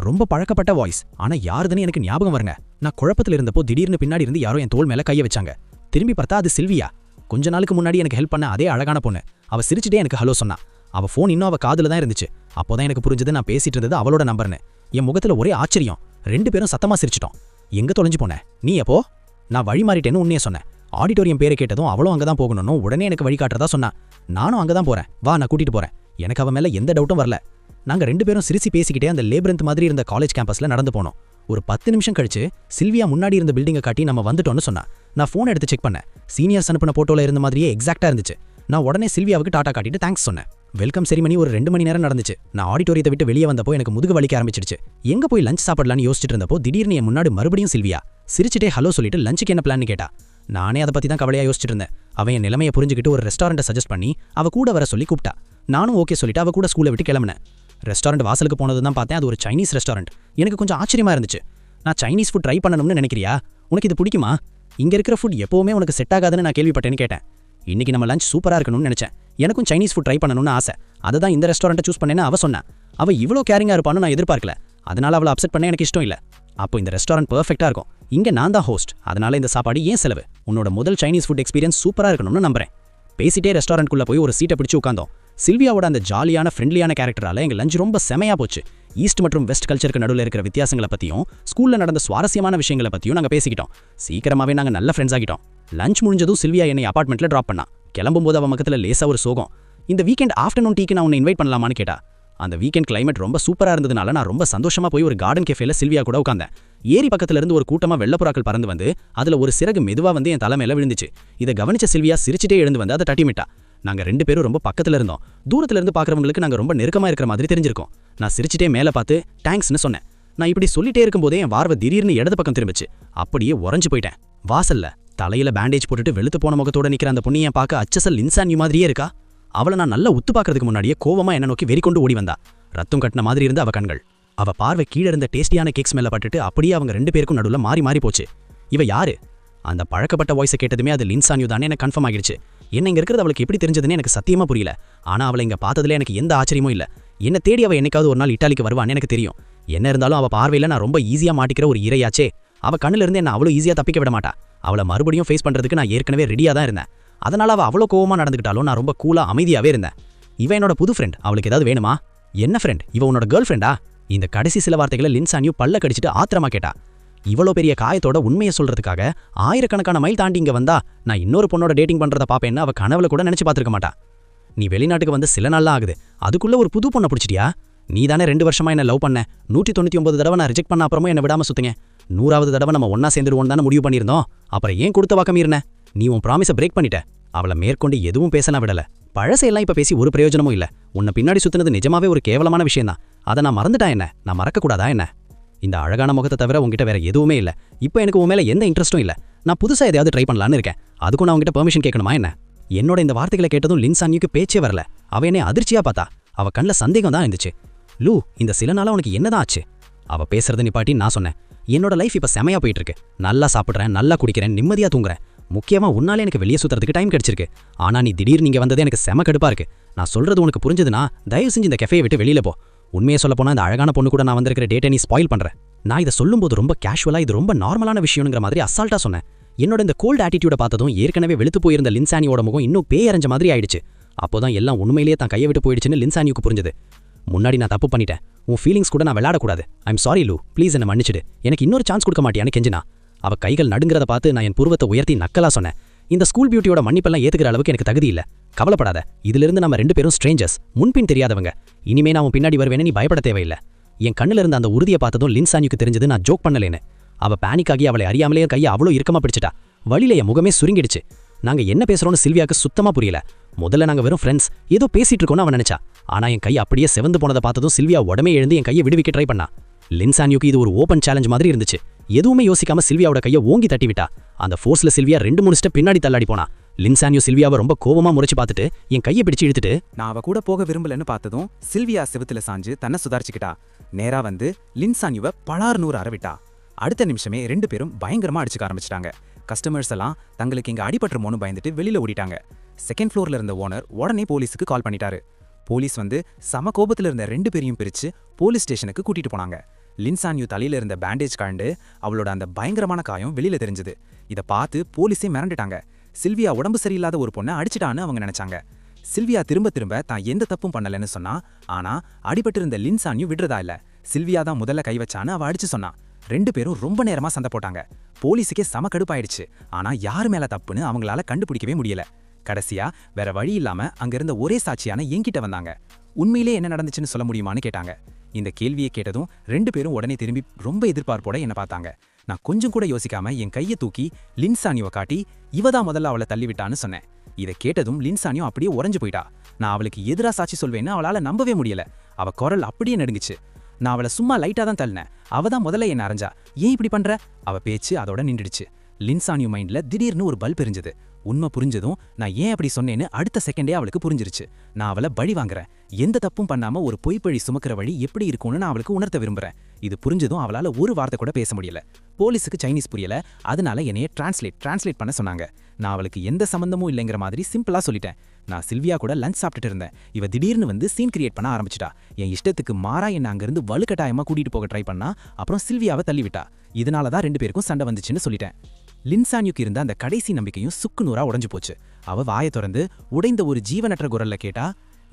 ரொம்ப பழக்கப்பட்ட வாய்ஸ், ஆனா யாருதுன்னு எனக்கு ஞாபகம் வருங்க. நான் குழப்பத்தில் இருந்தப்போ திடீர்னு பின்னாடி இருந்து யாரோ என் தோள் மேல கையை வச்சாங்க. திரும்பி பார்த்தா அது சில்வியா. கொஞ்ச நாளுக்கு முன்னாடி எனக்கு ஹெல்ப் பண்ண அதே அழகான பொண்ணு. அவ சிரிச்சுட்டே எனக்கு ஹலோ சொன்னா. அவ ஃபோன் இன்னும் அவ காதுல தான் இருந்துச்சு. அப்போதான் எனக்கு புரிஞ்சது நான் பேசிட்டு இருந்தது அவளோட நம்பர்னு. என் முகத்துல ஒரே ஆச்சரியம். 2 பேரும் சத்தமா சிரிச்சிட்டோம். எங்க தொலைஞ்சு போன நீ எப்போ? நான் வழி மாறிட்டேன்னு உன்னையே சொன்னேன். ஆடிட்டோரியம் பேரை கேட்டதும் அவளும் அங்கதான் போகணும்னு உடனே எனக்கு வழி காட்டுறதா சொன்னா. நானும் அங்கதான் போறேன், வா நான் கூட்டிட்டு போறேன். எனக்கு அவ மேல எந்த டவுட்டும் வரல. நாங்க 2 பேரும் சிரிச்சு பேசிக்கிட்டே அந்த லேபிரந்த் மாதிரி இருந்த காலேஜ் கேம்பஸ்ல நடந்து போனோம். ஒரு 10 நிமிஷம் கழிச்சு சில்வியா முன்னாடி இருந்த பில்டிங்கை காட்டி நம்ம வந்துட்டோம்னு சொன்னா. நான் ஃபோன் எடுத்து செக் பண்ணேன். சீனியர்ஸ் அனுப்பின போட்டோல இருந்த மாதிரியே எக்ஸாக்டா இருந்துச்சு. நான் உடனே சில்வியாவுக்கு டாடா காட்டிட்டு தேங்க்ஸ் சொன்னேன். வெல்கம் செரிமனி ஒரு 2 மணி நேரம் நடந்துச்சு. நான் ஆடிட்டோரியத்தை விட்டு வெளியே வந்தப்போ எனக்கு முதுகு வலிக்க ஆரம்பிச்சிடுச்சு. எங்க போய் லஞ்ச் சாப்பிடலான்னு யோசிச்சுட்டு இருந்தப்போ திடீர்னு என் முன்னாடி மறுபடியும் சில்வியா சிரிச்சிட்டே ஹலோ சொல்லிட்டு லஞ்சுக்கு என்ன பிளான்னு கேட்டா. நானே அதை பத்தி தான் கவலையா யோசிச்சுட்டு இருந்தேன். அவன் என் நிலைமையை புரிஞ்சுக்கிட்டு ஒரு ரெஸ்டாரண்ட்டை சஜஸ்ட் பண்ணி அவ கூட வர சொல்லி கூப்பிட்டா. நானும் ஓகே சொல்லிட்டு அவ கூட ஸ்கூலை விட்டு கிளம்பினேன். ரெஸ்டாரண்ட் வாசலுக்கு போனது தான் பார்த்தேன். அது ஒரு சைனீஸ் ரெஸ்டாரண்ட். எனக்கு கொஞ்சம் ஆச்சரியமா இருந்துச்சு. நான் சைனீஸ் ஃபுட் ட்ரை பண்ணணும்னு நினைக்கிறியா? உனக்கு இது பிடிக்குமா? இங்க இருக்கிற ஃபுட் எப்பவுமே உனக்கு செட் ஆகாதுன்னு நான் கேள்விப்பட்டேன்னு கேட்டேன். இன்னைக்கு நம்ம லஞ்ச் சூப்பரா இருக்கணும்னு நினைச்சேன். எனக்கும் சைனீஸ் ஃபுட் ட்ரை பண்ணணும்னு ஆசை. அதை தான் இந்த ரெஸ்டாரண்ட்டை சூஸ் பண்ணேன்னு அவ சொன்னா. அவ இவ்வளோ கேரிங்கா இருப்பான்னு நான் எதிர்பார்க்கல. அதனால அவளை அப்செட் பண்ண எனக்கு இஷ்டம் இல்ல. அப்போ இந்த ரெஸ்டாரண்ட் பெர்ஃபெக்ட்டா இருக்கும். இங்க நான் தான் ஹோஸ்ட். அதனால இந்த சாப்பாடு ஏன் செலவு? உன்னோட முதல் சைனீஸ் ஃபுட் எக்ஸ்பீரியன்ஸ் சூப்பரா இருக்கணும்னு நம்புறேன். பேசிட்டே ரெஸ்டாரண்ட்குள்ள போய் ஒரு சீட்டை பிடிச்சு உட்கார்ந்தோம். சில்வியாவோட அந்த ஜாலியான ஃப்ரெண்ட்லியான கேரக்டரால எங்க லஞ்ச் ரொம்ப செமையா போச்சு. ஈஸ்ட் மற்றும் வெஸ்ட் கல்ச்சருக்கு நடுவில் இருக்கிற வித்தியாசங்களை பற்றியும் ஸ்கூலில் நடந்த சுவாரஸ்யமான விஷயங்களை பற்றியும் நாங்கள் பேசிக்கிட்டோம். சீக்கிரமாகவே நாங்கள் நல்ல ஃப்ரெண்ட்ஸ் ஆகிட்டோம். லஞ்ச் முடிஞ்சதும் சில்வியா என்னை அபார்ட்மெண்ட்டில் ட்ராப் பண்ணா. கிளம்பும்போது அவன் பக்கத்தில் லேசாக ஒரு சோகம். இந்த வீக்கெண்ட் ஆஃப்டர்நூன் டீக்கு நான் உன்னை இன்வைட் பண்ணலாமான்னு கேட்டா. அந்த வீக்கெண்ட் கிளைமேட் ரொம்ப சூப்பராக இருந்ததுனால நான் ரொம்ப சந்தோஷமாக போய் ஒரு கார்டன் கேஃபேல சில்வியா கூட உட்காந்தேன். ஏரி பக்கத்துல இருந்து ஒரு கூட்டமாக வெள்ளப்புறாக்கள் பறந்து வந்து அதில் ஒரு சிறகு மெதுவாக வந்து என் தலை மேலே விழுந்துச்சு. இதை கவனிச்ச சில்வியா சிரிச்சிட்டே எழுந்து வந்து அதை தட்டிமிட்டா. நாங்கள் 2 பேரும் ரொம்ப பக்கத்தில் இருந்தோம். தூரத்துல இருந்து பார்க்குறவங்களுக்கு நாங்கள் ரொம்ப நெருக்கமாக இருக்கிற மாதிரி தெரிஞ்சிருக்கோம். நான் சிரிச்சிட்டே மேலே பார்த்து தேங்க்ஸ்னு சொன்னேன். நான் இப்படி சொல்லிட்டே இருக்கும்போதே என் பார்வை திடீர்னு இடது பக்கம் திரும்பிச்சு. அப்படியே உறைஞ்சு போயிட்டேன். வாசல்ல தலையில பேண்டேஜ் போட்டுட்டு வெளுத்து போன முகத்தோட நிக்கிற அந்த பொண்ணியை பார்க்க அச்சசல் லின்சான்யூ மாதிரியே இருக்கா. அவளை நான் நல்லா உத்து பார்க்கறதுக்கு முன்னாடியே கோவமா என்ன நோக்கி வெறிக்கொண்டு ஓடி வந்தா. ரத்தம் கட்டின மாதிரி இருந்த அவ கண்கள். அவ பார்வை கீழே இருந்த டேஸ்டியான கேக்ஸ் மேல பட்டுட்டு அப்படியே அவங்க 2 பேருக்கும் நடுவுல மாறி மாறி போச்சு. இவ யாரு? அந்த பழக்கப்பட்ட வாய்ஸை கேட்டதுமே அது லின்சான்யூ தானே எனக்கு கன்ஃபார்ம் ஆகிடுச்சு. என்ன இங்க இருக்கிறது அவளுக்கு எப்படி தெரிஞ்சதுன்னு எனக்கு சத்தியமா புரியல. ஆனா அவளை இங்க பார்த்ததுல எனக்கு எந்த ஆச்சரியமும் இல்ல. என்ன தேடி அவ என்னைக்காவது ஒரு நாள் இட்டாலிக்கு வருவான்னு எனக்கு தெரியும். என்ன இருந்தாலும் அவ பார்வையில நான் ரொம்ப ஈஸியா மாட்டிக்கிற ஒரு இரையாச்சே. அவ கண்ணுல இருந்து என்ன அவ்வளோ ஈஸியா தப்பிக்க விட மாட்டா. அவளை மறுபடியும் ஃபேஸ் பண்றதுக்கு நான் ஏற்கனவே ரெடியா தான் இருந்தேன். அதனால அவ அவ்வளோ கோவமா நடந்துக்கிட்டாலும் நான் ரொம்ப கூலா அமைதியாவே இருந்தேன். இவ என்னோட புது ஃப்ரெண்ட். அவளுக்கு ஏதாவது வேணுமா? என்ன ஃப்ரெண்ட்? இவ உன்னோட கேர்ள் ஃப்ரெண்டா? இந்த கடைசி சில வார்த்தைகளை லின்சான்யூ பல்ல கடிச்சிட்டு ஆத்திரமா கேட்டா. இவ்வளோ பெரிய காயத்தோட உண்மையை சொல்றதுக்காக ஆயிரக்கணக்கான மைல் தாண்டி இங்க வந்தா நான் இன்னொரு பொண்ணோட டேட்டிங் பண்றத பாப்பேன்னு அவ கனவுல கூட நினைச்சு பார்த்திருக்க மாட்டா. நீ வெளிநாட்டுக்கு வந்து சில நாள்லாம் ஆகுது, அதுக்குள்ள ஒரு புது பொண்ணை பிடிச்சிட்டியா? நீ தானே 2 வருஷமா என்ன லவ் பண்ண. 199 தடவை நான் ரிஜெக்ட் பண்ண அப்புறமும் என்ன விடாம சுத்துங்க. 100வது தடவை நம்ம ஒன்னா சேர்ந்துருவோம் தானே முடிவு பண்ணியிருந்தோம். அப்புறம் ஏன் கொடுத்த வாக்கம் இருந்த? நீ உன் ப்ராமிஸை பிரேக் பண்ணிட்ட. அவளை மேற்கொண்டு எதுவும் பேசலாம் விடல. பழசையெல்லாம் இப்ப பேசி ஒரு பிரயோஜனமும் இல்ல. உன்னை பின்னாடி சுத்தினது நிஜமாவே ஒரு கேவலமான விஷயம் தான். அதை நான் மறந்துட்டா என்ன? நான் மறக்கக்கூடாதா என்ன? இந்த அழகான முகத்தை தவிர உங்ககிட்ட வேற எதுவுமே இல்ல. இப்போ எனக்கு உன் மேல எந்த இன்ட்ரெஸ்ட்டும் இல்ல. நான் புதுசா எதையாவது ட்ரை பண்ணலான்னு இருக்கேன். அதுக்கும் நான் உங்ககிட்ட பெர்மிஷன் கேட்கணுமா என்ன? என்னோட இந்த வார்த்தைகளை கேட்டதும் லின்சான்யூக்கு பேச்சே வரல. அவ என்னை அதிர்ச்சியா பார்த்தா. அவ கண்ணில் சந்தேகம் தான் இருந்துச்சு. லூ, இந்த சில நாளா உனக்கு என்னதான் ஆச்சு? அவ பேசுறத நிப்பாட்டி நான் சொன்னேன். என்னோட லைஃப் இப்ப செமையா போயிட்டு இருக்கு. நல்லா சாப்பிடுறேன், நல்லா குடிக்கிறேன், நிம்மதியா தூங்குறேன். முக்கியமா உன்னால எனக்கு வெளியே சுத்துறதுக்கு டைம் கிடைச்சிருக்கு. ஆனா நீ திடீர்னு இங்க வந்தது எனக்கு செம கடுப்பா இருக்கு. நான் சொல்றது உனக்கு புரிஞ்சதுன்னா தயவு செஞ்சு இந்த கெஃபேயை விட்டு வெளியில போ. உண்மையை சொல்ல போனா இந்த அழகான பொண்ணு கூட நான் வந்திருக்கிற டேட்டை நீ ஸ்பாயில் பண்ற. நான் இதை சொல்லும்போது ரொம்ப கேஷுவலா இது ரொம்ப நார்மலான விஷயம்ங்கிற மாதிரி அசால்ட்டா சொன்னேன். என்னோட இந்த கோல்ட் ஆட்டிடியூட பார்த்ததும் ஏற்கனவே வெளுத்து போயிருந்த லின்சானியோட முகம் இன்னும் பேயரைஞ்ச மாதிரி ஆயிடுச்சு. அப்போதான் எல்லாம் உண்மையிலேயே தான் கையை விட்டு போயிடுச்சுன்னு லின்சானியுக்கு புரிஞ்சது. முன்னாடி நான் தப்பு பண்ணிட்டேன். உன் ஃபீலிங்ஸ் கூட நான் விளையாடக்கூடாது. ஐம் சாரி லூ, ப்ளீஸ் என்ன மன்னிச்சிடு. எனக்கு இன்னொரு சான்ஸ் கொடுக்க மாட்டியான்னு கெஞ்சினா. அவ கைகள் நடுங்கிறத பார்த்து நான் என் புருவத்தை உயர்த்தி நக்கலா சொன்னேன். இந்த ஸ்கூல் பியூட்டியோட மன்னிப்பெல்லாம் ஏத்துக்கிற அளவுக்கு எனக்கு தகுதி இல்ல. கவலைப்படாத, இதிலிருந்து நம்ம 2 பேரும் ஸ்ட்ரேஞ்சர்ஸ், முன்பின் தெரியாதவங்க. இனிமே நான் உன் பின்னாடி வருவேன்னு நீ பயப்பட தேவையில்லை. என் கண்ணில் இருந்த அந்த உறுதியை பார்த்ததும் லின்சானியுக்கு தெரிஞ்சது நான் ஜோக் பண்ணலேன்னு. அவ பேனிக் ஆகி அவளை அறியாமலே கையை அவ்வளோ இறுக்கமா பிடிச்சிட்டா. வழியில என் முகமே சுருங்கிடுச்சு. நாங்க என்ன பேசுறோம்னு சில்வியாக்கு சுத்தமா புரியல. முதல்ல நாங்க வெறும் ஃப்ரெண்ட்ஸ், ஏதோ பேசிட்டு இருக்கோம்னு அவன் நினைச்சா. ஆனா என் கை அப்படியே செவந்து போனதை பார்த்ததும் சில்வியா உடனே எழுந்து என் கையை விடுவிக்க ட்ரை பண்ணா. லின்சானியுக்கு இது ஒரு ஓப்பன் சேலஞ்ச் மாதிரி இருந்துச்சு. எதுவுமே யோசிக்காம சில்வியாவோட கையை ஓங்கி தட்டி விட்டா. அந்த ஃபோர்ஸ்ல சில்வியா 2-3 ஸ்டெப் பின்னாடி தள்ளாடி போனா. லின்சானியோ சில்வியாவை ரொம்ப கோவமா முறைச்சு பார்த்துட்டு என் கையை பிடிச்சு இழுத்துட்டு நான் அவ கூட போக விரும்பலன்னு பார்த்ததும் சில்வியா செவுத்துல சாஞ்சு தன்னை சுதாரிச்சுக்கிட்டா. நேரா வந்து லின்சானியுவை பலார்னூறு அரவிட்டா. அடுத்த நிமிஷமே 2 பேரும் பயங்கரமா அடிச்சுக்க ஆரம்பிச்சிட்டாங்க. கஸ்டமர்ஸ் எல்லாம் தங்களுக்கு இங்க அடிபட்டுருமோன்னு பயந்துட்டு வெளியில ஓடிட்டாங்க. செகண்ட் ஃப்ளோர்ல இருந்த ஓனர் உடனே போலீஸுக்கு கால் பண்ணிட்டாரு. போலீஸ் வந்து சம கோபத்துல இருந்த 2 பேரையும் பிரிச்சு போலீஸ் ஸ்டேஷனுக்கு கூட்டிட்டு போனாங்க. லின்சான்யூ தலையில இருந்த பேண்டேஜ் கண்டு அவளோட அந்த பயங்கரமான காயம் வெளியில தெரிஞ்சது. இதை பார்த்து போலீஸே மிரண்டுட்டாங்க. சில்வியா உடம்பு சரியில்லாத ஒரு பொண்ணை அடிச்சிட்டான்னு அவங்க நினைச்சாங்க. சில்வியா திரும்ப திரும்ப தான் எந்த தப்பும் பண்ணலன்னு சொன்னா. ஆனா அடிபட்டு இருந்த லின்சான்யூ விடுறதா இல்ல. சில்வியா தான் முதல்ல கை வச்சான்னு அவ அடிச்சு சொன்னா. 2 பேரும் ரொம்ப நேரமா சண்டை போட்டாங்க. போலீஸுக்கே சம கடுப்பாயிடுச்சு. ஆனா யார் மேல தப்புன்னு அவங்களால கண்டுபிடிக்கவே முடியல. கடைசியா வேற வழி இல்லாம அங்க இருந்த ஒரே சாட்சியான என்கிட்ட வந்தாங்க. உண்மையிலே என்ன நடந்துச்சுன்னு சொல்ல முடியுமான்னு கேட்டாங்க. இந்த கேள்வியை கேட்டதும் 2 பேரும் உடனே திரும்பி ரொம்ப எதிர்பார்ப்போட என்ன பார்த்தாங்க. நான் கொஞ்சம் கூட யோசிக்காம என் கையை தூக்கி லின்சானியோவை காட்டி இவதான் முதல்ல அவளை தள்ளிவிட்டான்னு சொன்னேன். இதை கேட்டதும் லின்சானியோ அப்படியே உறைஞ்சு போயிட்டா. நான் அவளுக்கு எதிரா சாட்சி சொல்வேன்னு அவளால நம்பவே முடியல. அவ குரல் அப்படியே நடுங்குச்சு. நான் அவளை சும்மா லைட்டா தான் தள்ளினேன். அவ தான் முதல்ல என்ன அரைஞ்சா. ஏன் இப்படி பண்ற? அவ பேச்சு அதோட நின்றுடுச்சு. லின்சானியோ மைண்ட்ல திடீர்னு ஒரு பல்ப் எரிஞ்சது. உண்மை புரிஞ்சதும் நான் ஏன் அப்படி சொன்னேன்னு அடுத்த செகண்டே அவளுக்கு புரிஞ்சிருச்சு. நான் அவளை பழி வாங்குறேன். எந்த தப்பும் பண்ணாம ஒரு பொய்ப்பழி சுமக்கிற வழி எப்படி இருக்கும்னு நான் அவளுக்கு உணர்த்த விரும்புறேன். இது புரிஞ்சதும் அவளால ஒரு வார்த்தை கூட பேச முடியல. போலீஸுக்கு சைனீஸ் புரியல. அதனால என்னைய டிரான்ஸ்லேட் பண்ண சொன்னாங்க. நான் அவளுக்கு எந்த சம்பந்தமும் இல்லைங்கிற மாதிரி சிம்பிளா சொல்லிட்டேன். நான் சில்வியா கூட லஞ்ச் சாப்பிட்டுட்டு இருந்தேன். இவ திடீர்னு வந்து சீன் கிரியேட் பண்ண ஆரம்பிச்சிட்டா. என் இஷ்டத்துக்கு மாறா என்ன அங்கிருந்து வலுக்கட்டாயமா கூட்டிட்டு போக ட்ரை பண்ணா. அப்புறம் சில்வியாவை தள்ளிவிட்டா. இதனாலதான் 2 பேருக்கும் சண்டை வந்துச்சுன்னு சொல்லிட்டேன். லின்சான்யூக்கு இருந்த அந்த கடைசி நம்பிக்கையும் சுக்கு நூறா உடைஞ்சு போச்சு. அவ வாயை திறந்து உடைந்த ஒரு ஜீவனற்ற குரல்ல கேட்டா,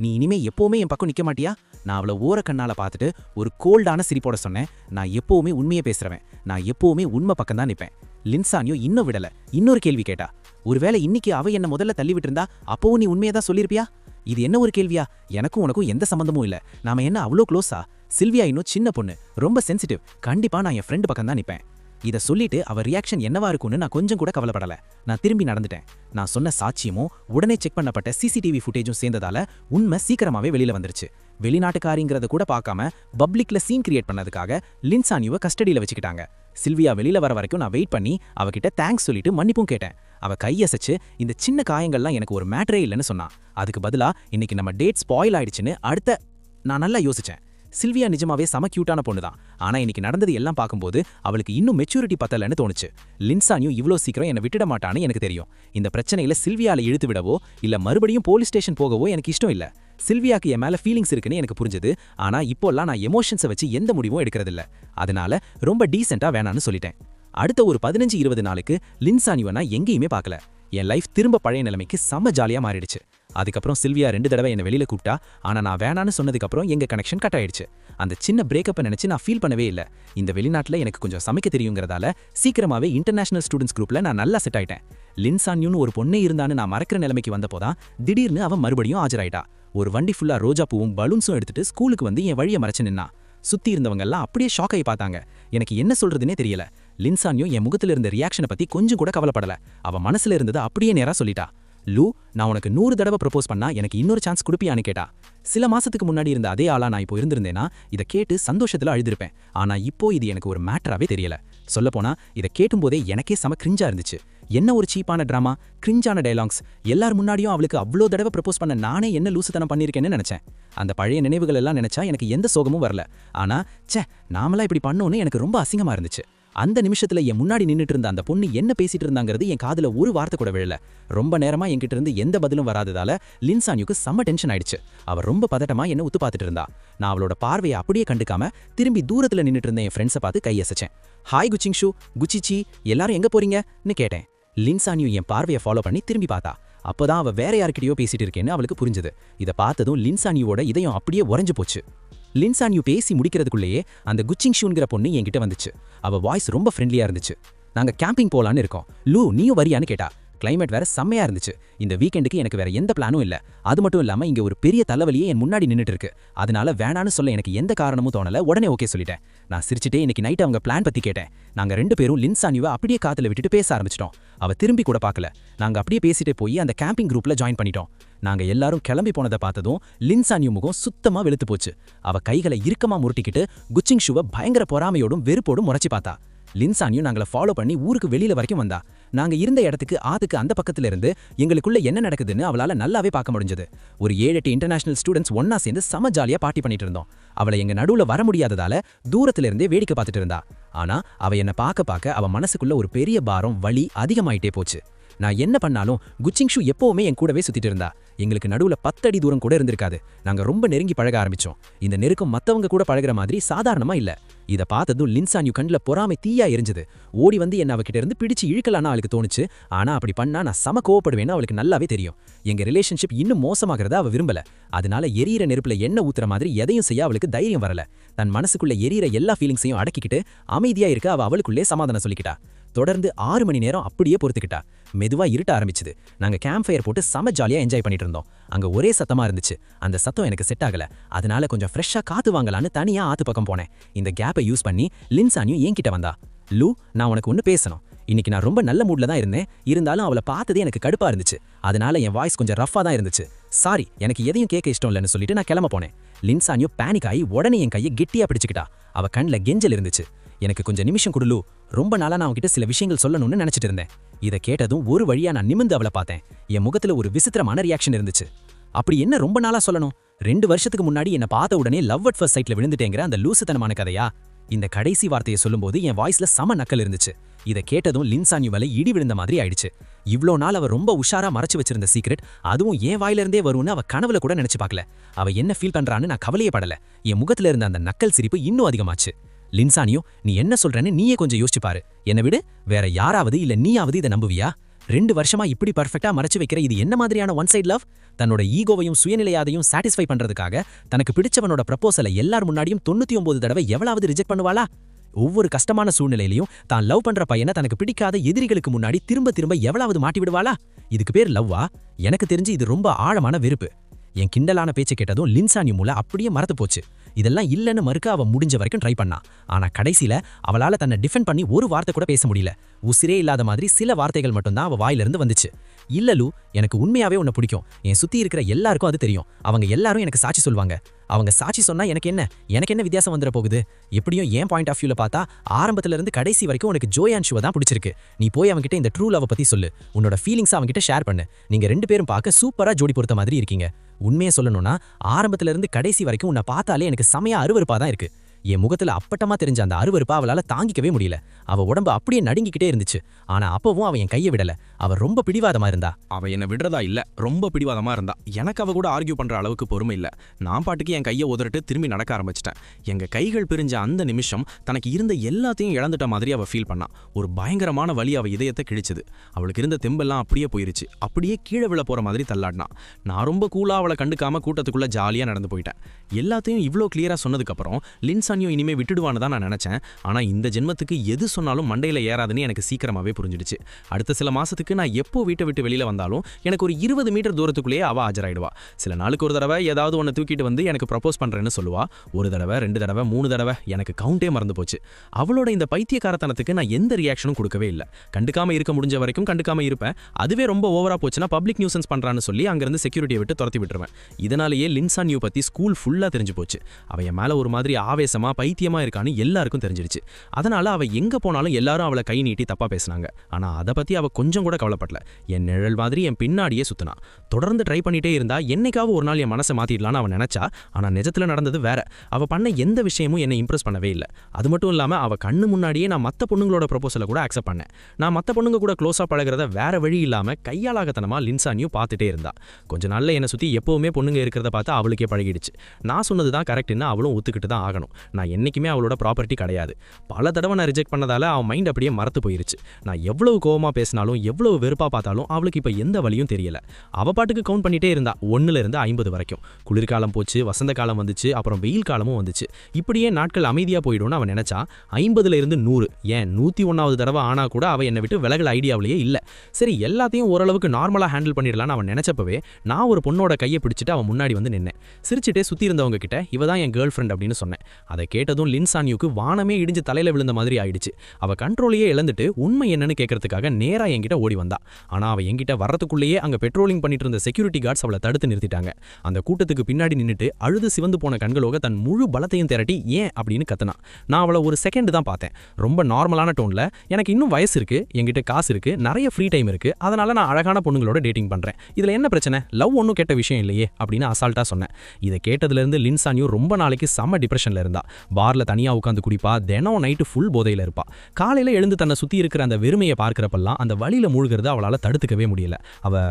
நீ இனிமே எப்பவுமே என் பக்கம் நிக்க மாட்டியா? நான் அவளை ஓர கண்ணால பார்த்துட்டு ஒரு கோல்டான சிரிப்போட சொன்னேன், நான் எப்பவுமே உண்மையை பேசுறவன், நான் எப்பவுமே உண்மை பக்கம் தான் நிப்பேன். லின்சானியோ இன்னும் விடல, இன்னொரு கேள்வி கேட்டா. ஒருவேளை இன்னைக்கு அவ என்ன முதல்ல தள்ளி விட்டுருந்தா அப்பவும் நீ உண்மையை தான் சொல்லியிருப்பியா? இது என்ன ஒரு கேள்வியா? எனக்கும் உனக்கும் எந்த சம்பந்தமும் இல்ல, நாம என்ன அவ்வளோ க்ளோஸா? சில்வியா இன்னும் சின்ன பொண்ணு, ரொம்ப சென்சிட்டிவ், கண்டிப்பா நான் என் ஃப்ரெண்டு பக்கம் தான் நிப்பேன். இதை சொல்லிட்டு அவ ரியாக்ஷன் என்னவா இருக்கும்னு நான் கொஞ்சம் கூட கவலைப்படல. நான் திரும்பி நடந்துட்டேன். நான் சொன்ன சாட்சியமும் உடனே செக் பண்ணப்பட்ட சிசிடிவி ஃபுட்டேஜும் சேர்ந்ததால உண்மை சீக்கிரமாவே வெளியில வந்துருச்சு. வெளிநாட்டுக்காரிங்கிறத கூட பார்க்காம பப்ளிக்ல சீன் கிரியேட் பண்ணதுக்காக லின்சானியுவை கஸ்டடியில வச்சுக்கிட்டாங்க. சில்வியா வெளியில வர வரைக்கும் நான் வெயிட் பண்ணி அவகிட்ட தேங்க்ஸ் சொல்லிட்டு மன்னிப்பும் கேட்டேன். அவ கையசைச்சு இந்த சின்ன காயங்கள்லாம் எனக்கு ஒரு மேட்டரே இல்லைன்னு சொன்னான். அதுக்கு பதிலா இன்னைக்கு நம்ம டேட் ஸ்பாயில் ஆயிடுச்சுன்னு நான் நல்லா யோசிச்சேன். சில்வியா நிஜமாவே செம கியூட்டான பொண்ணு தான். ஆனா இன்னைக்கு நடந்தது எல்லாம் பார்க்கும்போது அவளுக்கு இன்னும் மெச்சூரிட்டி பத்தலன்னு தோணுச்சு. லின்சானியூ இவ்ளோ சீக்கிரம் என்னை விட்டுட மாட்டான்னு எனக்கு தெரியும். இந்த பிரச்சனையில சில்வியால இழுத்து விடவோ இல்ல மறுபடியும் போலீஸ் ஸ்டேஷன் போகவோ எனக்கு இஷ்டம் இல்ல. சில்வியாக்கு என் மேல ஃபீலிங்ஸ் இருக்குன்னு எனக்கு புரிஞ்சது. ஆனா இப்போல்லாம் நான் எமோஷன்ஸை வச்சு எந்த முடிவும் எடுக்கிறதில்ல. அதனால ரொம்ப டீசெண்டா வேணான்னு சொல்லிட்டேன். அடுத்த ஒரு 15-20 நாளுக்கு லின்சானியூவை நான் எங்கேயுமே பார்க்கல. என் லைஃப் திரும்ப பழைய நிலைமைக்கு செம்ம ஜாலியா மாறிடுச்சு. அதுக்கப்புறம் சில்வியா 2 தடவை என்னை வெளியில கூப்பிட்டா. ஆனா நான் வேணான்னு சொன்னதுக்கப்புறம் எங்க கனெக்ஷன் கட் ஆயிடுச்சு. அந்த சின்ன பிரேக்கப்பை நினைச்சு நான் ஃபீல் பண்ணவே இல்லை. இந்த வெளிநாட்டுல எனக்கு கொஞ்சம் சமைக்க தெரியுங்கிறதால சீக்கிரமாவே இன்டர்நேஷனல் ஸ்டூடெண்ட்ஸ் குரூப்ல நான் நல்லா செட் ஆயிட்டேன். லின்சான்யூன்னு ஒரு பொண்ணே இருந்தான்னு நான் மறக்கிற நிலைமைக்கு வந்தப்போதான் திடீர்னு அவன் மறுபடியும் ஆஜராயிட்டா. ஒரு வண்டி ஃபுல்லா ரோஜா பூவும் பலூன்ஸும் எடுத்துட்டு ஸ்கூலுக்கு வந்து என் வழியை மறைச்சு நின்னா. சுத்தி இருந்தவங்க எல்லாம் அப்படியே ஷாக் ஆகி பார்த்தாங்க. எனக்கு என்ன சொல்றதுனே தெரியல. லின்சான்யூ என் முகத்துல இருந்த ரியாக்ஷனை பத்தி கொஞ்சம் கூட கவலைப்படல. அவ மனசுல இருந்தது அப்படியே நேரா சொல்லிட்டா. லூ, நான் உனக்கு 100 தடவை ப்ரப்போஸ் பண்ணா எனக்கு இன்னொரு சான்ஸ் கொடுப்பியான்னு கேட்டா. சில மாசத்துக்கு முன்னாடி இருந்த அதே ஆளா நான் இப்போ இருந்திருந்தேனா இதை கேட்டு சந்தோஷத்துல அழுதிருப்பேன். ஆனா இப்போ இது எனக்கு ஒரு மேட்டராவே தெரியல. சொல்லப்போனா இதை கேட்டும்போதே எனக்கே செம கிரிஞ்சா இருந்துச்சு. என்ன ஒரு சீப்பான டிராமா, கிரிஞ்சான டைலாக்ஸ், எல்லார் முன்னாடியும் அவளுக்கு அவ்வளோ தடவை ப்ரப்போஸ் பண்ண நானே என்ன லூசுத்தனம் பண்ணியிருக்கேன்னு நினைச்சேன். அந்த பழைய நினைவுகள் எல்லாம் நினைச்சா எனக்கு எந்த சோகமும் வரல. ஆனா நாமளா இப்படி பண்ணோன்னு எனக்கு ரொம்ப அசிங்கமா இருந்துச்சு. அந்த நிமிஷத்துல என் முன்னாடி நின்னுட்டு இருந்த அந்த பொண்ணு என்ன பேசிட்டு இருந்தாங்கிறது என் காதுல ஒரு வார்த்தை கூட விழல. ரொம்ப நேரமா என்கிட்ட இருந்து எந்த பதிலும் வராததால லின்சான்யூக்கு செம்ம டென்ஷன் ஆயிடுச்சு. அவ ரொம்ப பதட்டமா என்ன உத்து பார்த்துட்டு இருந்தா. நான் அவளோட பார்வையை அப்படியே கண்டுக்காம திரும்பி தூரத்துல நின்னுட்டு இருந்த என் ஃப்ரெண்ட்ஸை பார்த்து கையசைச்சேன். ஹாய் குச்சிங்ஷு, குச்சிச்சி, எல்லாரும் எங்க போறீங்கன்னு கேட்டேன். லின்சான்யூ என் பார்வையை ஃபாலோ பண்ணி திரும்பி பார்த்தா. அப்பதான் அவ வேற யார்கிட்டயோ பேசிட்டு இருக்கேன்னு அவளுக்கு புரிஞ்சது. இதை பார்த்ததும் லின்சான்யூவோட இதயம் அப்படியே உறைஞ்சு போச்சு. லின்சான்யூ பேசி முடிக்கிறதுக்குள்ளேயே அந்த குச்சிங்ஷூங்கிற பொண்ணு என்கிட்ட வந்துச்சு. அவ வாய்ஸ் ரொம்ப ஃப்ரெண்ட்லியா இருந்துச்சு. நாங்க கேம்பிங் போலான்னு இருக்கோம். லூ, நீயும் வரியான்னு கேட்டா. கிளைமேட் வேற செம்மையா இருந்துச்சு. இந்த வீக்கெண்டுக்கு எனக்கு வேற எந்த பிளானும் இல்ல. அது மட்டும் இல்லாம இங்க ஒரு பெரிய தலைவலியே என் முன்னாடி நின்னுட்டு இருக்கு. அதனால வேணான்னு சொல்ல எனக்கு எந்த காரணமும் தோணல. உடனே ஓகே சொல்லிட்டேன். நான் சிரிச்சுட்டே இன்னைக்கு நைட் அவங்க பிளான் பத்தி கேட்டேன். நாங்க 2 பேரும் லின்சான்யூவை அப்படியே காத்துல விட்டுட்டு பேச ஆரம்பிச்சிட்டோம். அவ திரும்பி கூட பார்க்கல. நாங்க அப்படியே பேசிட்டே போய் அந்த கேம்பிங் குரூப்ல ஜாயின் பண்ணிட்டோம். நாங்க எல்லாரும் கிளம்பி போனதை பார்த்ததும் லின்சான்யூ முகம் சுத்தமா வெளுத்து போச்சு. அவ கைகளை இறுக்கமா முருட்டிக்கிட்டு குச்சிங்ஷுவை பயங்கர பொறாமையோடும் வெறுப்போடும் முறைச்சி பார்த்தா. லின்சான்யூ நாங்களை ஃபாலோ பண்ணி ஊருக்கு வெளியில வரைக்கும் வந்தா. நாங்க இருந்த இடத்துக்கு ஆத்துக்கு அந்த பக்கத்துல இருந்து எங்களுக்குள்ள என்ன நடக்குதுன்னு அவளால நல்லாவே பார்க்க முடிஞ்சது. ஒரு 7-8 இன்டர்நேஷனல் ஸ்டூடெண்ட்ஸ் ஒன்னா சேர்ந்து செம ஜாலியா பார்ட்டி பண்ணிட்டு இருந்தோம். அவளை எங்க நடுவுல வர முடியாததால தூரத்துல இருந்தே வேடிக்கை பார்த்துட்டு இருந்தா. ஆனா அவ என்ன பார்க்க அவ மனசுக்குள்ள ஒரு பெரிய பாரம், வலி அதிகமாயிட்டே போச்சு. நான் என்ன பண்ணாலும் குச்சிங்ஷு எப்பவுமே என் கூடவே சுத்திட்டு இருந்தா. எங்களுக்கு நடுவுல 10 அடி தூரம் கூட இருந்திருக்காது. நாங்க ரொம்ப நெருங்கி பழக ஆரம்பிச்சோம். இந்த நெருக்கம் மத்தவங்க கூட பழகுற மாதிரி சாதாரணமா இல்ல. இத பார்த்ததும் லின்சான்யூ கண்ணுல பொறாமை தீயா எரிஞ்சது. ஓடி வந்து என்ன அவகிட்ட இருந்து பிடிச்சு இழுக்கலான்னு அவளுக்கு தோணுச்சு. ஆனா அப்படி பண்ணா நான் செம கோவப்படுவேன்னு அவளுக்கு நல்லாவே தெரியும். எங்க ரிலேஷன்ஷிப் இன்னும் மோசமாகிறத அவ விரும்பல. அதனால எரியிற நெருப்புல எண்ணெய் ஊத்துற மாதிரி எதையும் செய்ய அவளுக்கு தைரியம் வரல. தன் மனசுக்குள்ள எரியிற எல்லா ஃபீலிங்ஸையும் அடக்கிக்கிட்டு அமைதியா இருக்க அவ அவளுக்குள்ளே சமாதானம் சொல்லிக்கிட்டா. தொடர்ந்து 6 மணி நேரம் அப்படியே பொறுத்துக்கிட்டா. மெதுவா இருட்ட ஆரம்பிச்சுது. நாங்க கேம்ப் ஃபயர் போட்டு செம ஜாலியா என்ஜாய் பண்ணிட்டு இருந்தோம். அங்க ஒரே சத்தமா இருந்துச்சு. அந்த சத்தம் எனக்கு செட் ஆகல. அதனால கொஞ்சம் ஃப்ரெஷ்ஷா காத்து வாங்கலான்னு தனியா ஆத்து பக்கம் போனேன். இந்த கேப்பை யூஸ் பண்ணி லின்சான்யூ என்கிட்ட வந்தா. லூ, நான் உனக்கு ஒன்னு பேசணும். இன்னைக்கு நான் ரொம்ப நல்ல மூட்ல தான் இருந்தேன். இருந்தாலும் அவளை பார்த்ததே எனக்கு கடுப்பா இருந்துச்சு. அதனால என் வாய்ஸ் கொஞ்சம் ரஃபா தான் இருந்துச்சு. சாரி, எனக்கு எதையும் கேட்க இஷ்டம் இல்லைன்னு சொல்லிட்டு நான் கிளம்ப போனேன். லின்சான்யூ பேனிக் ஆகி உடனே என் கையை கெட்டியா பிடிச்சுக்கிட்டா. அவ கண்ணுல கெஞ்சல் இருந்துச்சு. எனக்கு கொஞ்சம் நிமிஷம் கொடுலு, ரொம்ப நாளா நான் அவகிட்ட சில விஷயங்கள் சொல்லணும்னு நினைச்சிட்டு இருந்தேன். இதை கேட்டதும் ஒரு வழியா நான் நிமிந்து அவளை பார்த்தேன். என் முகத்துல ஒரு விசித்திரமான ரியாக்ஷன் இருந்துச்சு. அப்படி என்ன ரொம்ப நாளா சொல்லணும்? 2 வருஷத்துக்கு முன்னாடி என்ன பார்த்த உடனே லவ் அட் ஃபர்ஸ்ட் சைட்ல விழுந்துட்டேங்கிற அந்த லூசுத்தனமான கதையா? இந்த கடைசி வார்த்தையை சொல்லும்போது என் வாய்ஸ்ல சம நக்கல் இருந்துச்சு. இதை கேட்டதும் லின்சான்யூ மேல இடி விழுந்த மாதிரி ஆயிடுச்சு. இவ்ளோ நாள் அவ ரொம்ப உஷாரா மறைச்சு வச்சிருந்த சீக்ரெட் அதுவும் என் வாயில இருந்தே வரும்னு அவ கனவுல கூட நினைச்சு பார்க்கல. அவ என்ன ஃபீல் பண்றான்னு நான் கவலையே படல. என் முகத்துல இருந்த அந்த நக்கல் சிரிப்பு இன்னும் அதிகமாச்சு. லின்சான்யூ, நீ என்ன சொல்றேன்னு நீயே கொஞ்சம் யோசிச்சு பாரு. என்ன விடு, வேற யாராவது இல்ல நீயாவது இதை நம்புவியா? 2 வருஷமா இப்படி பர்ஃபெக்ட்டா மறைச்சு வைக்கிற இது என்ன மாதிரியான ஒன் சைடு லவ்? தன்னோட ஈகோவையும் சுயநிலையாதையும் சாட்டிஸ்ஃபை பண்றதுக்காக தனக்கு பிடிச்சவனோட ப்ரப்போசலை எல்லார் முன்னாடியும் 99 தடவை எவ்வளவு ரிஜெக்ட் பண்ணுவாளா? ஒவ்வொரு கஷ்டமான சூழ்நிலையிலையும் தான் லவ் பண்ற பையனை தனக்கு பிடிக்காத எதிரிகளுக்கு முன்னாடி திரும்ப திரும்ப எவ்வளவு மாட்டி விடுவாளா? இதுக்கு பேர் லவ்வா? எனக்கு தெரிஞ்சு இது ரொம்ப ஆழமான வெறுப்பு. என் கிண்டலான பேச்சை கேட்டதும் லின்சானியும் மூளை அப்படியே மறந்து போச்சு. இதெல்லாம் இல்லைன்னு மறுக்க அவ முடிஞ்ச வரைக்கும் ட்ரை பண்ணா. ஆனா கடைசியில அவளால தன்னை டிஃபெண்ட் பண்ணி ஒரு வார்த்தை கூட பேச முடியல. உசிரே இல்லாத மாதிரி சில வார்த்தைகள் மட்டும்தான் அவ வாயிலிருந்து வந்துச்சு. இல்லலு, எனக்கு உண்மையாவே உன்னை பிடிக்கும். என் சுத்தி இருக்கிற எல்லாருக்கும் அது தெரியும். அவங்க எல்லாரும் எனக்கு சாட்சி சொல்வாங்க. அவங்க சாட்சி சொன்னா எனக்கு என்ன வித்தியாசம் வந்துட போகுது? எப்படியும் என் பாயிண்ட் ஆஃப் வியூல பார்த்தா ஆரம்பத்துல இருந்து கடைசி வரைக்கும் உனக்கு ஜோயான்ஷுவை தான் பிடிச்சிருக்கு. நீ போய் அவன்கிட்ட இந்த ட்ரூ லவ் பத்தி சொல்லு. உன்னோட ஃபீலிங்ஸ் அவன்கிட்ட ஷேர் பண்ணு. நீங்க 2 பேரும் பார்க்க சூப்பரா ஜோடி பொறுத்த மாதிரி இருக்கீங்க. உண்மையை சொல்லணும்னா ஆரம்பத்துல இருந்து கடைசி வரைக்கும் உன்னை பார்த்தாலே எனக்கு செமையா அருவருப்பா தான் இருக்கு. என் முகத்துல அப்பட்டமா தெரிஞ்ச அந்த அருவருப்பா அவளால தாங்கிக்கவே முடியல. அவ உடம்பு அப்படியே நடுங்கிக்கிட்டே இருந்துச்சு. ஆனா அப்பவும் அவன் என் கையை விடல. அவ ரொம்ப பிடிவாதமா இருந்தா. அவ என்ன விடுறதா இல்ல, ரொம்ப பிடிவாதமா இருந்தா. எனக்கு அவ கூட ஆர்கியூ பண்ற அளவுக்கு பொறுமை இல்ல. நான் பாட்டுக்கு என் கையை உதறிட்டு திரும்பி நடக்க ஆரம்பிச்சிட்டேன். எங்க கைகள் பிரிஞ்ச அந்த நிமிஷம் தனக்கு இருந்த எல்லாத்தையும் இழந்துட்ட மாதிரி அவ ஃபீல் பண்ணா. ஒரு பயங்கரமான வலி அவ இதயத்தை கிழிச்சுது. அவளுக்கு இருந்த தெம்பெல்லாம் அப்படியே போயிருச்சு. அப்படியே கீழே விழ போற மாதிரி தள்ளாடினா. நான் ரொம்ப கூலா அவளை கண்டுக்காம கூட்டத்துக்குள்ள ஜாலியா நடந்து போயிட்டேன். எல்லாத்தையும் இவ்ளோ கிளியரா சொன்னதுக்கு அப்புறம் லின்சானியோ இனிமே விட்டுடுவான்னு தான் நான் நினைச்சேன். ஆனா இந்த ஜென்மத்துக்கு எது சொன்னாலும் மண்டையில ஏறாதுன்னு எனக்கு சீக்கிரமாவே புரிஞ்சிடுச்சு. அடுத்த சில மாசத்துக்கு நான் எப்போ வீட்டை விட்டு வெளியில வந்தாலும் எனக்கு ஒரு 20 மீட்டர் தூரத்துக்குள்ளேயே அவ ஆஜராயிடுவா. சில நாளுக்கு ஒரு தடவை ஏதாவது ஒன்று தூக்கிட்டு வந்து எனக்கு ப்ரப்போஸ் பண்றேன்னு சொல்லுவா. ஒரு தடவை, 2 தடவை, 3 தடவை, எனக்கு கவுண்டே மறந்து போச்சு. அவளோட இந்த பைத்தியக்காரத்தனத்துக்கு நான் எந்த ரியாக்ஷனும் கொடுக்கவே இல்லை. கண்டுக்காம இருக்க முடிஞ்ச வரைக்கும் கண்டுக்காம இருப்பேன். அதுவே ரொம்ப ஓவரா போச்சுன்னா பப்ளிக் நியூசன்ஸ் பண்றான்னு சொல்லி அங்கிருந்து செக்யூரிட்டியை விட்டு துரத்தி விட்டுருவேன். இதனாலேயே லின்சானியோ பத்தி ஸ்கூல் ஃபுல்லா தெரிஞ்சு போச்சு. அவ என் மேல ஒரு மாதிரி ஆவேசமா பைத்தியமா இருக்கான்னு எல்லாருக்கும் தெரிஞ்சிருச்சு. அதனால அவ எங்க போனாலும் எல்லாரும் அவளை கை நீட்டி தப்பா பேசினாங்க. ஆனா அதை பத்தி அவ கொஞ்சம் கூட கவலைப்படல. என் நிழல் மாதிரி என் பின்னாடியே சுத்தினா. தொடர்ந்து ட்ரை பண்ணிட்டே இருந்தா என்னைக்காவது ஒரு நாள் என் மனசை மாத்திடலான்னு அவன் நினைச்சா. ஆனா நிஜத்துல நடந்தது வேற. அவ பண்ண எந்த விஷயமும் என்னை இம்ப்ரெஸ் பண்ணவே இல்லை. அது மட்டும் இல்லாம அவ கண்ணு முன்னாடியே நான் மத்த பொண்ணுங்களோட ப்ரொபோசலை கூட அக்செப்ட் பண்ணேன். நான் மத்த பொண்ணுங்க கூட க்ளோஸா பழகிறத வேற வழி இல்லாம கையாளாகத்தனமா லின்சானியும் பார்த்துட்டே இருந்தா. கொஞ்ச நாள்ல என்னை சுத்தி எப்பவுமே பொண்ணுங்க இருக்கிறத பார்த்து அவளுக்கே பழகிடுச்சு. நான் சொன்னதுதான் கரெக்ட்னு அவளும் ஒத்துக்கிட்டு தான் ஆகணும். நான் என்னைக்குமே அவளோட ப்ராப்பர்ட்டி கிடையாது. பல தடவை நான் ரிஜெக்ட் பண்ணதால அவன் மைண்ட் அப்படியே மறத்து போயிருச்சு. நான் எவ்வளவு கோவமா பேசினாலும் எவ்வளவு வெறுப்பா பார்த்தாலும் அவளுக்கு இப்ப எந்த வழியும் தெரியல. அவ பாட்டுக்கு கவுண்ட் பண்ணிட்டே இருந்தா 1ல இருந்து 50 வரைக்கும். குளிர்காலம் போச்சு, வசந்த காலம் வந்துச்சு, அப்புறம் வெயில் காலமும் வந்துச்சு. இப்படியே நாட்கள் அமைதியா போயிடும்னு அவன் நினைச்சா. 50ல இருந்து 100, ஏன் 101வது தடவை ஆனா கூட அவ என்னை விட்டு விலகல் ஐடியாவிலேயே இல்ல. சரி, எல்லாத்தையும் ஓரளவுக்கு நார்மலா ஹேண்டில் பண்ணிடலான்னு அவன் நினைச்சப்பவே நான் ஒரு பொண்ணோட கையை பிடிச்சிட்டு அவன் முன்னாடி வந்து நின்னேன். சிரிச்சுட்டே சுத்தி இருந்தவங்க கிட்ட இவ தான் என் கேர்ள் ஃப்ரெண்ட் அப்படின்னு சொன்னேன். அதை கேட்டதும் லின்சானியுக்கு வானமே இடிஞ்சு தலையில விழுந்த மாதிரி ஆயிடுச்சு. அவ கண்ட்ரோலையே இழந்துட்டு உண்மை என்னன்னு கேட்கறதுக்காக நேரா என்கிட்ட ஓடி வந்தா. ஆனா அவ என்கிட்ட வர்றதுக்குள்ளேயே அங்க பெட்ரோலிங் பண்ணிட்டு இருந்த செக்யூரிட்டி கார்ட்ஸ் அவளை தடுத்து நிறுத்திட்டாங்க. அந்த கூட்டத்துக்கு பின்னாடி நின்னுட்டு அழுது சிவந்து போன கண்களோக தன் முழு பலத்தையும் திரட்டி ஏன் அப்படின்னு கத்துனா. நான் அவளை ஒரு செகண்ட் தான் பார்த்தேன். ரொம்ப நார்மலான டோன்ல, எனக்கு இன்னும் வயசு இருக்கு, என்கிட்ட காசு இருக்கு, நிறைய ஃப்ரீ டைம் இருக்கு, அதனால நான் அழகான பொண்ணுங்களோட டேட்டிங் பண்றேன். இதுல என்ன பிரச்சனை? லவ் ஒன்னும் கெட்ட விஷயம் இல்லையே அப்படின்னு அசால்ட்டா சொன்னேன். இதை கேட்டதுல இருந்து லின்சானியோ ரொம்ப நாளைக்கு செம்ம டிப்ரெஷன்ல இருந்தா. பார்ல தனியா உட்காந்து குடிப்பா, தினம் நைட்டு ஃபுல் போதையில இருப்பா. காலையில எழுந்து தன்னை சுத்தி இருக்கிற அந்த வெறுமையை பார்க்கிறப்பெல்லாம் அந்த வழியில மூழ்கிறது அவளால தடுத்துக்கவே முடியல. அவ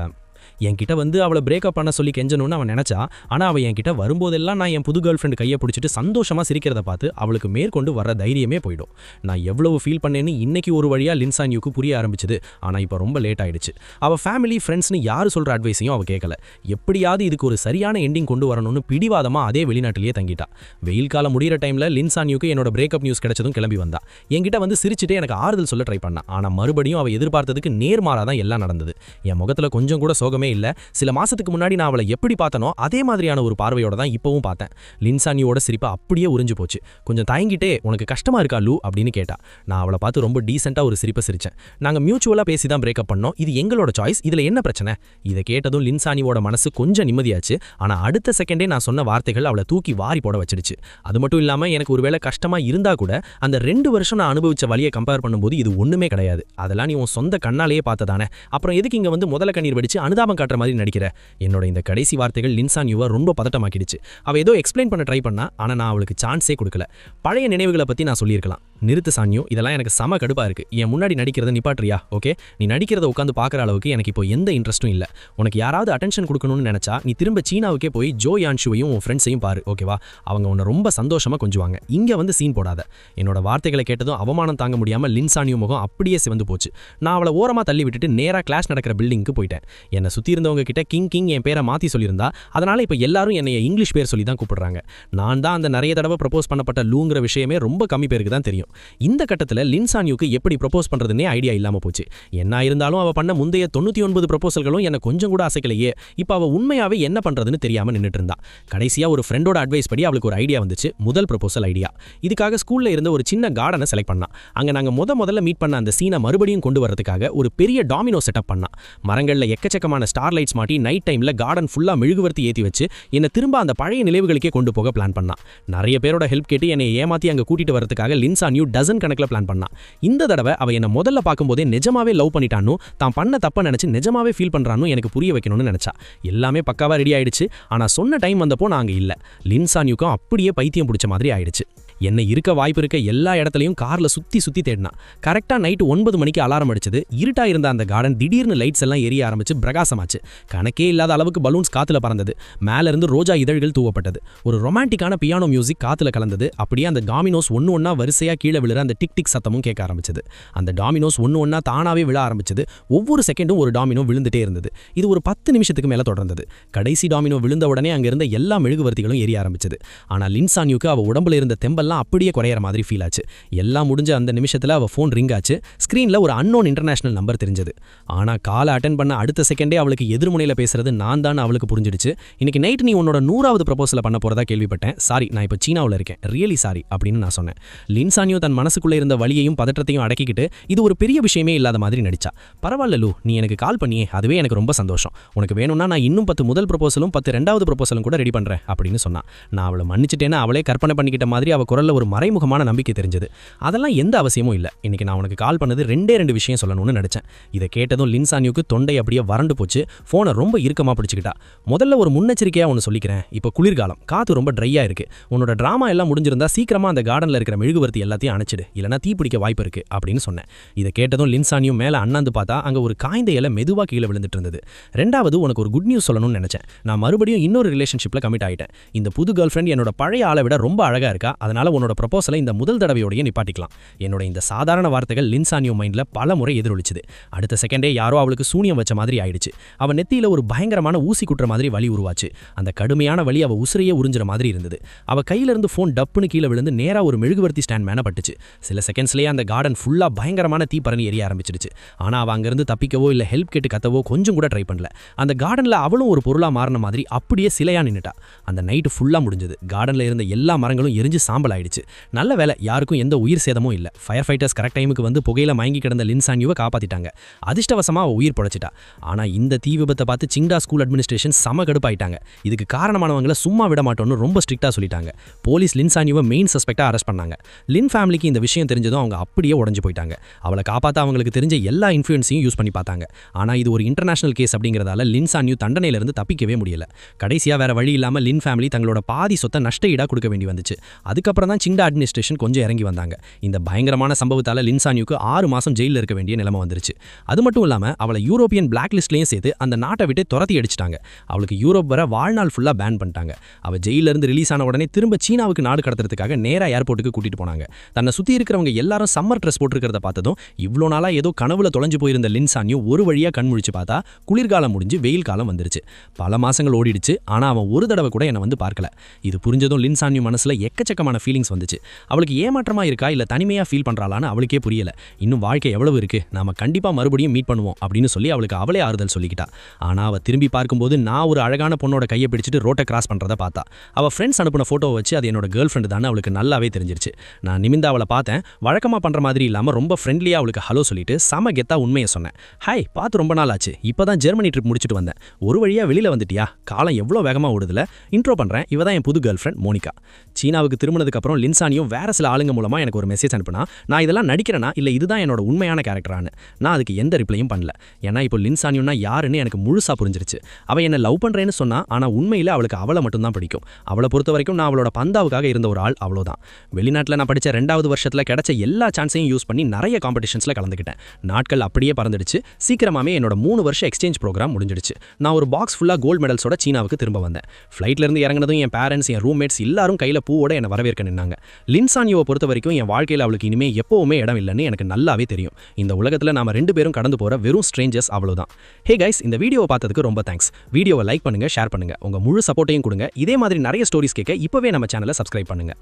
என்கிட்ட வந்து அவளை பிரேக்கப் பண்ண சொல்லி கெஞ்சணும்னு அவன் நினைச்சா. ஆனா அவ என்கிட்ட வரும்போதெல்லாம் நான் என் புது கேர்ள் ஃப்ரெண்ட் கையை பிடிச்சிட்டு சந்தோஷமா சிரிக்கிறத பார்த்து அவளுக்கு மேற்கொண்டு வர தைரியமே போயிடும். நான் எவ்வளவு ஃபீல் பண்ணேன்னு இன்னைக்கு ஒரு வழியா லின்சானியுக்கு புரிய ஆரம்பிச்சது. ஆனா இப்போ ரொம்ப லேட் ஆயிடுச்சு. அவ ஃபேமிலி ஃப்ரெண்ட்ஸ்னு யாரு சொல்ற அட்வைஸையும் அவ கேட்கல. எப்படியாவது இதுக்கு ஒரு சரியான எண்டிங் கொண்டு வரணும்னு பிடிவாதமா அதே வெளிநாட்டிலேயே தங்கிட்டா. வெயில் காலம் முடிகிற டைம்ல லின்சானியுக்கு என்னோட பிரேக்கப் நியூஸ் கிடைச்சதும் கிளம்பி வந்தா. என்கிட்ட வந்து சிரிச்சுட்டே எனக்கு ஆறுதல் சொல்ல ட்ரை பண்ணா. ஆனா மறுபடியும் அவ எதிர்பார்த்ததுக்கு நேர்மாறாதான் எல்லாம் நடந்தது. என் முகத்துல கொஞ்சம் கூட சோகமே இல்ல. சில மாசத்துக்கு முன்னாடி நான் அவளை எப்படி பார்த்தனோ அதே மாதிரியான ஒரு பார்வையோட தான் இப்பவும் பார்த்தேன். லின்சானியோட சிரிப்பா அப்படியே உறிஞ்சு போச்சு. கொஞ்சம் தயங்கிட்டே உனக்கு கஷ்டமா இருக்கா லூ அப்படின்னு கேட்டா. நான் அவளை பார்த்து ரொம்ப டீசெண்டா ஒரு சிரிப்பை சிரிச்சேன். நாங்க மியூச்சுவலா பேசி தான் பிரேக்கப் பண்ணோம், இது எங்களோட சாய்ஸ், இதுல என்ன பிரச்சனை? இதை கேட்டதும் லின்சானியோட மனசு கொஞ்சம் நிம்மதியாச்சு. ஆனா அடுத்த செகண்டே நான் சொன்ன வார்த்தைகள் அவளை தூக்கி வாரி போட வச்சிடுச்சு. அது மட்டும் இல்லாம எனக்கு ஒருவேளை கஷ்டமா இருந்தா கூட அந்த 2 வருஷம் நான் அனுபவிச்ச வலியை கம்பேர் பண்ணும்போது இது ஒண்ணுமே கிடையாது. அதெல்லாம் நீ உன் சொந்த கண்ணாலேயே பார்த்ததானே, அப்புறம் எதுக்கு இங்க வந்து முதல கண்ணீர் வெடிச்சு அனுதாபம் காட்டுற மாதிரி நடிக்கிற? என்னோட இந்த கடைசி வார்த்தைகள் லின்சானியுவை ரொம்ப பதட்டமாக்கிடுச்சு. அவ ஏதோ எக்ஸ்பிளைன் பண்ண ட்ரை பண்ணா. ஆனா நான் அவளுக்கு சான்ஸே கொடுக்கல. பழைய நினைவுகளை பத்தி நான் சொல்லியிருக்கலாம். நிறுத்து சான்யு, இதெல்லாம் எனக்கு செம கடுப்பா இருக்கு. என் முன்னாடி நடிக்கிறத நிப்பாட்றியா? ஓகே, நீ நடிக்கிறத உட்காந்து பார்க்குற அளவுக்கு எனக்கு இப்போ எந்த இன்ட்ரெஸ்ட்டும் இல்லை. உனக்கு யாராவது அட்டென்ஷன் கொடுக்கணும்னு நினைச்சா நீ திரும்ப சீனாவுக்கே போய் ஜோ யான்ஷுவையும் உன் ஃப்ரெண்ட்ஸையும் பாரு, ஓகேவா? அவங்க உன்னை ரொம்ப சந்தோஷமா கொஞ்சுவாங்க. இங்கே வந்து சீன் போடாத. என்னோட வார்த்தைகளை கேட்டதும் அவமானம் தாங்க முடியாமல் லின் சான்யூ முகம் அப்படியே சிவந்து போச்சு. நான் அவளை ஓரமாக தள்ளி விட்டுட்டு நேராக கிளாஸ் நடக்கிற பில்டிங்க்கு போயிட்டேன். என்னை சுற்றி இருந்தவங்க கிட்ட கிங் என் பேரை மாற்றி சொல்லியிருந்தா, அதனால இப்போ எல்லாரும் என்னை இங்கிலீஷ் பேர் சொல்லி தான் கூப்பிடுறாங்க. நான் தான் அந்த நிறைய தடவை ப்ரப்போஸ் பண்ணப்பட்ட லூங்கிற விஷயமே ரொம்ப கம்மி பேருக்கு தான் தெரியும். இந்த கட்டத்தில் லின் சான்யூக்கு எப்படி ப்ரப்போஸ் பண்ணுறதுனே ஐடியா இல்லாமல் போச்சு. என்ன இருந்தாலும் அவள் பண்ண முந்தைய 99 ப்ரப்போசல்களும் என்னை கொஞ்சம் கூட அசைக்கலையே. இப்போ அவள் உண்மையாகவே என்ன பண்ணுறதுன்னு தெரியாமல் நின்றுட்டு இருந்தா. கடைசியாக ஒரு ஃப்ரெண்டோட அட்வைஸ் படி அவளுக்கு ஒரு ஐடியா வந்துச்சு. முதல் ப்ரப்போசல் ஐடியா. இதுக்காக ஸ்கூலில் இருந்த ஒரு சின்ன கார்டனை செலக்ட் பண்ணா. அங்கே நாங்கள் முதல்ல மீட் பண்ண அந்த சீனை மறுபடியும் கொண்டு வரதுக்காக ஒரு பெரிய டாமினோ செட்டப் பண்ணா. மரங்களில் எக்கச்சக்கமான ஸ்டார் லைட்ஸ் மாட்டி நைட் டைமில் கார்டன் ஃபுல்லாக மெழுகுவர்த்தி ஏற்றி வச்சு என்னை திரும்ப அந்த பழைய நினைவுகளுக்கே கொண்டு போக பிளான் பண்ணா. நிறைய பேரோட ஹெல்ப் கேட்டு என்னை ஏமாற்றி அங்கே கூட்டிட்டு வரதுக்காக லின் சான்யூ டசன் கணக்கில் பிளான் பண்ணா. இந்த தடவை அவ என்ன முதல்ல பார்க்கும்போதே நிஜமாவே லவ் பண்ணிட்டானோ, தான் பண்ண தப்ப நினைச்சு நிஜமாவே ஃபீல் பண்றானோ எனக்கு புரிய வைக்கணும்னு நினைச்சா. எல்லாமே பக்காவா ரெடி ஆயிடுச்சு. ஆனா சொன்ன டைம் வந்தப்போ நாங்க இல்ல. லின் சான்யூக்கும் அப்படியே பைத்தியம் பிடிச்ச மாதிரி ஆயிடுச்சு. என்ன இருக்க வாய்ப்பு இருக்க எல்லா இடத்துலையும் கார்ல சுத்தி தேடினா. கரெக்டா நைட்டு 9 மணிக்கு அலாரம் அடிச்சது. இருட்டா இருந்த அந்த கார்டன் திடீர்னு லைட்ஸ் எல்லாம் எரிய ஆரம்பிச்சு பிரகாசமாச்சு. கணக்கே இல்லாத அளவுக்கு பலூன்ஸ் காத்துல பறந்தது. மேல இருந்து ரோஜா இதழ்கள் தூவப்பட்டது. ஒரு ரொமான்டிக்கான பியானோ மியூசிக் காத்துல கலந்தது. அப்படியே அந்த டாமினோஸ் ஒன்னா வரிசையா கீழே விழுற அந்த டிக் டிக் சத்தமும் கேட்க ஆரம்பிச்சது. அந்த டாமினோஸ் ஒன்னா தானாவே விழ ஆரம்பிச்சது. ஒவ்வொரு செகண்டும் ஒரு டாமினோ விழுந்துட்டே இருந்தது. இது ஒரு 10 நிமிஷத்துக்கு மேல தொடர்ந்தது. கடைசி டாமினோ விழுந்த உடனே அங்க இருந்த எல்லா மெழுகுவர்த்திகளும் எரிய ஆரம்பிச்சது. ஆனா லின் சான்யூக்கு அவ உடம்புல இருந்த தெம்பெல்லாம் அப்படியே குறையற மாதிரி ஃபீல் ஆச்சு. எல்லாம் முடிஞ்ச அந்த நிமிஷத்துல அவ ஃபோன் ரிங் ஆச்சு. ஸ்கிரீன்ல ஒரு அன்னோன் இன்டர்நேஷனல் நம்பர் தெரிஞ்சது. ஆனா காலை அட்டென்ட் பண்ண அடுத்த செகண்டே அவளுக்கு எதிர்முனையில பேசுறது நான் தான் அவளுக்கு புரிஞ்சிடுச்சு. இன்னைக்கு நைட் நீ உன்னோட 100வது ப்ரப்போசலை பண்ண போறதா கேள்விப்பட்டேன். சாரி, நான் இப்போ சீனாவில் இருக்கேன். ரியலி சாரி அப்படின்னு நான் சொன்னேன். லின் சான்யூ தன் மனசுக்குள்ள இருந்த வலியையும் பதற்றத்தையும் அடக்கிக்கிட்டு இது ஒரு பெரிய விஷயமே இல்லாத மாதிரி நடிச்சா. பரவாயில்ல லூ, நீ எனக்கு கால் பண்ணியே, அதுவே எனக்கு ரொம்ப சந்தோஷம். உனக்கு வேணும்னா நான் இன்னும் 10 முதல் ப்ரப்போசலும் 10 ரெண்டாவது ப்ரப்போசலும் கூட ரெடி பண்றேன் அப்படின்னு சொன்னா. நான் அவளை மன்னிச்சிட்டேன்னு அவளே கற்பனை பண்ணிக்கிட்ட மாதிரி அவ குரல்ல ஒரு மறைமுகமான நம்பிக்கை தெரிஞ்சது. அதெல்லாம் எந்த அவசியமும் இல்லை. இன்னைக்கு நான் உனக்கு கால் பண்ணது 2 விஷயம் சொல்லணும்னு நினைச்சேன். இதை கேட்டதும் லின் சான்யூக்கு தொண்டை அப்படியே வறண்டு போச்சு. போனை ரொம்ப இறுக்கமா பிடிச்சிக்கிட்டா. முதல்ல ஒரு முன்னெச்சரிக்கையா ஒன்று சொல்லிக்கிறேன். இப்போ குளிர்காலம், காத்து ரொம்ப ட்ரையா இருக்கு. உன்னோட டிராமா எல்லாம் முடிஞ்சிருந்தா சீக்கிரமா அந்த கார்டன்ல இருக்கிற மெழுகுவர்த்தி எல்லாத்தையும் அணைச்சிடு, இல்லைனா தீ பிடிக்க வாய்ப்பு இருக்கு அப்படின்னு சொன்னேன். இதை கேட்டதும் லின் சான்யூ மேல அண்ணாந்து பார்த்தா அங்க ஒரு காய்ந்த இலை மெதுவா கீழே விழுந்துட்டு இருந்தது. ரெண்டாவது, உனக்கு ஒரு குட் நியூஸ் சொல்லணும்னு நினைச்சேன். நான் மறுபடியும் இன்னொரு ரிலேஷன்ஷிப்ல கமிட் ஆயிட்டேன். இந்த புது கேர்ள் ஃப்ரெண்ட் என்னோட பழைய ஆளை விட ரொம்ப அழகா இருக்கா. அதனால உன்னோட ப்ரப்போசலை இந்த முதல் தடவையோடய நிப்பாட்டிக்கலாம். என்னோட இந்த சாதாரண வார்த்தைகள் லின் சான்யூ மைண்ட்ல பல முறை எதிரொலிச்சுது. அடுத்த செகண்டே யாரோ அவளுக்கு சூனியம் வச்ச மாதிரி ஆயிடுச்சு. அவ நெத்தியில ஒரு பயங்கரமான ஊசி குட்டுற மாதிரி வலி உருவாச்சு. அந்த கடுமையான வலி அவ உசிரையே உறிஞ்சுற மாதிரி இருந்தது. அவ கையில இருந்து ஃபோன் டப்புன்னு கீழே விழுந்து நேரா ஒரு மெழுகுவர்த்தி ஸ்டாண்ட் மேல பட்டுச்சு. சில செகண்ட்ஸ்லயே அந்த கார்டன் ஃபுல்லா பயங்கரமான தீ பறந்து எரிய ஆரம்பிச்சிடுச்சு. ஆனா அவ அங்கிருந்து தப்பிக்கவோ இல்ல ஹெல்ப் கேட்டு கத்தவோ கொஞ்சம் கூட ட்ரை பண்ணல. அந்த கார்டன்ல அவளும் ஒரு பொருளா மாறின மாதிரி அப்படியே சிலையா நின்னுட்டா. அந்த நைட்டு ஃபுல்லா முடிஞ்சது. கார்டன்ல இருந்த எல்லா மரங்களும் எரிஞ்சு சாம்பல் ஆயிடுச்சு. நல்ல வேலை, யாருக்கும் எந்த உயிர் சேதமும் இல்ல. ஃபயர் ஃபைட்டர்ஸ் கரெக்ட் டைமுக்கு வந்து புகையில மயங்கி கிடந்த லின் சான்யூவை காப்பாத்திட்டாங்க. அதிர்ஷ்டவசமா அவ உயிர் பொழைச்சிட்டா. ஆனா இந்த தீ விபத்தை பார்த்து சிங்டா ஸ்கூல் அட்மினிஸ்ட்ரேஷன் செம கடுப்பாயிட்டாங்க. இதுக்கு காரணமானவங்களை சும்மா விட மாட்டோம்னு ரொம்ப ஸ்ட்ரிக்டா சொல்லிட்டாங்க. போலீஸ் லின் சான்யூவை மெயின் சஸ்பெக்டா அரெஸ்ட் பண்ணாங்க. லின் ஃபேமிலிக்கு இந்த விஷயம் தெரிஞ்சதும் அவங்க அப்படியே உடஞ்சு போயிட்டாங்க. அவளை காப்பாற்ற அவங்களுக்கு தெரிஞ்ச எல்லா இன்ஃப்ளூயன்ஸையும் யூஸ் பண்ணி பார்த்தாங்க. ஆனா இது ஒரு இன்டர்நேஷனல் கேஸ் அப்படிங்கிறதால லின் சான்யூ தண்டனையிலிருந்து தப்பிக்கவே முடியல. கடைசியா வேற வழி இல்லாம லின் ஃபேமிலி தங்களோட பாதி சொத்தை நஷ்ட ஈடா கொடுக்க வேண்டி வந்துச்சு. அதுக்கப்புறம் தான் சிங்டா அட்மினிஸ்ட்ரேஷன் கொஞ்சம் இறங்கி வந்தாங்க. இந்த பயங்கரமான சம்பவத்தால லின் சான்யூக்கு 6 மாசம் ஜெயிலில் இருக்க வேண்டிய நிலைமை வந்துருச்சு. அது மட்டும் இல்லாம அவளை யூரோப்பியன் பிளாக் லிஸ்ட்லயும் சேர்த்து அந்த நாட்டை விட்டு துரத்தி அடிச்சிட்டாங்க. அவளுக்கு யூரோப் வர வாழ்நாள் ஃபுல்லா பேன் பண்ணிட்டாங்க. அவ ஜெயில இருந்து ரிலீஸ் ஆன உடனே திரும்ப சீனாவுக்கு நாடு கடத்துறதுக்காக நேரா ஏர்போர்ட்டுக்கு கூட்டிட்டு போனாங்க. தன்னை சுத்தி இருக்கிறவங்க எல்லாரும் சம்மர் ட்ரெஸ் போட்டுருக்கிறத பார்த்ததும் இவ்வளோ நாளா ஏதோ கனவுல தொலைஞ்சு போயிருந்த லின் சான்யூ ஒரு வழியா கண் முழிச்சு பார்த்தா குளிர்காலம் முடிஞ்சு வெயில் காலம் வந்துருச்சு. பல மாசங்கள் ஓடிடுச்சு. ஆனா அவன் ஒரு தடவை கூட என்னை வந்து பார்க்கல. இது புரிஞ்சதும் லின் சான்யூ மனசுல எக்கச்சக்கமான ஃபீலிங்ஸ் வந்துச்சு. அவளுக்கு ஏமாற்றமா இருக்கா இல்ல தனிமையா ஃபீல் பண்றாளான்னு அவளுக்கே புரியல. இன்னும் வாழ்க்கை எவ்வளவு இருக்கு, நாம கண்டிப்பா மறுபடியும் மீட் பண்ணுவோம் அப்படின்னு சொல்லி அவளுக்கு அவளே ஆறுதல் சொல்லிக்கிட்டா. ஆனா அவ திரும்பி பார்க்கும்போது நான் ஒரு அழகான பொண்ணோட கையை பிடிச்சிட்டு ரோட்டை கிராஸ் பண்றத பார்த்தா. அவ ஃப்ரெண்ட்ஸ் அனுப்பின போட்டோவை வச்சு அது என்னோட கேர்ள் ஃப்ரெண்டு தான் அவளுக்கு நல்லாவே தெரிஞ்சிருச்சு. நான் நிமிந்து அவளை பார்த்தேன். வழக்கமா பண்ற மாதிரி இல்லாம ரொம்ப ஃப்ரெண்ட்லியா அவளுக்கு ஹலோ சொல்லிட்டு சம கெத்தா உண்மையை சொன்னேன். ஹாய், பார்த்து ரொம்ப நாள் ஆச்சு. இப்பதான் ஜெர்மனி ட்ரிப் முடிச்சுட்டு வந்தேன். ஒரு வழியா வெளியில வந்துட்டியா? காலம் எவ்வளவு வேகமா ஓடுதுல. இன்ட்ரோ பண்றேன், இவ தான் என் புது கேர்ள் ஃப்ரெண்ட் மோனிகா. சீனாவுக்கு திரும்பினதுக்கு அதுக்கப்புறம் லின்சானியும் வேற சில ஆளுங்க மூலமா எனக்கு ஒரு மெசேஜ் அனுப்புனா நான் இதெல்லாம் நடிக்கிறேனா இல்ல இதுதான் என்னோட உண்மையான கேரக்டரானு. நான் அதுக்கு எந்த ரிப்ளையும் பண்ணல. ஏன்னா இப்போ லின்சானியும்னா யாருன்னு எனக்கு முழுசா புரிஞ்சிருச்சு. அவ என்ன லவ் பண்றேன்னு சொன்னா, ஆனா உண்மையில அவளுக்கு அவளை மட்டும் தான் பிடிக்கும். அவளை பொறுத்த வரைக்கும் நான் அவளோட பந்தாவுக்காக இருந்த ஒரு ஆள், அவ்வளோதான். வெளிநாட்டில் நான் படிச்ச 2வது வருஷத்துல கிடைச்ச எல்லா சான்ஸையும் யூஸ் பண்ணி நிறைய காம்படிஷன்ஸ்ல கலந்துக்கிட்டேன். நாட்கள் அப்படியே பறந்துடுச்சு. சீக்கிரமாவே என்னோட 3 வருஷ எக்ஸ்சேஞ்ச் ப்ரோக்ராம் முடிஞ்சிடுச்சு. நான் ஒரு பாக்ஸ் ஃபுல்லா கோல்ட் மெடல்ஸோட சீனாவுக்கு திரும்ப வந்தேன். ஃப்ளைட்ல இருந்து இறங்கினதும் என் பேரண்ட்ஸ், என் ரூம்மேட்ஸ் எல்லாரும் கையில பூவோட என்னை வரவேற்க நின்னாங்க. லின்சானியோவை பொறுத்த வரைக்கும் என் வாழ்க்கையில் அவளுக்கு இனிமே எப்பவுமே இடம் இல்லைன்னு எனக்கு நல்லாவே தெரியும். இந்த உலகத்துல நாம 2 பேரும் கடந்து போற வெறும் ஸ்ட்ரேஞ்சர்ஸ், அவ்வளவுதான். ஹே கைஸ், இந்த வீடியோவை பார்த்ததுக்கு ரொம்ப தேங்க்ஸ். வீடியோவை லைக் பண்ணுங்க, ஷேர் பண்ணுங்க, உங்க முழு சப்போர்ட்டையும் கொடுங்க. இதே மாதிரி நிறைய ஸ்டோரிஸ் கேட்க இப்பவே நம்ம சேனலை சப்ஸ்கிரைப் பண்ணுங்க.